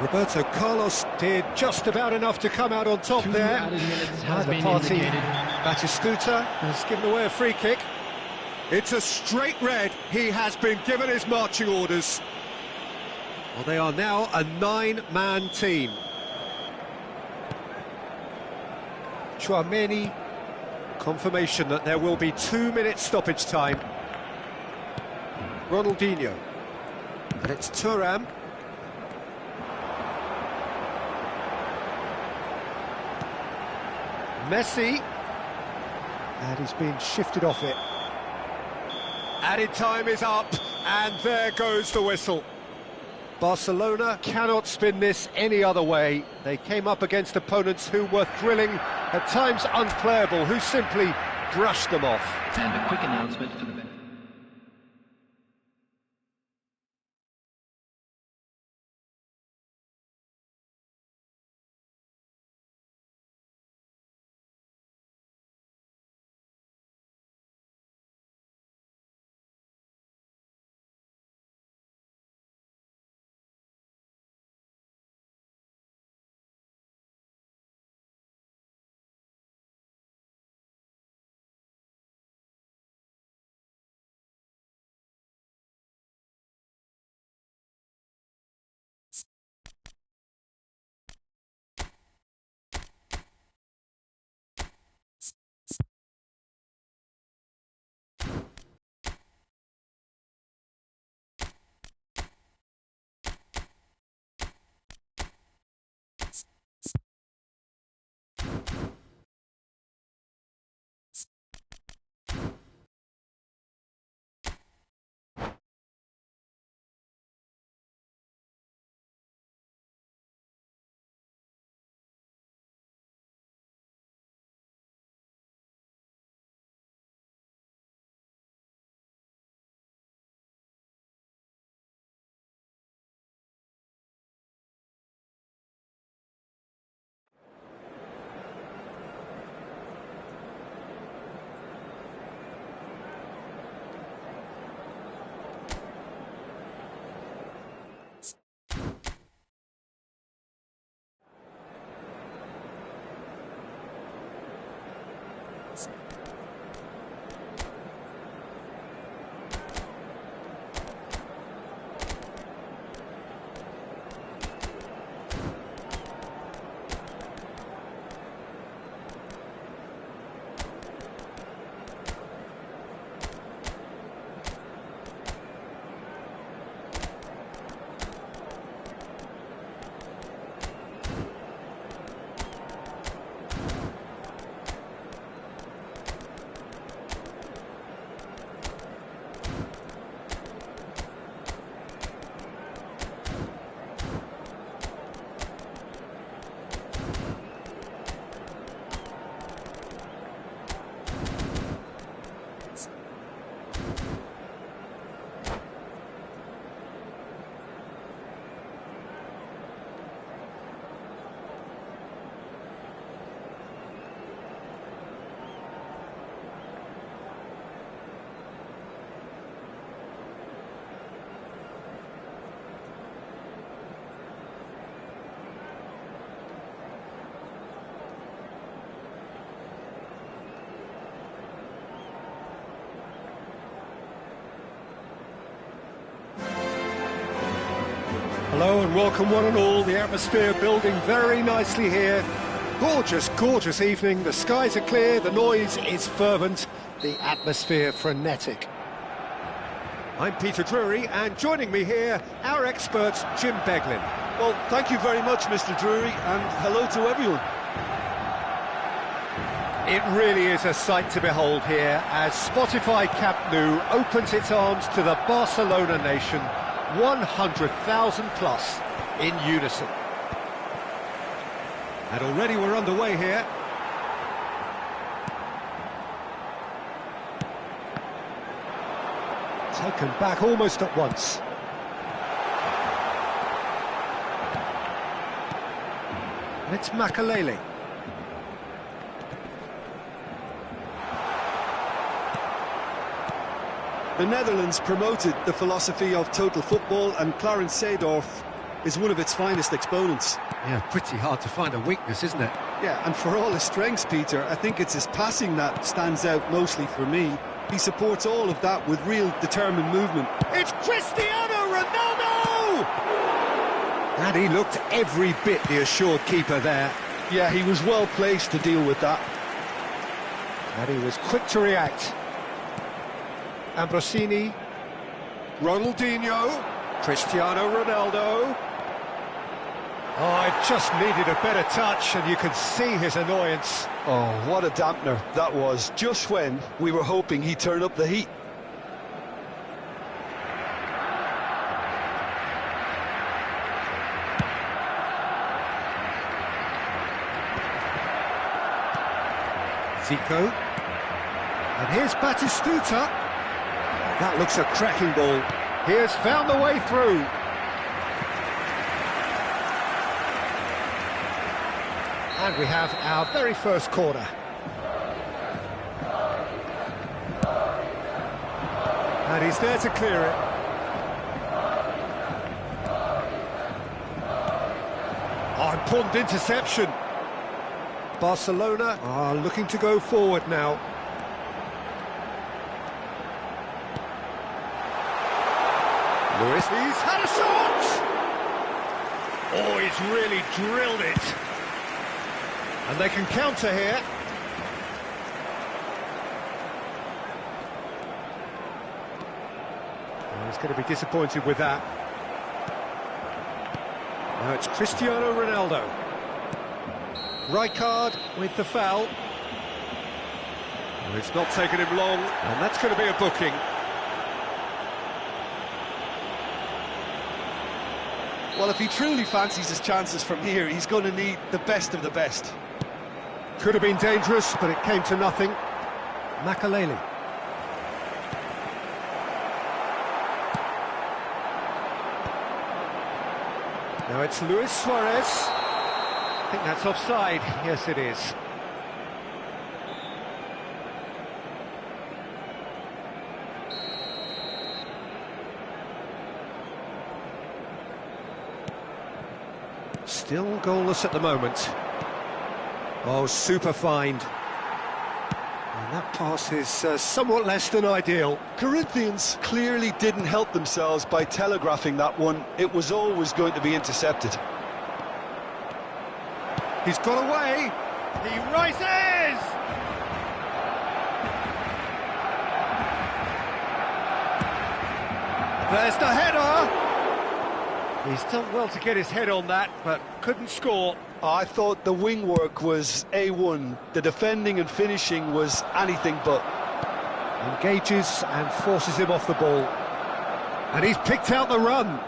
Roberto Carlos did just about enough to come out on top there. Has The been party, indicated. Batistuta has given away a free kick. It's a straight red. He has been given his marching orders. Well, they are now a 9-man team. Chouameni, confirmation that there will be 2 minutes stoppage time. Ronaldinho. And it's Thuram. Messi, and he's been shifted off it. Added time is up, and there goes the whistle. Barcelona cannot spin this any other way. They came up against opponents who were thrilling, at times unplayable, who simply brushed them off. And a quick announcement for the Hello and welcome one and all. The atmosphere building very nicely here. Gorgeous, gorgeous evening. The skies are clear, the noise is fervent, the atmosphere frenetic. I'm Peter Drury, and joining me here, our expert, Jim Beglin. Well, thank you very much, Mr. Drury, and hello to everyone. It really is a sight to behold here as Spotify Camp Nou opens its arms to the Barcelona nation, 100,000 plus in unison. And already we're underway here. Taken back almost at once. And it's Makalele. The Netherlands promoted the philosophy of total football, and Clarence Seedorf is one of its finest exponents. Yeah, pretty hard to find a weakness, isn't it? Yeah, and for all his strengths, Peter, I think it's his passing that stands out mostly for me. He supports all of that with real determined movement. It's Cristiano Ronaldo! And he looked every bit the assured keeper there. Yeah, he was well placed to deal with that. And he was quick to react. Ambrosini, Ronaldinho, Cristiano Ronaldo. Oh, it just needed a better touch, and you could see his annoyance. Oh, what a dampener that was, just when we were hoping he'd turn up the heat. Zico. And here's Batistuta. That looks a cracking ball. He has found the way through. And we have our very first corner. And he's there to clear it. Oh, important interception. Barcelona are looking to go forward now. Lewis, he's had a shot! Oh, he's really drilled it. And they can counter here. Oh, he's going to be disappointed with that. Now it's Cristiano Ronaldo. Rijkaard with the foul. Oh, it's not taken him long, and that's going to be a booking. Well, if he truly fancies his chances from here, he's going to need the best of the best. Could have been dangerous, but it came to nothing. Makalele. Now it's Luis Suarez. I think that's offside. Yes, it is. Still goalless at the moment. Oh, super find. And that pass is somewhat less than ideal. Corinthians clearly didn't help themselves by telegraphing that one. It was always going to be intercepted. He's got away. He rises! There's the header! He's done well to get his head on that, but couldn't score. I thought the wing work was A1. The defending and finishing was anything but. Engages and forces him off the ball. And he's picked out the run.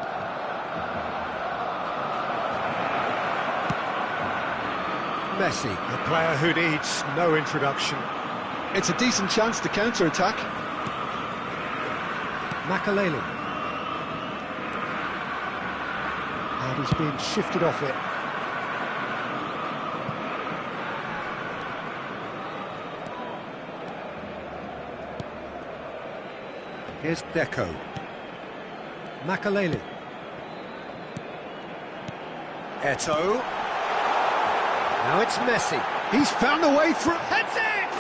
Messi, a player who needs no introduction. It's a decent chance to counter-attack. Makalele. And he's been shifted off it. Here's Deco. Makalele. Eto'o. Now it's Messi. He's found a way through. Heads it!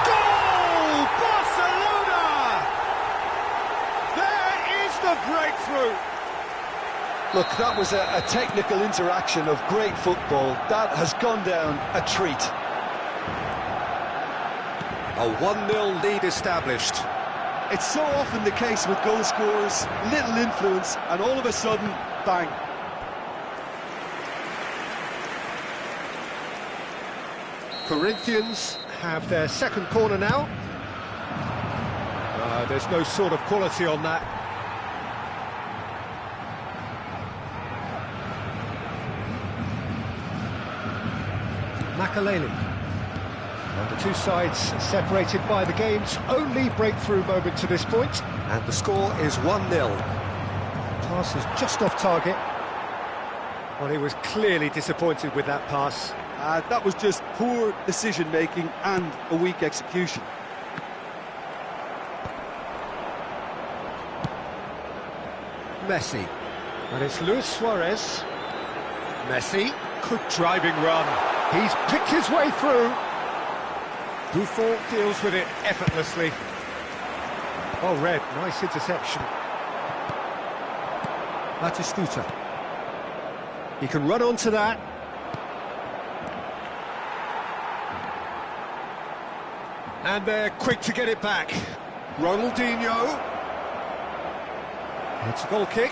Goal! Barcelona! There is the breakthrough. Look, that was a technical interaction of great football. That has gone down a treat. A 1-0 lead established. It's so often the case with goal scorers, little influence, and all of a sudden, bang. Corinthians have their second corner now. There's no sort of quality on that. Makaleli. And the two sides separated by the game's only breakthrough moment to this point. And the score is 1-0. Pass is just off target. Well, he was clearly disappointed with that pass. That was just poor decision-making and a weak execution. Messi. And it's Luis Suarez. Messi. Good driving run. He's picked his way through. Buffon deals with it effortlessly. Oh, Red, nice interception. Batistuta. He can run onto that. And they're quick to get it back. Ronaldinho. It's a goal kick.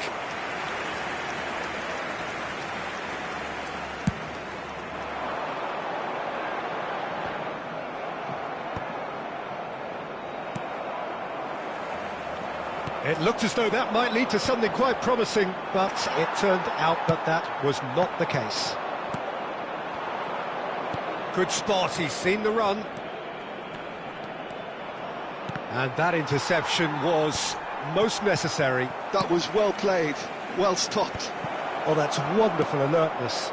It looked as though that might lead to something quite promising, but it turned out that that was not the case. Good spot, he's seen the run. And that interception was most necessary. That was well played, well stopped. Oh, that's wonderful alertness.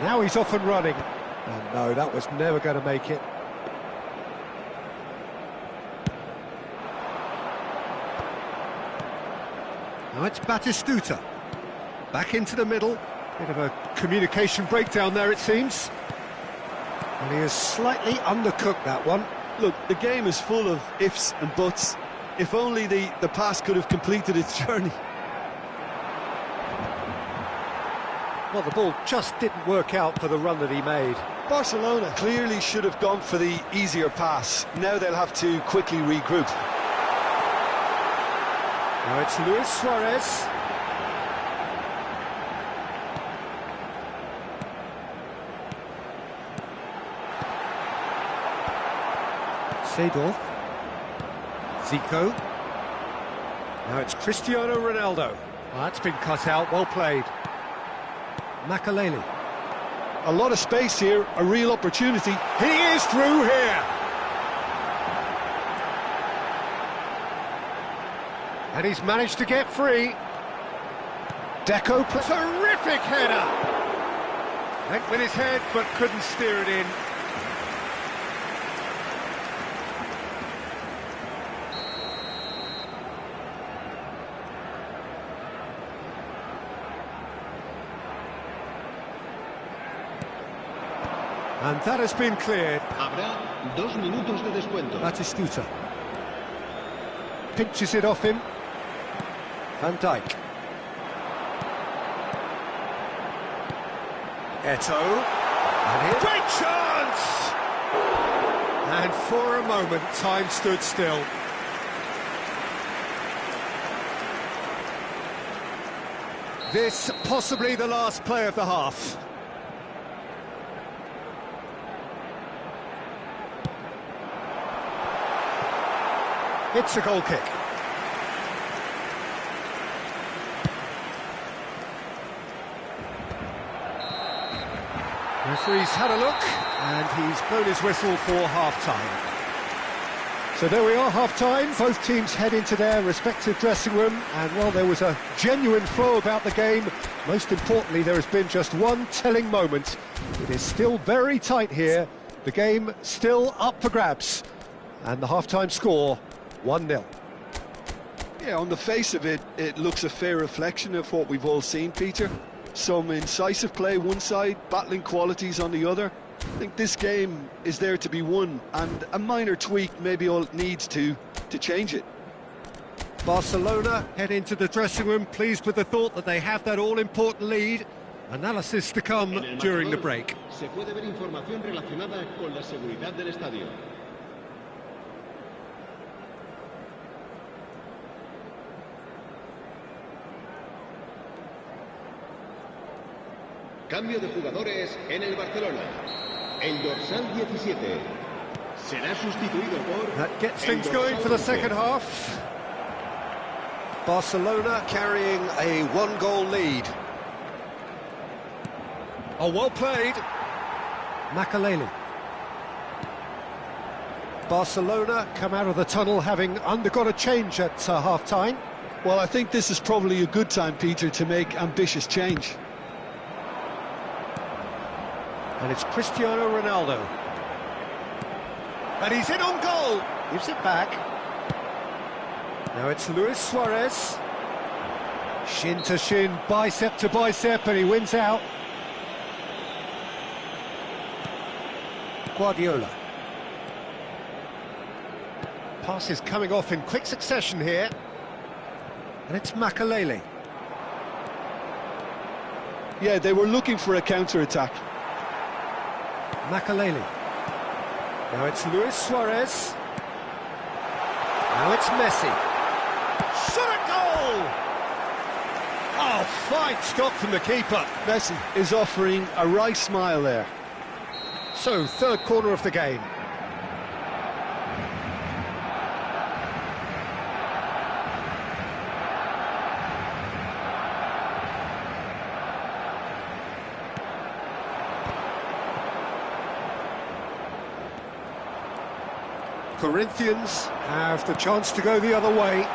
Now he's off and running. And no, that was never going to make it. Now it's Batistuta. Back into the middle. Bit of a communication breakdown there, it seems. And he has slightly undercooked that one. Look, the game is full of ifs and buts. If only the pass could have completed its journey. Well, the ball just didn't work out for the run that he made. Barcelona clearly should have gone for the easier pass. Now they'll have to quickly regroup. Now it's Luis Suarez. Seedorf. Zico. Now it's Cristiano Ronaldo. Well, that's been cut out, well played. Makaleli. A lot of space here, a real opportunity. He is through here. And he's managed to get free. Deco, terrific header. Went with his head, but couldn't steer it in. And that has been cleared. Habrá 2 minutos de descuento. Batistuta. Pinches it off him. Van Dijk. Eto'o. And here. Great chance! And for a moment, time stood still. This possibly the last play of the half. It's a goal kick. Referee's had a look, and he's blown his whistle for half-time. So there we are, half-time. Both teams head into their respective dressing room, and while there was a genuine flow about the game, most importantly, there has been just one telling moment. It is still very tight here. The game still up for grabs. And the half-time score, 1-0. Yeah, on the face of it, it looks a fair reflection of what we've all seen, Peter. Some incisive play one side, battling qualities on the other. I think this game is there to be won, and a minor tweak maybe all it needs to change it. Barcelona head into the dressing room pleased with the thought that they have that all-important lead. Analysis to come during the break. Se puede ver información relacionada con la seguridad del estadio. Cambio de jugadores en el Barcelona. El dorsal 17 será sustituido por... That gets things going for the second half. Barcelona carrying a one-goal lead. Oh, well played. Makaleli. Barcelona come out of the tunnel having undergone a change at half-time. Well, I think this is probably a good time, Peter, to make ambitious change. And it's Cristiano Ronaldo. And he's in on goal. Gives it back. Now it's Luis Suarez. Shin to shin, bicep to bicep, and he wins out. Guardiola. Passes coming off in quick succession here. And it's Makaleli. Yeah, they were looking for a counter-attack. Makaleli. Now it's Luis Suarez. Now it's Messi. Shot at goal! Oh, fine stop from the keeper. Messi is offering a right smile there. So, third corner of the game. Corinthians have the chance to go the other way.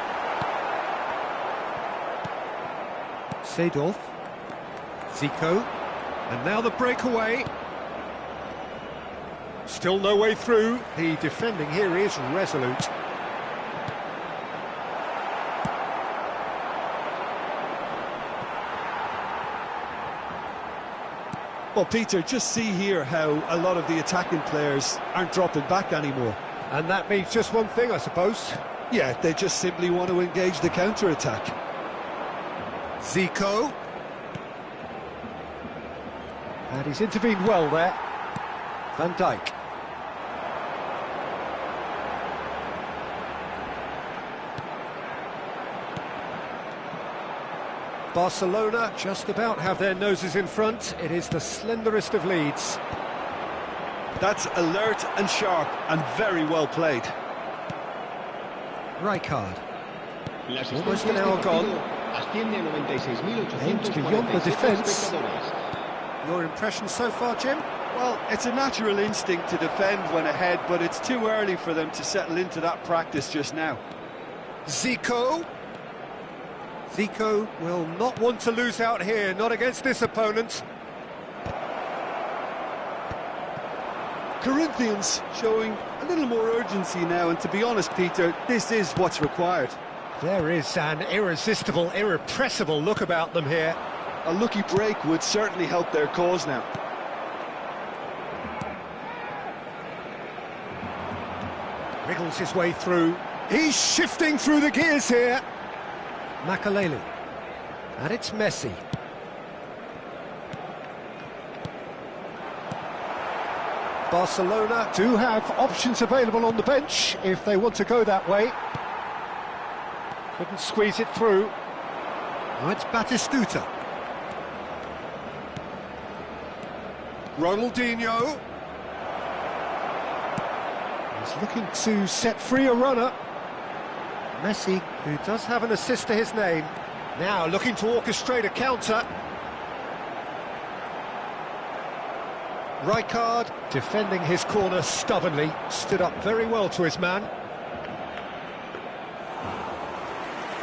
Seedorf. Zico. And now the breakaway. Still no way through. The defending here is resolute. Well, Peter, just see here how a lot of the attacking players aren't dropping back anymore. And that means just one thing, I suppose. Yeah, they just simply want to engage the counter-attack. Zico. And he's intervened well there. Van Dijk. Barcelona just about have their noses in front. It is the slenderest of leads. That's alert and sharp and very well played. Rijkaard. Almost an hour gone. Aimed beyond the defence. Your impression so far, Jim? Well, it's a natural instinct to defend when ahead, but it's too early for them to settle into that practice just now. Zico. Zico will not want to lose out here, not against this opponent. Corinthians showing a little more urgency now, and to be honest, Peter, this is what's required. There is an irresistible, irrepressible look about them here. A lucky break would certainly help their cause now. Wriggles his way through. He's shifting through the gears here. Makaleli. And it's Messi. Barcelona do have options available on the bench if they want to go that way. Couldn't squeeze it through. Now it's Batistuta. Ronaldinho. He's looking to set free a runner. Messi, who does have an assist to his name, now looking to orchestrate a counter. Rijkaard, defending his corner stubbornly, stood up very well to his man.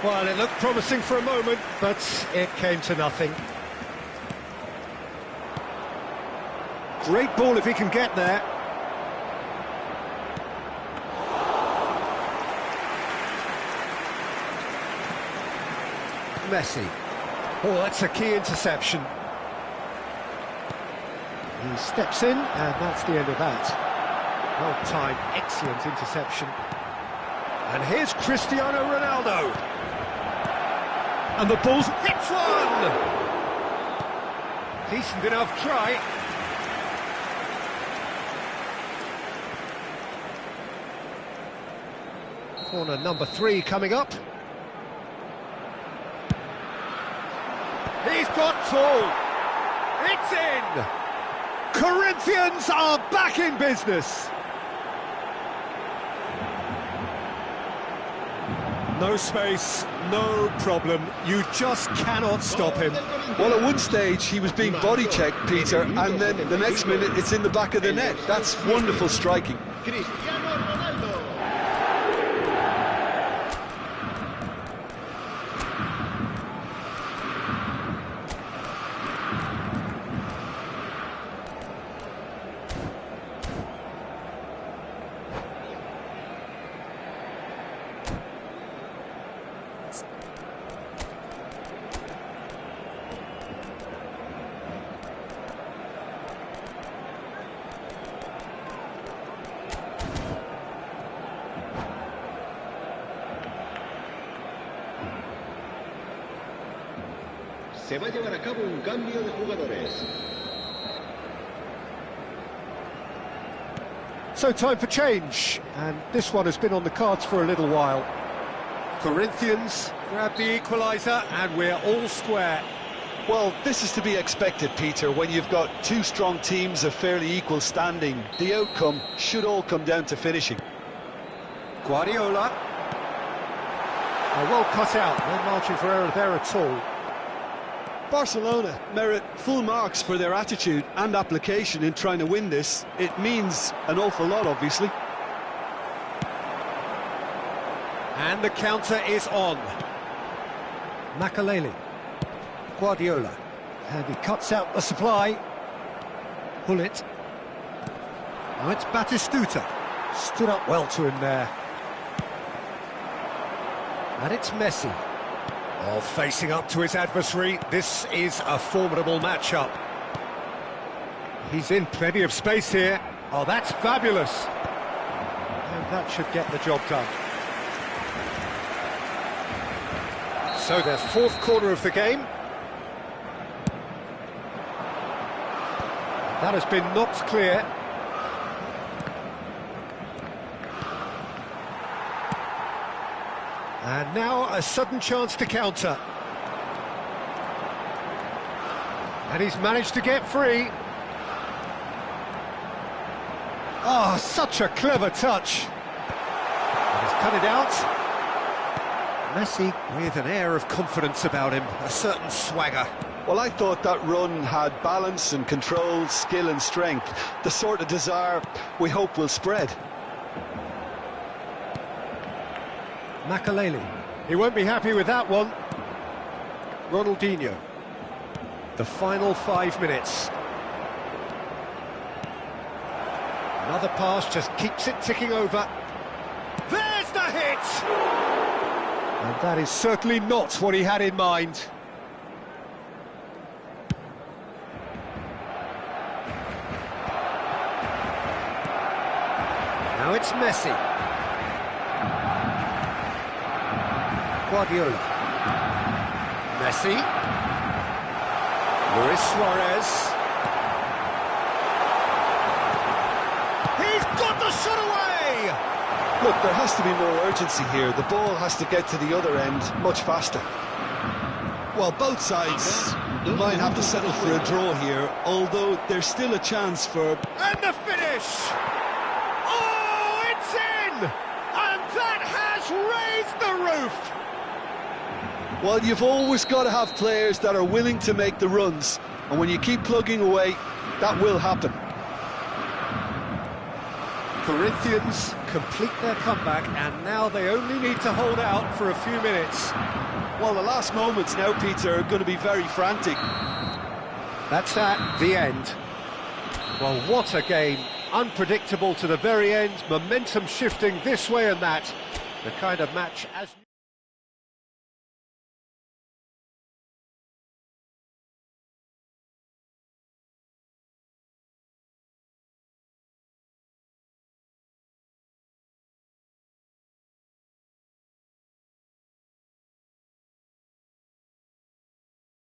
Well, it looked promising for a moment, but it came to nothing. Great ball if he can get there. Messi. Oh, that's a key interception. He steps in, and that's the end of that. Well-timed, excellent interception. And here's Cristiano Ronaldo. And the ball's hits one! Decent enough try. Corner number 3 coming up. He's got full. It's in! Corinthians are back in business. No space, no problem. You just cannot stop him. Well, at one stage he was being body checked, Peter, and then the next minute it's in the back of the net. That's wonderful striking. Cristiano Ronaldo. Se va a llevar a cabo un cambio de jugadores. So time for change, and this one has been on the cards for a little while. Corinthians grab the equaliser, and we're all square. Well, this is to be expected, Peter, when you've got two strong teams of fairly equal standing. The outcome should all come down to finishing. Guardiola. Well cut out, no margin for error there at all. Barcelona merit full marks for their attitude and application in trying to win this. It means an awful lot, obviously. And the counter is on. Makaleli. Guardiola. And he cuts out the supply. Hullet. Now it's Batistuta. Stood up well to him there. And it's Messi. Oh, facing up to his adversary, this is a formidable matchup. He's in plenty of space here. Oh, that's fabulous. And that should get the job done. So their fourth corner of the game. That has been knocked clear. And now a sudden chance to counter. And he's managed to get free. Oh, such a clever touch. And he's cut it out. Messi With an air of confidence about him, a certain swagger. Well, I thought that run had balance and control, skill and strength. The sort of desire we hope will spread. Makaleli. He won't be happy with that one. Ronaldinho. The final 5 minutes. Another pass just keeps it ticking over. There's the hit! And that is certainly not what he had in mind. Now it's Messi. Guardiola. Messi. Luis Suarez. He's got the shot away! Look, there has to be more urgency here. The ball has to get to the other end much faster. Well, both sides might have to settle for a draw here, although there's still a chance for... And the finish! Oh, it's in! And that has raised the roof! Well, you've always got to have players that are willing to make the runs, and when you keep plugging away, that will happen. Corinthians complete their comeback, and now they only need to hold out for a few minutes. Well, the last moments now, Peter, are going to be very frantic. That's at the end. Well, what a game. Unpredictable to the very end, momentum shifting this way and that. The kind of match as...